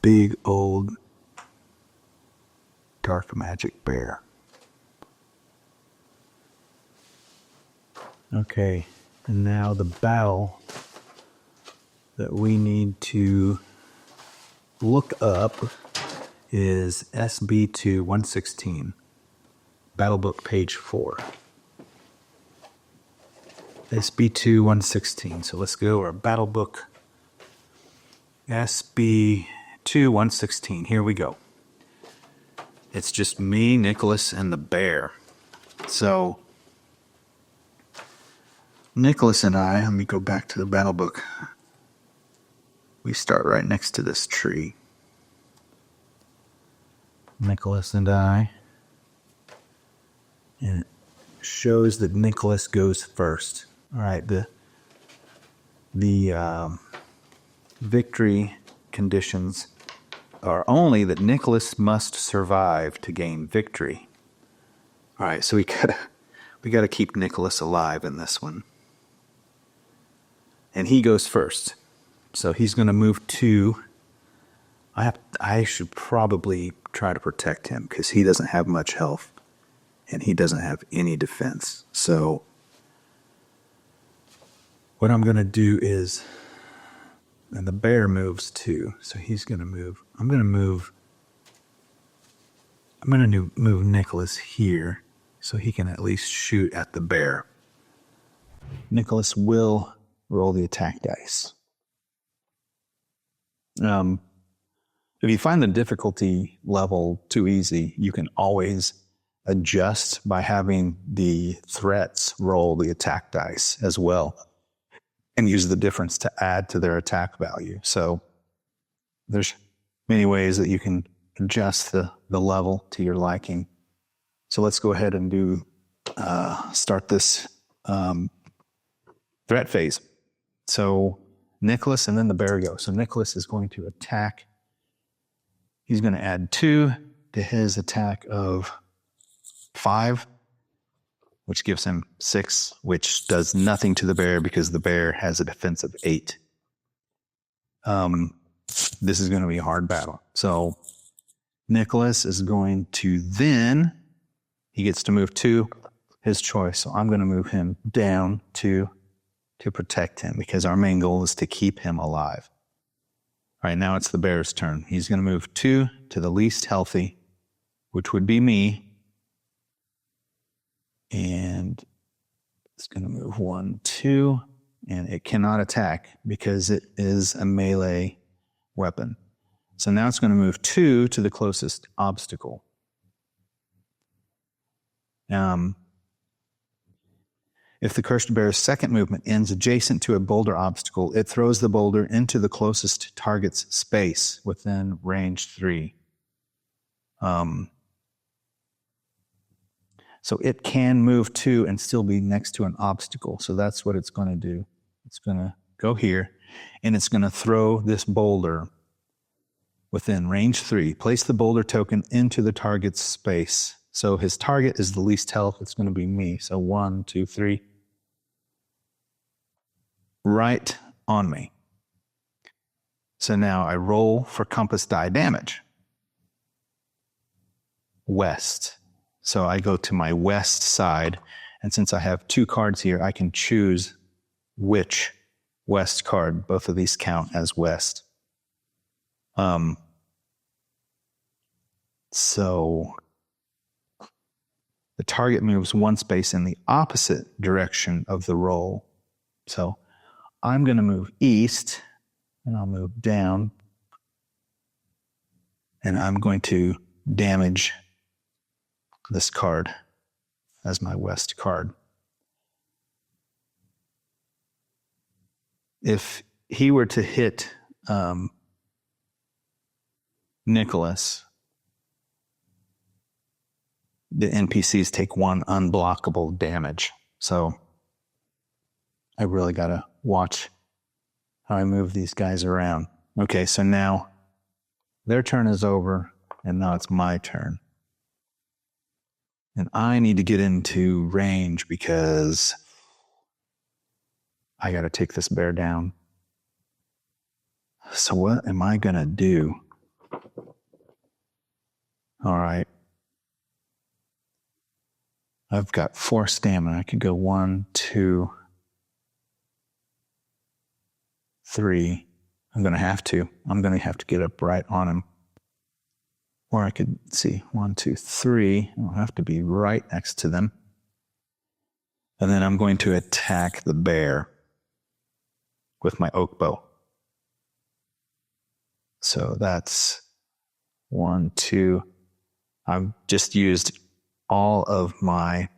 Big old dark magic bear. Okay, and now the battle that we need to look up is SB2 116, Battlebook page 4. SB2 116. So let's go our Battlebook SB2 116. Here we go. It's just me, Nicholas, and the bear. So Nicholas and I, let me go back to the Battlebook. We start right next to this tree. Nicholas and I, and it shows that Nicholas goes first. All right, the victory conditions are only that Nicholas must survive to gain victory. All right, so we gotta keep Nicholas alive in this one. And he goes first. So he's going to move 2. I should probably try to protect him because he doesn't have much health and he doesn't have any defense. So what I'm going to do is, and the bear moves 2, so he's going to move. I'm going to move Nicholas here so he can at least shoot at the bear. Nicholas will roll the attack dice. If you find the difficulty level too easy, you can always adjust by having the threats roll the attack dice as well and use the difference to add to their attack value. So there's many ways that you can adjust the level to your liking. So let's go ahead and start this threat phase. So Nicholas and then the bear go. So Nicholas is going to attack. He's going to add 2 to his attack of 5, which gives him 6, which does nothing to the bear because the bear has a defense of 8. This is going to be a hard battle. So Nicholas is going to he gets to move 2, his choice. So I'm going to move him down to protect him because our main goal is to keep him alive. All right, now it's the bear's turn. He's going to move 2 to the least healthy, which would be me. And it's going to move 1, 2, and it cannot attack because it is a melee weapon. So now it's going to move 2 to the closest obstacle. If the cursed bear's second movement ends adjacent to a boulder obstacle, it throws the boulder into the closest target's space within range 3. So it can move 2 and still be next to an obstacle. So that's what it's going to do. It's going to go here, and it's going to throw this boulder within range 3. Place the boulder token into the target's space. So his target is the least health. It's going to be me. So 1, 2, 3. Right on me. So now I roll for compass die damage. West. So I go to my west side, and since I have 2 cards here, I can choose which west card. Both of these count as west. So the target moves 1 space in the opposite direction of the roll. So I'm going to move east, and I'll move down, and I'm going to damage this card as my west card. If he were to hit Nicholas, the NPCs take 1 unblockable damage. So I really got to watch how I move these guys around. Okay, so now their turn is over, and now it's my turn. And I need to get into range because I got to take this bear down. So what am I going to do? All right. I've got 4 stamina. I could go 1, 2, 3. I'm going to have to get up right on him. Or I could see 1, 2, 3. I'll have to be right next to them. And then I'm going to attack the bear with my oak bow. So that's 1, 2. I've just used all of my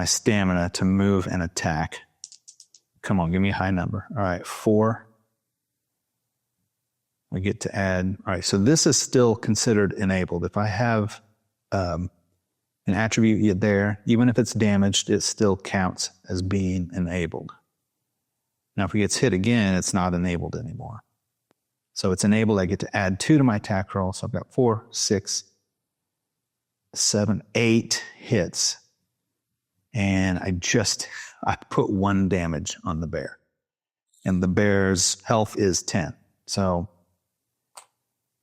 stamina to move and attack. Come on, give me a high number. All right, 4. We get to add. All right, so this is still considered enabled. If I have an attribute there, even if it's damaged, it still counts as being enabled. Now, if he gets hit again, it's not enabled anymore. So it's enabled. I get to add 2 to my attack roll. So I've got 4, 6, 7, 8 hits. And I put 1 damage on the bear. And the bear's health is 10. So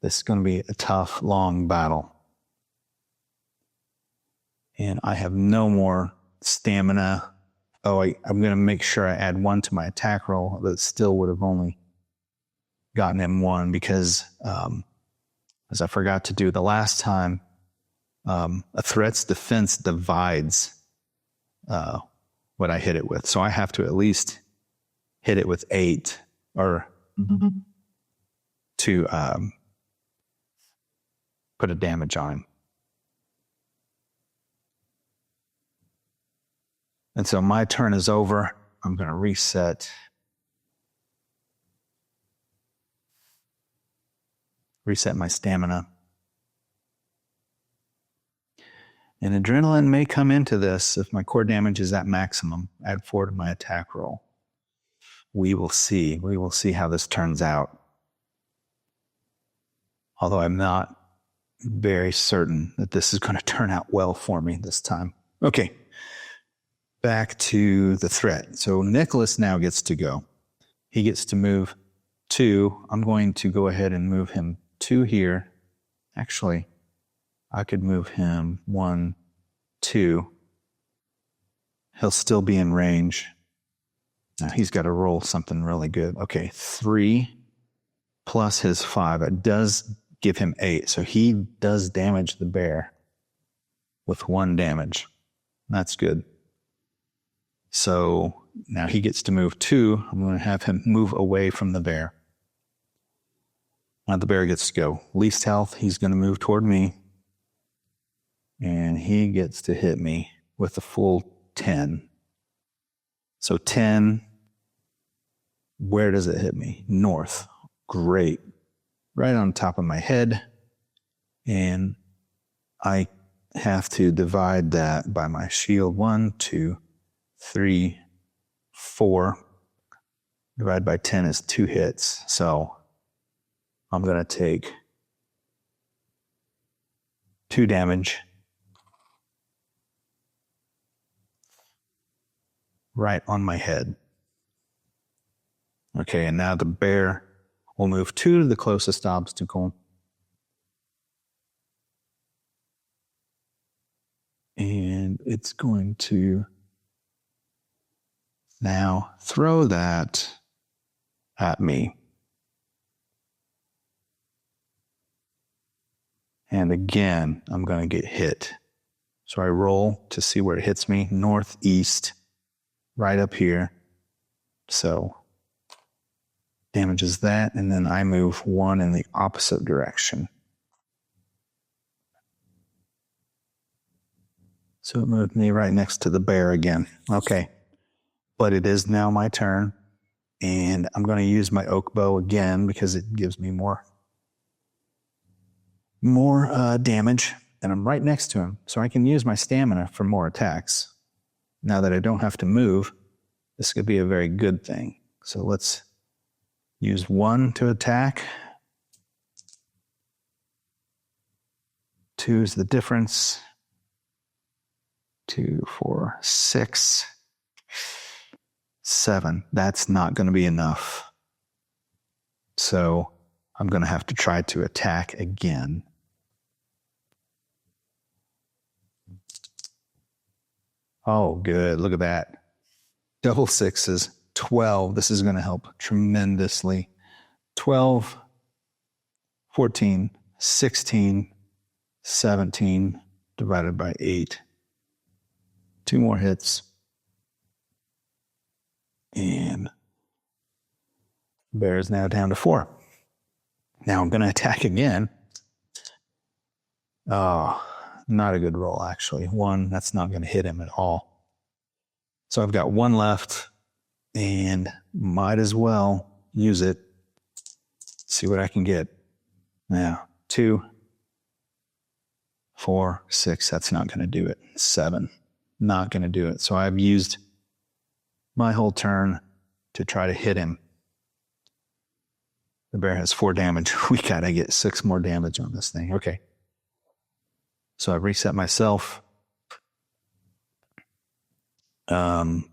this is going to be a tough, long battle. And I have no more stamina. Oh, I'm going to make sure I add 1 to my attack roll. That still would have only gotten him 1 because, as I forgot to do the last time, a threat's defense divides what I hit it with. So I have to at least hit it with 8 or to put a damage on him. And so my turn is over. I'm going to reset my stamina. And adrenaline may come into this if my core damage is at maximum. Add 4 to my attack roll. We will see. We will see how this turns out. Although I'm not very certain that this is going to turn out well for me this time. Okay. Back to the threat. So Nicholas now gets to go. He gets to move 2. I'm going to go ahead and move him 2 here. Actually, I could move him 1, 2. He'll still be in range. Now he's got to roll something really good. Okay, 3 plus his 5. It does give him 8. So he does damage the bear with 1 damage. That's good. So now he gets to move 2. I'm going to have him move away from the bear. Now the bear gets to go. Least health, he's going to move toward me. And he gets to hit me with a full 10. So 10, where does it hit me? North. Great. Right on top of my head. And I have to divide that by my shield. 1, 2, 3, 4. Divided by 10 is 2 hits. So I'm going to take 2 damage. Right on my head. Okay, and now the bear will move 2 to the closest obstacle. And it's going to now throw that at me. And again, I'm going to get hit. So I roll to see where it hits me. Northeast, right up here. So damages that, and then I move 1 in the opposite direction. So it moved me right next to the bear again. Okay. But it is now my turn, and I'm going to use my oak bow again because it gives me more damage, and I'm right next to him, so I can use my stamina for more attacks. Now that I don't have to move, this could be a very good thing. So let's use 1 to attack. 2 is the difference. 2, 4, 6, 7. That's not going to be enough. So I'm going to have to try to attack again. Oh, good. Look at that. Double 6s. 12. This is going to help tremendously. 12, 14, 16, 17 divided by 8. 2 more hits. And bear is now down to 4. Now I'm going to attack again. Oh, not a good roll, actually. 1, that's not going to hit him at all. So I've got 1 left, and might as well use it. See what I can get. Now, 2, 4, 6, that's not going to do it. 7, not going to do it. So I've used my whole turn to try to hit him. The bear has 4 damage. We gotta get 6 more damage on this thing. Okay. So I reset myself. Gonna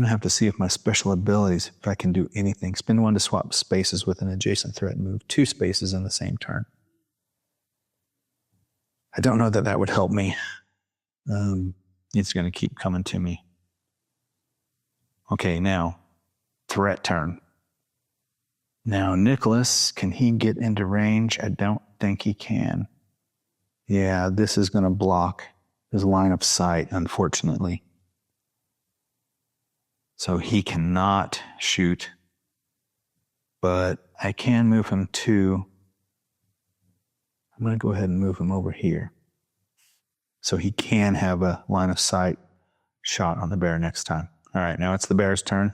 have to see if my special abilities, if I can do anything. Spend 1 to swap spaces with an adjacent threat and move 2 spaces in the same turn. I don't know that would help me. It's gonna keep coming to me. Okay, now, threat turn. Now, Nicholas, can he get into range? I don't think he can. Yeah, this is going to block his line of sight, unfortunately. So he cannot shoot. But I can move him to... I'm going to go ahead and move him over here. So he can have a line of sight shot on the bear next time. All right, now it's the bear's turn.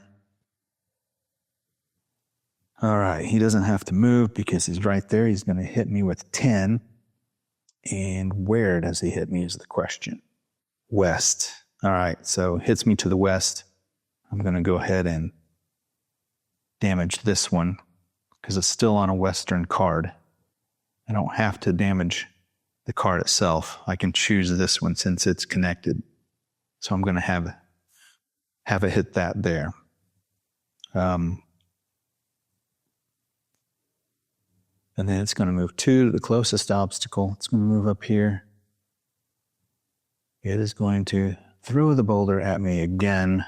All right, he doesn't have to move because he's right there. He's going to hit me with 10. And where does he hit me is the question. West. All right, so hits me to the west. I'm going to go ahead and damage this one because it's still on a western card. I don't have to damage the card itself. I can choose this one since it's connected. So I'm going to have it hit that there. And then it's going to move 2 to the closest obstacle. It's going to move up here. It is going to throw the boulder at me again.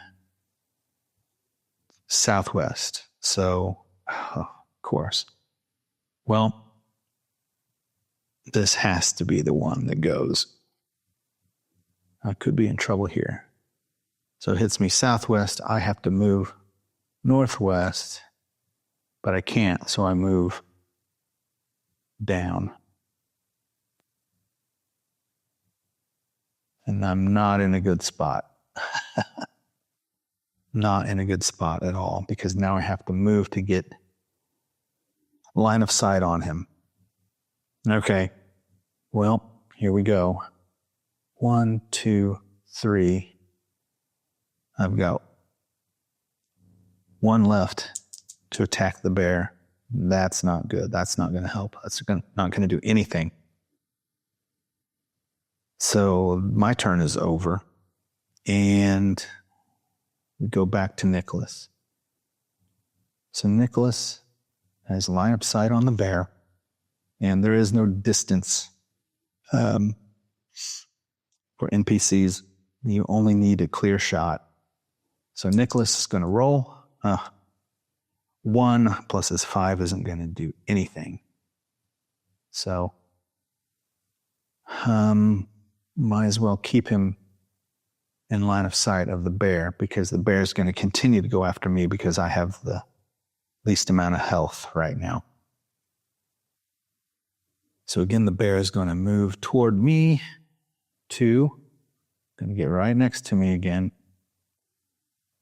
Southwest. So, of course. Well, this has to be the one that goes. I could be in trouble here. So it hits me southwest. I have to move northwest, but I can't, so I move down. And I'm not in a good spot. Not in a good spot at all, because now I have to move to get line of sight on him. Okay, well, here we go. 1, 2, 3. I've got 1 left to attack the bear. That's not good. That's not going to help. That's not going to do anything. So my turn is over. And we go back to Nicholas. So Nicholas has line of sight on the bear. And there is no distance for NPCs. You only need a clear shot. So Nicholas is going to roll. 1 plus his 5 isn't going to do anything. So, might as well keep him in line of sight of the bear, because the bear is going to continue to go after me because I have the least amount of health right now. So again, the bear is going to move toward me. 2, going to get right next to me again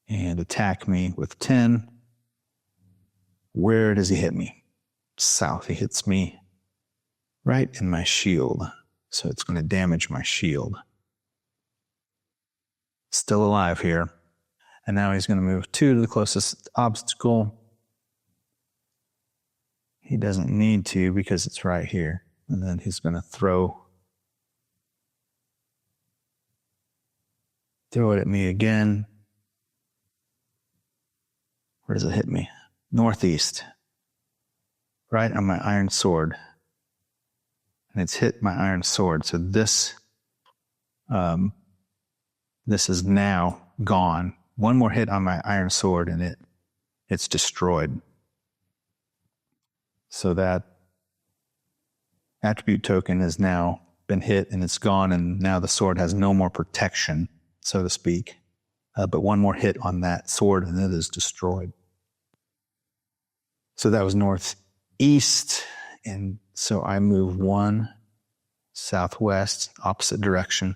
and attack me with 10. Where does he hit me? South. He hits me right in my shield. So it's going to damage my shield. Still alive here. And now he's going to move 2 to the closest obstacle. He doesn't need to because it's right here. And then he's going to throw it at me again. Where does it hit me? Northeast, right on my iron sword. And it's hit my iron sword. So this is now gone. 1 more hit on my iron sword and it's destroyed. So that attribute token has now been hit and it's gone, and now the sword has no more protection, so to speak. But 1 more hit on that sword and it is destroyed. So that was northeast, and so I move 1 southwest, opposite direction.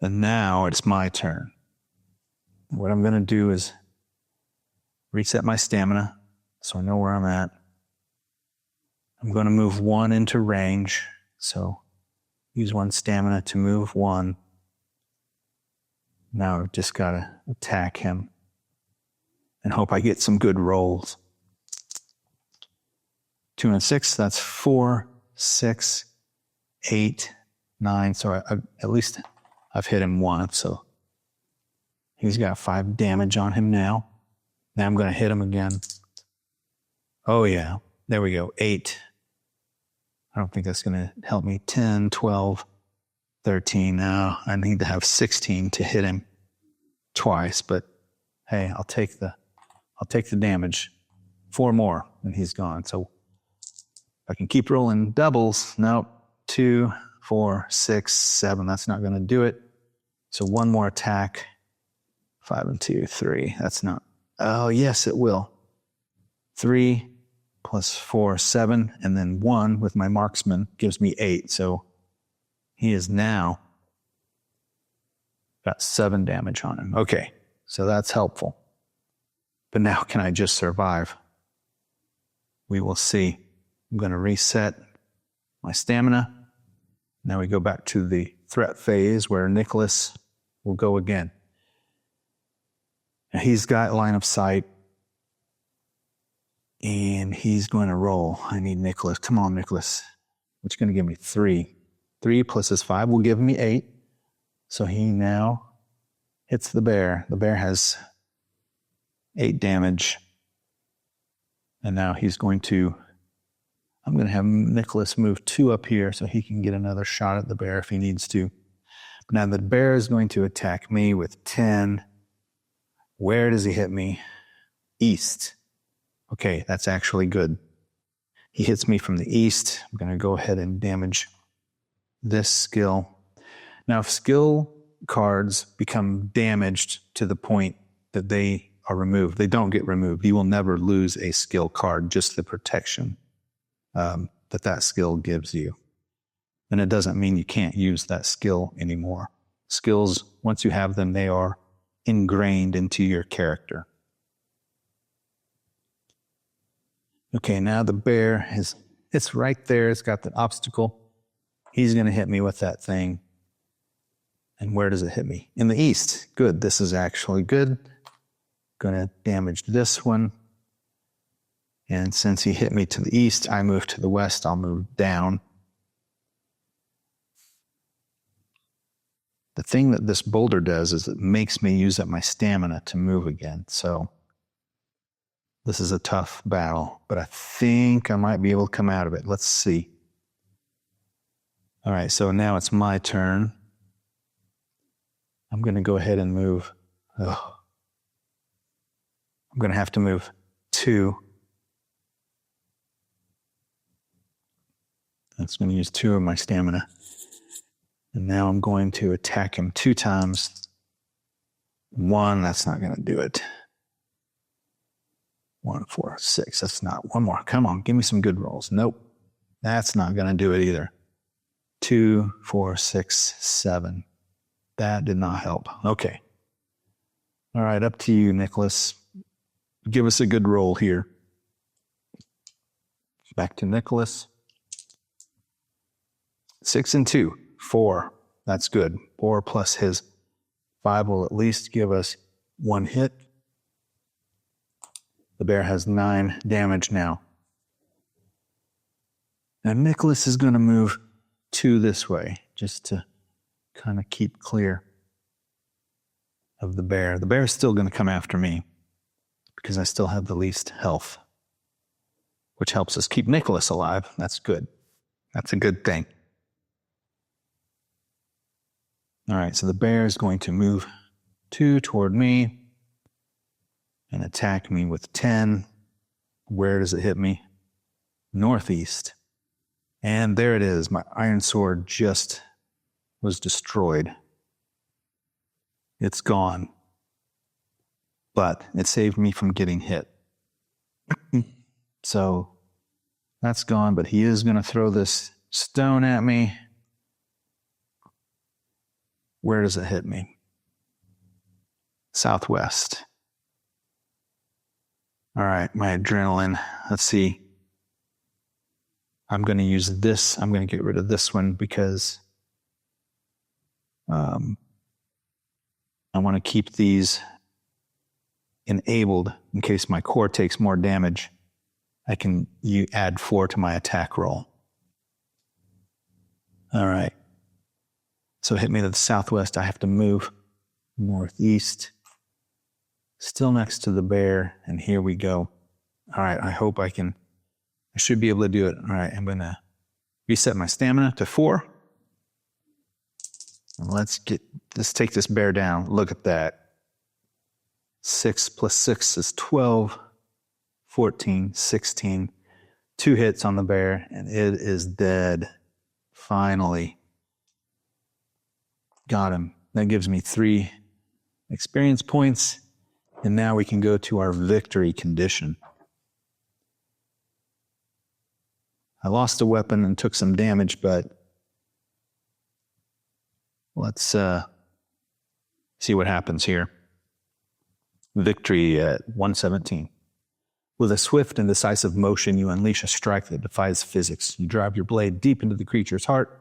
And now it's my turn. What I'm going to do is reset my stamina so I know where I'm at. I'm going to move 1 into range, so use 1 stamina to move 1. Now I've just got to attack him and hope I get some good rolls. 2 and 6, that's 4, 6, 8, 9. So at least I've hit him once. So he's got 5 damage on him now. Now I'm going to hit him again. Oh, yeah. There we go. 8. I don't think that's going to help me. 10, 12, 13. Now I need to have 16 to hit him twice. But hey, I'll take the damage. 4 more and he's gone. So I can keep rolling doubles. Nope. 2, 4, 6, 7. That's not going to do it. So 1 more attack. 5 and 2, 3. That's not. Oh, yes, it will. 3 plus 4, 7, and then 1 with my marksman gives me 8. So he is now got 7 damage on him. Okay, so that's helpful. But now can I just survive? We will see. I'm going to reset my stamina. Now we go back to the threat phase where Nicholas will go again. Now he's got line of sight. And he's going to roll. I need Nicholas. Come on, Nicholas. Which is going to give me 3. 3 plus his 5 will give me 8. So he now hits the bear. The bear has 8 damage. And now he's going to, I'm going to have Nicholas move 2 up here so he can get another shot at the bear if he needs to. Now the bear is going to attack me with 10. Where does he hit me? East. Okay, that's actually good. He hits me from the east. I'm going to go ahead and damage this skill. Now, if skill cards become damaged to the point that they are removed, they don't get removed. You will never lose a skill card, just the protection that skill gives you. And it doesn't mean you can't use that skill anymore. Skills, once you have them, they are ingrained into your character. Okay, now the bear it's right there. It's got the obstacle. He's going to hit me with that thing. And where does it hit me? In the east. Good. This is actually good. Going to damage this one. And since he hit me to the east, I move to the west. I'll move down. The thing that this boulder does is it makes me use up my stamina to move again. So this is a tough battle, but I think I might be able to come out of it. Let's see. All right, so now it's my turn. I'm going to go ahead and move. I'm going to have to move 2. That's going to use 2 of my stamina. And now I'm going to attack him 2 times. 1, that's not going to do it. 1, 4, 6. That's not. 1 more. Come on, give me some good rolls. Nope. That's not going to do it either. 2, 4, 6, 7. That did not help. Okay. All right, up to you, Nicholas. Give us a good roll here. Back to Nicholas. 6 and 2. 4. That's good. 4 plus his 5 will at least give us 1 hit. The bear has 9 damage now. Now Nicholas is going to move 2 this way, just to kind of keep clear of the bear. The bear is still going to come after me because I still have the least health, which helps us keep Nicholas alive. That's good. That's a good thing. All right, so the bear is going to move 2 toward me and attack me with 10. Where does it hit me? Northeast. And there it is. My iron sword just was destroyed. It's gone. But it saved me from getting hit. So that's gone, but he is going to throw this stone at me. Where does it hit me? Southwest. All right, my adrenaline. Let's see. I'm going to use this. I'm going to get rid of this one because I want to keep these enabled in case my core takes more damage. I can add 4 to my attack roll. All right. So hit me to the southwest. I have to move northeast. Still next to the bear, and here we go. All right, I hope I should be able to do it. All right, I'm going to reset my stamina to 4. And let's take this bear down. Look at that. 6 plus 6 is 12, 14, 16. 2 hits on the bear, and it is dead. Finally. Got him. That gives me 3 experience points, and now we can go to our victory condition. I lost a weapon and took some damage, but let's see what happens here. Victory at 117. With a swift and decisive motion, you unleash a strike that defies physics. You drive your blade deep into the creature's heart,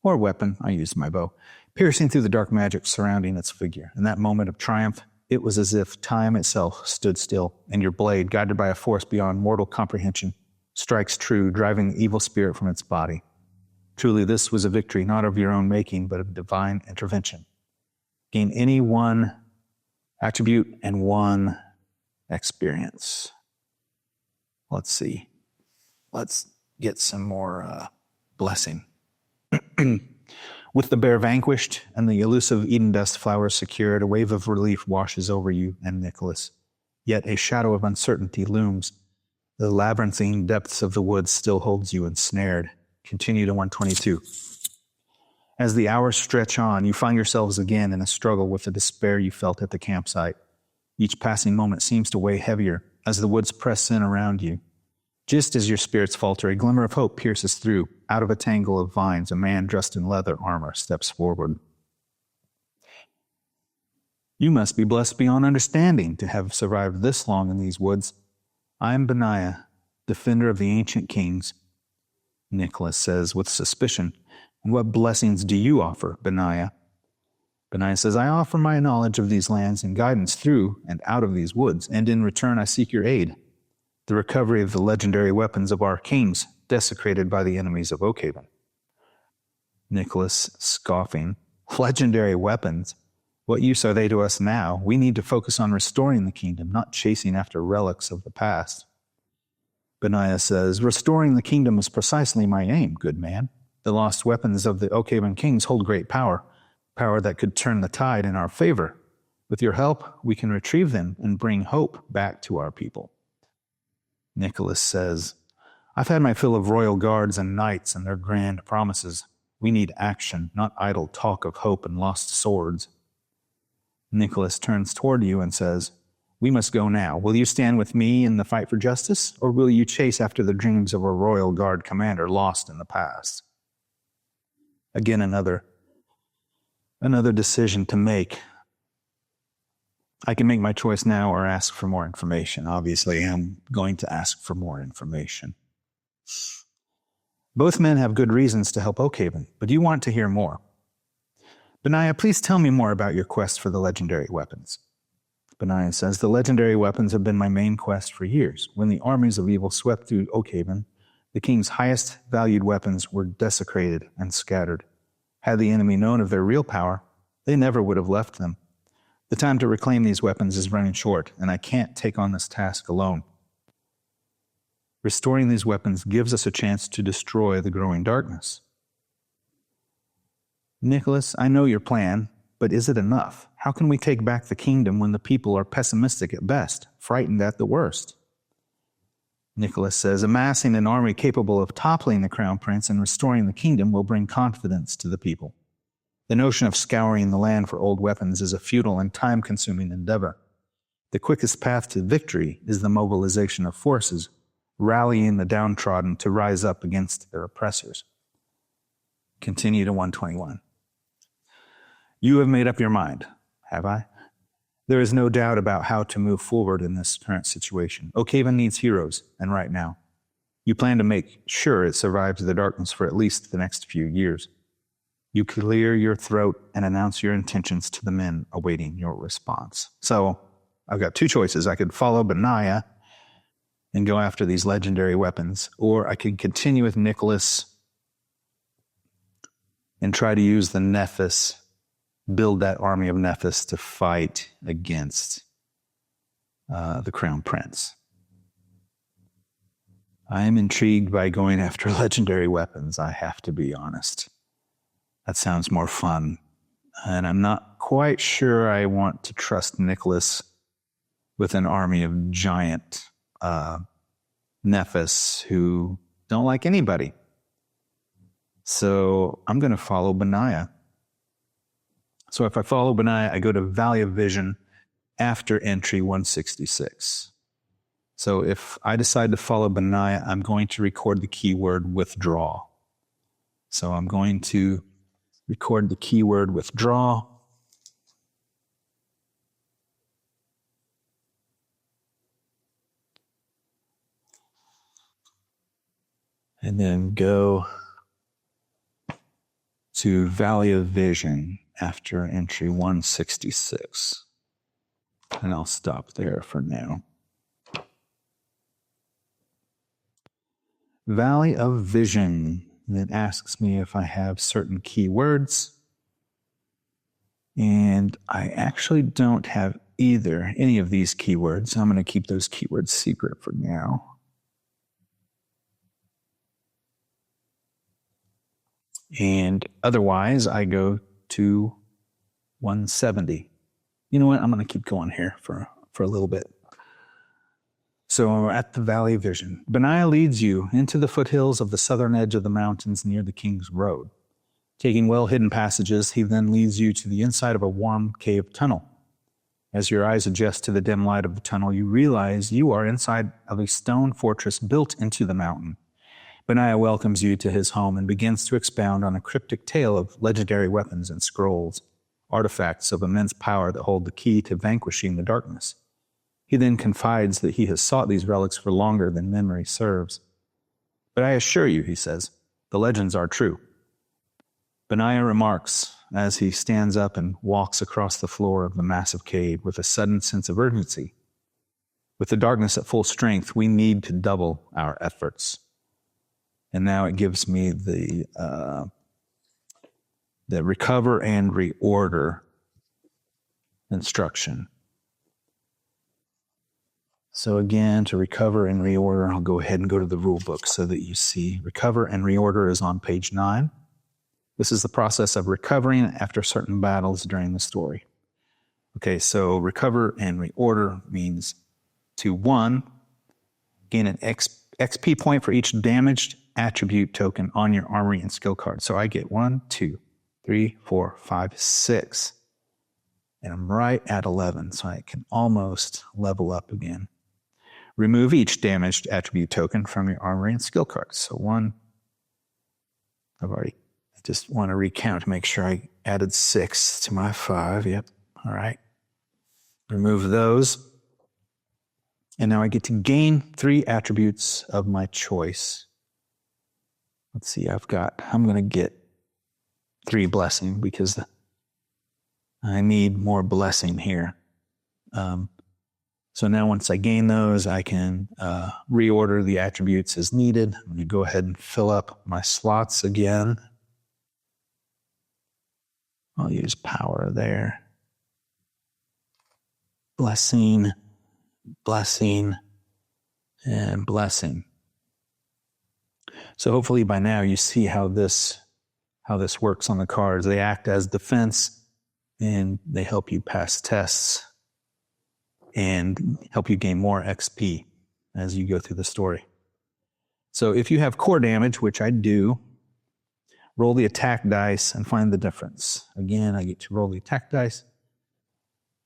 or weapon, I used my bow, piercing through the dark magic surrounding its figure. In that moment of triumph, it was as if time itself stood still, and your blade, guided by a force beyond mortal comprehension, strikes true, driving the evil spirit from its body. Truly, this was a victory not of your own making, but of divine intervention. Gain any 1 attribute and 1 experience. Let's see. Let's get some more blessing. With the bear vanquished and the elusive Eden dust flowers secured, a wave of relief washes over you and Nicholas. Yet a shadow of uncertainty looms. The labyrinthine depths of the woods still holds you ensnared. Continue to 122. As the hours stretch on, you find yourselves again in a struggle with the despair you felt at the campsite. Each passing moment seems to weigh heavier as the woods press in around you. Just as your spirits falter, a glimmer of hope pierces through. Out of a tangle of vines, a man dressed in leather armor steps forward. You must be blessed beyond understanding to have survived this long in these woods. I am Beniah, defender of the ancient kings. Nicholas says with suspicion, and what blessings do you offer, Beniah? Beniah says, I offer my knowledge of these lands and guidance through and out of these woods, and in return I seek your aid. The recovery of the legendary weapons of our kings, desecrated by the enemies of Oakhaven. Nicholas, scoffing, legendary weapons? What use are they to us now? We need to focus on restoring the kingdom, not chasing after relics of the past. Beniah says, restoring the kingdom is precisely my aim, good man. The lost weapons of the Oakhaven kings hold great power that could turn the tide in our favor. With your help, we can retrieve them and bring hope back to our people. Nicholas says, I've had my fill of royal guards and knights and their grand promises. We need action, not idle talk of hope and lost swords. Nicholas turns toward you and says, we must go now. Will you stand with me in the fight for justice, or will you chase after the dreams of a royal guard commander lost in the past? Again, another decision to make. I can make my choice now or ask for more information. Obviously, I'm going to ask for more information. Both men have good reasons to help Oakhaven, but you want to hear more. Beniah, please tell me more about your quest for the legendary weapons. Beniah says, the legendary weapons have been my main quest for years. When the armies of evil swept through Oakhaven, the king's highest valued weapons were desecrated and scattered. Had the enemy known of their real power, they never would have left them. The time to reclaim these weapons is running short, and I can't take on this task alone. Restoring these weapons gives us a chance to destroy the growing darkness. Nicholas, I know your plan, but is it enough? How can we take back the kingdom when the people are pessimistic at best, frightened at the worst? Nicholas says, amassing an army capable of toppling the crown prince and restoring the kingdom will bring confidence to the people. The notion of scouring the land for old weapons is a futile and time-consuming endeavor. The quickest path to victory is the mobilization of forces, rallying the downtrodden to rise up against their oppressors. Continue to 121. You have made up your mind, have I? There is no doubt about how to move forward in this current situation. Oakhaven needs heroes, and right now. You plan to make sure it survives the darkness for at least the next few years. You clear your throat and announce your intentions to the men awaiting your response. So I've got two choices. I could follow Beniah and go after these legendary weapons, or I could continue with Nicholas and try to use the Nephis, build that army of Nephis to fight against the Crown Prince. I am intrigued by going after legendary weapons, I have to be honest. That sounds more fun. And I'm not quite sure I want to trust Nicholas with an army of giant Nephis who don't like anybody. So I'm going to follow Beniah. So if I follow Beniah, I go to Valley of Vision after entry 166. So if I decide to follow Beniah, I'm going to record the keyword withdraw. So I'm going to record the keyword withdraw. And then go to Valley of Vision after entry 166. And I'll stop there for now. Valley of Vision. It asks me if I have certain keywords. And I actually don't have any of these keywords. I'm going to keep those keywords secret for now. And otherwise, I go to 170. You know what? I'm going to keep going here for a little bit. So we're at the Valley of Vision. Beniah leads you into the foothills of the southern edge of the mountains near the King's Road. Taking well-hidden passages, he then leads you to the inside of a warm cave tunnel. As your eyes adjust to the dim light of the tunnel, you realize you are inside of a stone fortress built into the mountain. Beniah welcomes you to his home and begins to expound on a cryptic tale of legendary weapons and scrolls, artifacts of immense power that hold the key to vanquishing the darkness. He then confides that he has sought these relics for longer than memory serves. But I assure you, he says, the legends are true. Beniah remarks as he stands up and walks across the floor of the massive cave with a sudden sense of urgency. With the darkness at full strength, we need to double our efforts. And now it gives me the recover and reorder instruction. So again, to recover and reorder, I'll go ahead and go to the rule book so that you see recover and reorder is on page 9. This is the process of recovering after certain battles during the story. Okay, so recover and reorder means to 1, gain an XP point for each damaged attribute token on your armory and skill card. So I get 1, 2, 3, 4, 5, 6. And I'm right at 11, so I can almost level up again. Remove each damaged attribute token from your armory and skill cards. So 1, I just want to recount to make sure I added 6 to my 5. Yep, all right. Remove those. And now I get to gain 3 attributes of my choice. Let's see, I'm going to get 3 blessing because I need more blessing here. So now once I gain those, I can reorder the attributes as needed. I'm going to go ahead and fill up my slots again. I'll use power there. Blessing, blessing, and blessing. So hopefully by now you see how this works on the cards. They act as defense and they help you pass tests and help you gain more XP as you go through the story. So if you have core damage, which I do, roll the attack dice and find the difference. Again, I get to roll the attack dice.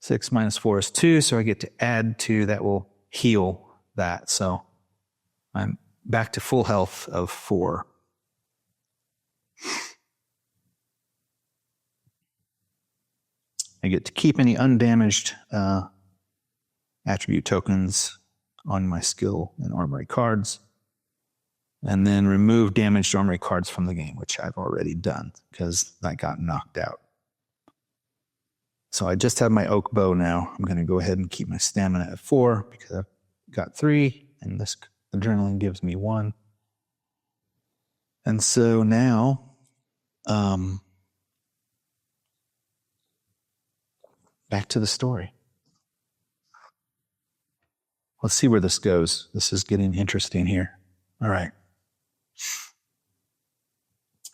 6 minus 4 is 2, so I get to add 2. That will heal that. So I'm back to full health of 4. I get to keep any undamaged attribute tokens on my skill and armory cards. And then remove damaged armory cards from the game, which I've already done because I got knocked out. So I just have my oak bow now. I'm going to go ahead and keep my stamina at 4 because I've got 3, and this adrenaline gives me 1. And so now, back to the story. Let's see where this goes. This is getting interesting here. All right.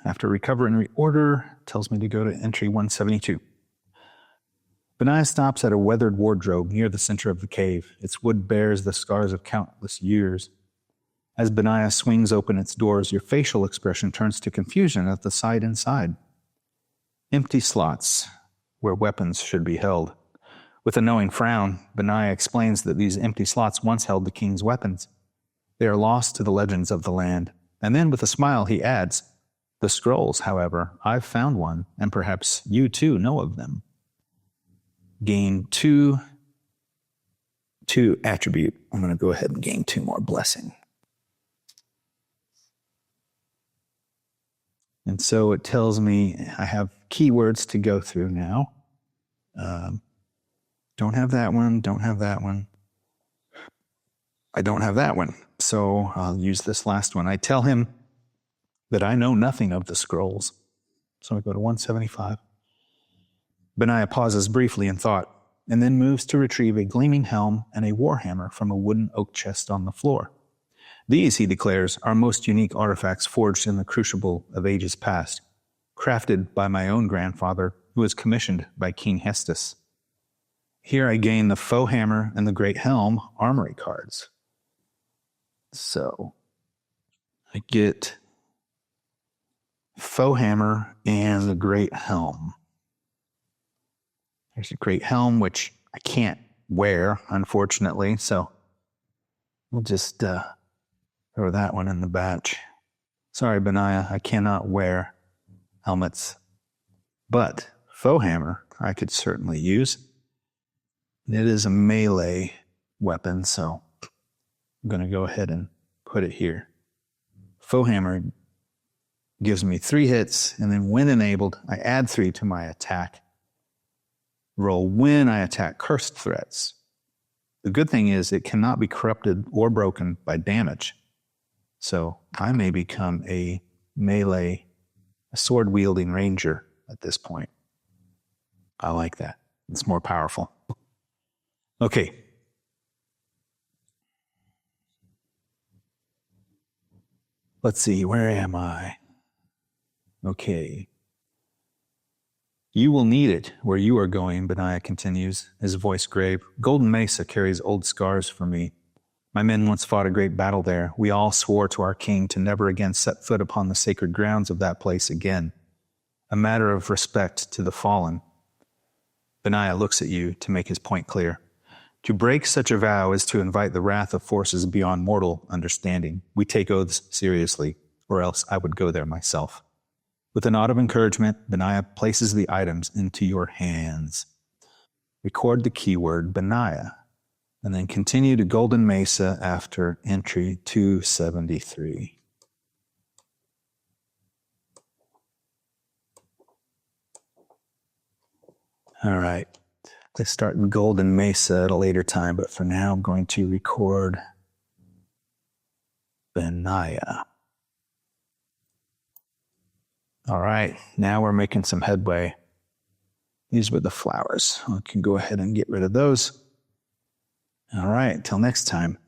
After recover and reorder, tells me to go to entry 172. Beniah stops at a weathered wardrobe near the center of the cave. Its wood bears the scars of countless years. As Beniah swings open its doors, your facial expression turns to confusion at the sight inside. Empty slots where weapons should be held. With a knowing frown, Beniah explains that these empty slots once held the king's weapons. They are lost to the legends of the land. And then with a smile, he adds, the scrolls, however, I've found one, and perhaps you too know of them. Gain 2 attribute. I'm going to go ahead and gain 2 more blessing. And so it tells me I have keywords to go through now. Don't have that one, don't have that one. I don't have that one, so I'll use this last one. I tell him that I know nothing of the scrolls. So I go to 175. Beniah pauses briefly in thought, and then moves to retrieve a gleaming helm and a warhammer from a wooden oak chest on the floor. These, he declares, are most unique artifacts forged in the crucible of ages past, crafted by my own grandfather, who was commissioned by King Hestus. Here I gain the foe hammer and the great helm armory cards. So I get foe hammer and the great helm. There's a great helm, which I can't wear, unfortunately, so we'll just throw that one in the batch. Sorry, Beniah, I cannot wear helmets. But foe hammer I could certainly use. It is a melee weapon, so I'm going to go ahead and put it here. Foe hammer gives me 3 hits, and then when enabled, I add 3 to my attack roll when I attack cursed threats. The good thing is it cannot be corrupted or broken by damage. So I may become a melee, a sword-wielding ranger at this point. I like that. It's more powerful. Okay. Let's see, where am I? Okay. You will need it where you are going, Beniah continues, his voice grave. Golden Mesa carries old scars for me. My men once fought a great battle there. We all swore to our king to never again set foot upon the sacred grounds of that place again. A matter of respect to the fallen. Beniah looks at you to make his point clear. To break such a vow is to invite the wrath of forces beyond mortal understanding. We take oaths seriously, or else I would go there myself. With a nod of encouragement, Beniah places the items into your hands. Record the keyword Beniah, and then continue to Golden Mesa after entry 273. All right. Let's start in Golden Mesa at a later time, but for now I'm going to record Beniah. All right, now we're making some headway. These were the flowers. I can go ahead and get rid of those. All right, until next time.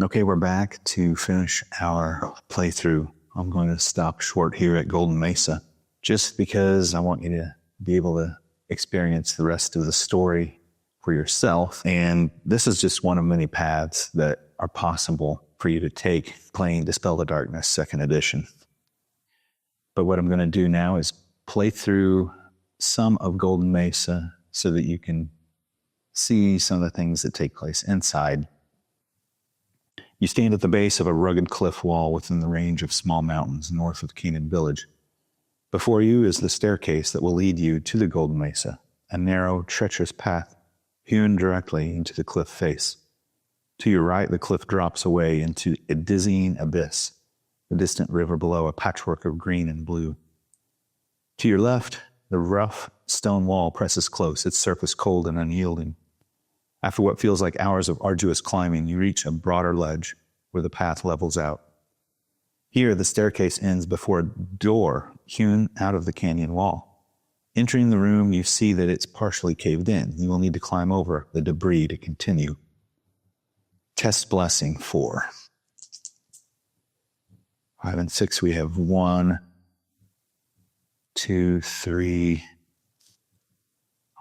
Okay, we're back to finish our playthrough. I'm going to stop short here at Golden Mesa, just because I want you to be able to experience the rest of the story for yourself. And this is just one of many paths that are possible for you to take playing Dispel the Darkness 2nd edition. But what I'm going to do now is play through some of Golden Mesa so that you can see some of the things that take place inside. You stand at the base of a rugged cliff wall within the range of small mountains north of Caenen Village. Before you is the staircase that will lead you to the Golden Mesa, a narrow, treacherous path hewn directly into the cliff face. To your right, the cliff drops away into a dizzying abyss, the distant river below, a patchwork of green and blue. To your left, the rough stone wall presses close, its surface cold and unyielding. After what feels like hours of arduous climbing, you reach a broader ledge where the path levels out. Here, the staircase ends before a door hewn out of the canyon wall. Entering the room, you see that it's partially caved in. You will need to climb over the debris to continue. Test blessing 4. 5 and 6, we have 1, 2, 3.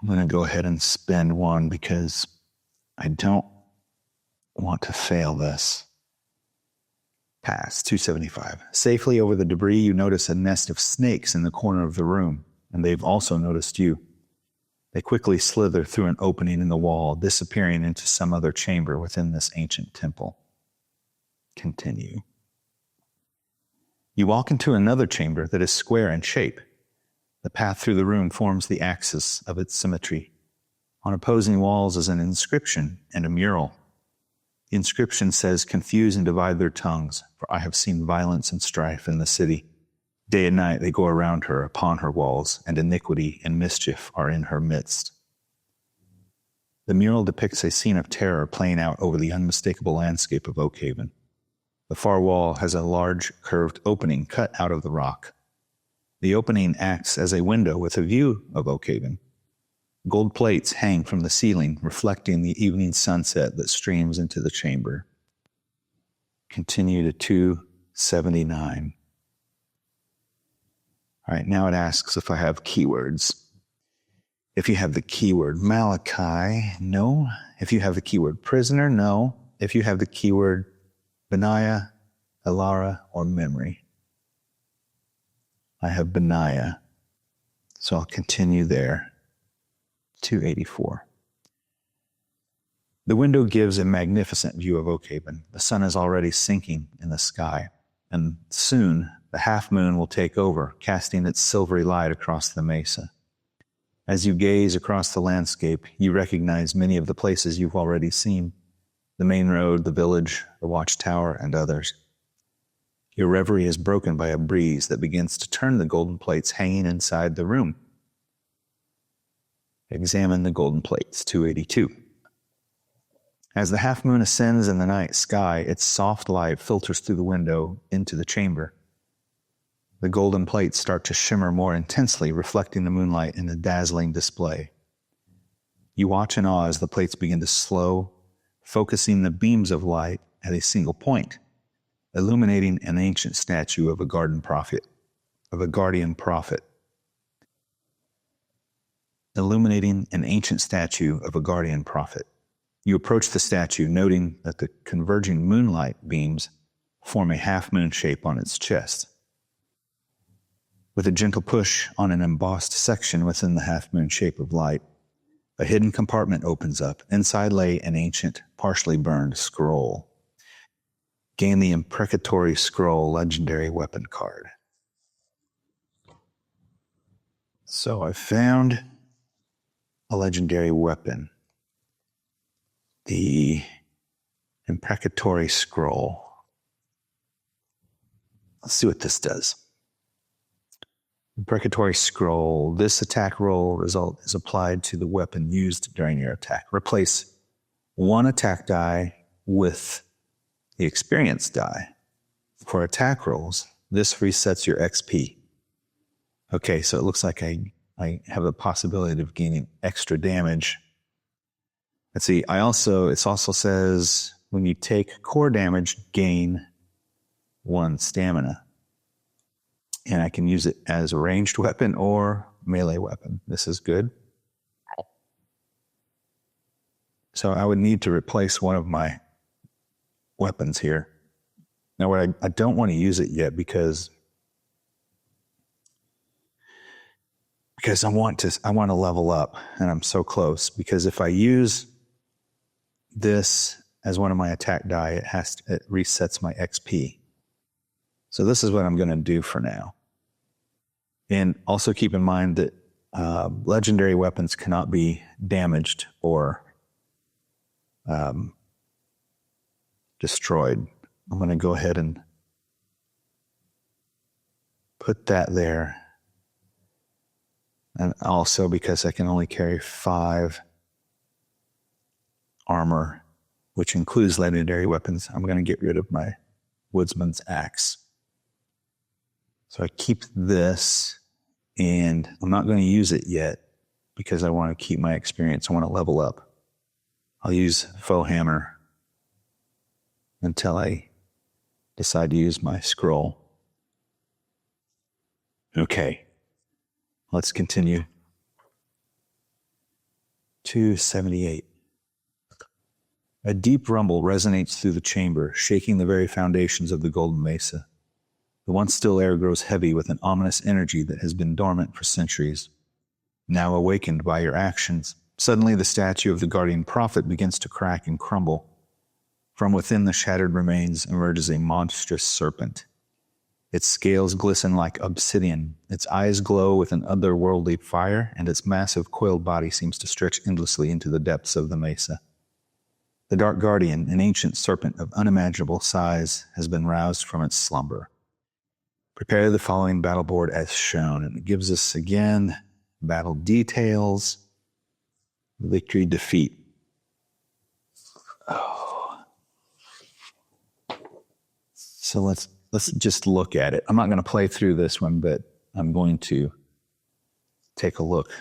I'm going to go ahead and spend 1 because I don't want to fail this. Pass, 275. Safely over the debris, you notice a nest of snakes in the corner of the room, and they've also noticed you. They quickly slither through an opening in the wall, disappearing into some other chamber within this ancient temple. Continue. You walk into another chamber that is square in shape. The path through the room forms the axis of its symmetry. On opposing walls is an inscription and a mural. The inscription says, "Confuse and divide their tongues, for I have seen violence and strife in the city. Day and night they go around her upon her walls, and iniquity and mischief are in her midst." The mural depicts a scene of terror playing out over the unmistakable landscape of Oakhaven. The far wall has a large curved opening cut out of the rock. The opening acts as a window with a view of Oakhaven. Gold plates hang from the ceiling, reflecting the evening sunset that streams into the chamber. Continue to 279. All right, now it asks if I have keywords. If you have the keyword Malachi, no. If you have the keyword prisoner, no. If you have the keyword Beniah, Elara, or memory. I have Beniah, so I'll continue there. 284. The window gives a magnificent view of Oakhaven. The sun is already sinking in the sky, and soon the half moon will take over, casting its silvery light across the mesa. As you gaze across the landscape, you recognize many of the places you've already seen: the main road, the village, the watchtower, and others. Your reverie is broken by a breeze that begins to turn the golden plates hanging inside the room. Examine the golden plates, 282. As the half moon ascends in the night sky, its soft light filters through the window into the chamber. The golden plates start to shimmer more intensely, reflecting the moonlight in a dazzling display. You watch in awe as the plates begin to slow, focusing the beams of light at a single point, illuminating an ancient statue of a guardian prophet. Illuminating an ancient statue of a guardian prophet. You approach the statue, noting that the converging moonlight beams form a half-moon shape on its chest. With a gentle push on an embossed section within the half-moon shape of light, a hidden compartment opens up. Inside lay an ancient, partially burned scroll. Gain the Imprecatory Scroll legendary weapon card. So I found a legendary weapon, the Imprecatory Scroll. Let's see what this does. Imprecatory Scroll. This attack roll result is applied to the weapon used during your attack. Replace one attack die with the experience die. For attack rolls, this resets your XP. Okay, so it looks like I have the possibility of gaining extra damage. Let's see, it also says when you take core damage, gain 1 stamina. And I can use it as a ranged weapon or melee weapon. This is good. So I would need to replace one of my weapons here. Now, I don't want to use it yet because I want to level up, and I'm so close. Because if I use this as one of my attack die, it resets my XP. So this is what I'm going to do for now. And also keep in mind that legendary weapons cannot be damaged or destroyed. I'm going to go ahead and put that there. And also, because I can only carry 5 armor, which includes legendary weapons, I'm going to get rid of my woodsman's axe. So I keep this, and I'm not going to use it yet because I want to keep my experience. I want to level up. I'll use foe hammer until I decide to use my scroll. Okay, let's continue. 278. A deep rumble resonates through the chamber, shaking the very foundations of the Golden Mesa. The once still air grows heavy with an ominous energy that has been dormant for centuries. Now awakened by your actions, suddenly the statue of the guardian prophet begins to crack and crumble. From within the shattered remains emerges a monstrous serpent. Its scales glisten like obsidian, its eyes glow with an otherworldly fire, and its massive coiled body seems to stretch endlessly into the depths of the mesa. The Dark Guardian, an ancient serpent of unimaginable size, has been roused from its slumber. Prepare the following battle board as shown, and it gives us, again, battle details, victory, defeat. Oh. So let's just look at it. I'm not going to play through this one, but I'm going to take a look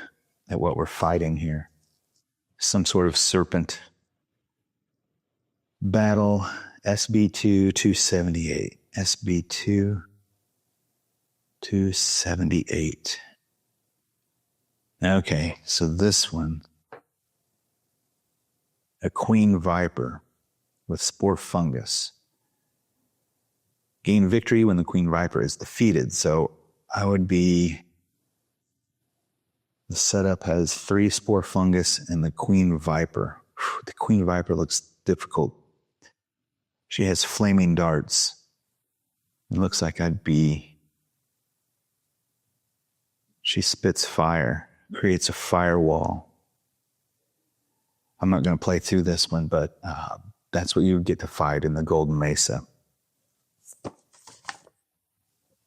at what we're fighting here. Some sort of serpent. Battle SB2 278. SB2 278. Okay, so this one, a queen viper with spore fungus. Gain victory when the queen viper is defeated. So the setup has 3 spore fungus and the queen viper. The queen viper looks difficult. She has flaming darts. It looks like she spits fire, creates a firewall. I'm not going to play through this one, but that's what you get to fight in the Golden Mesa.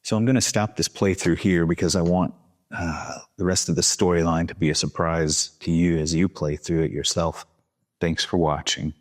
So I'm going to stop this playthrough here because I want the rest of the storyline to be a surprise to you as you play through it yourself. Thanks for watching.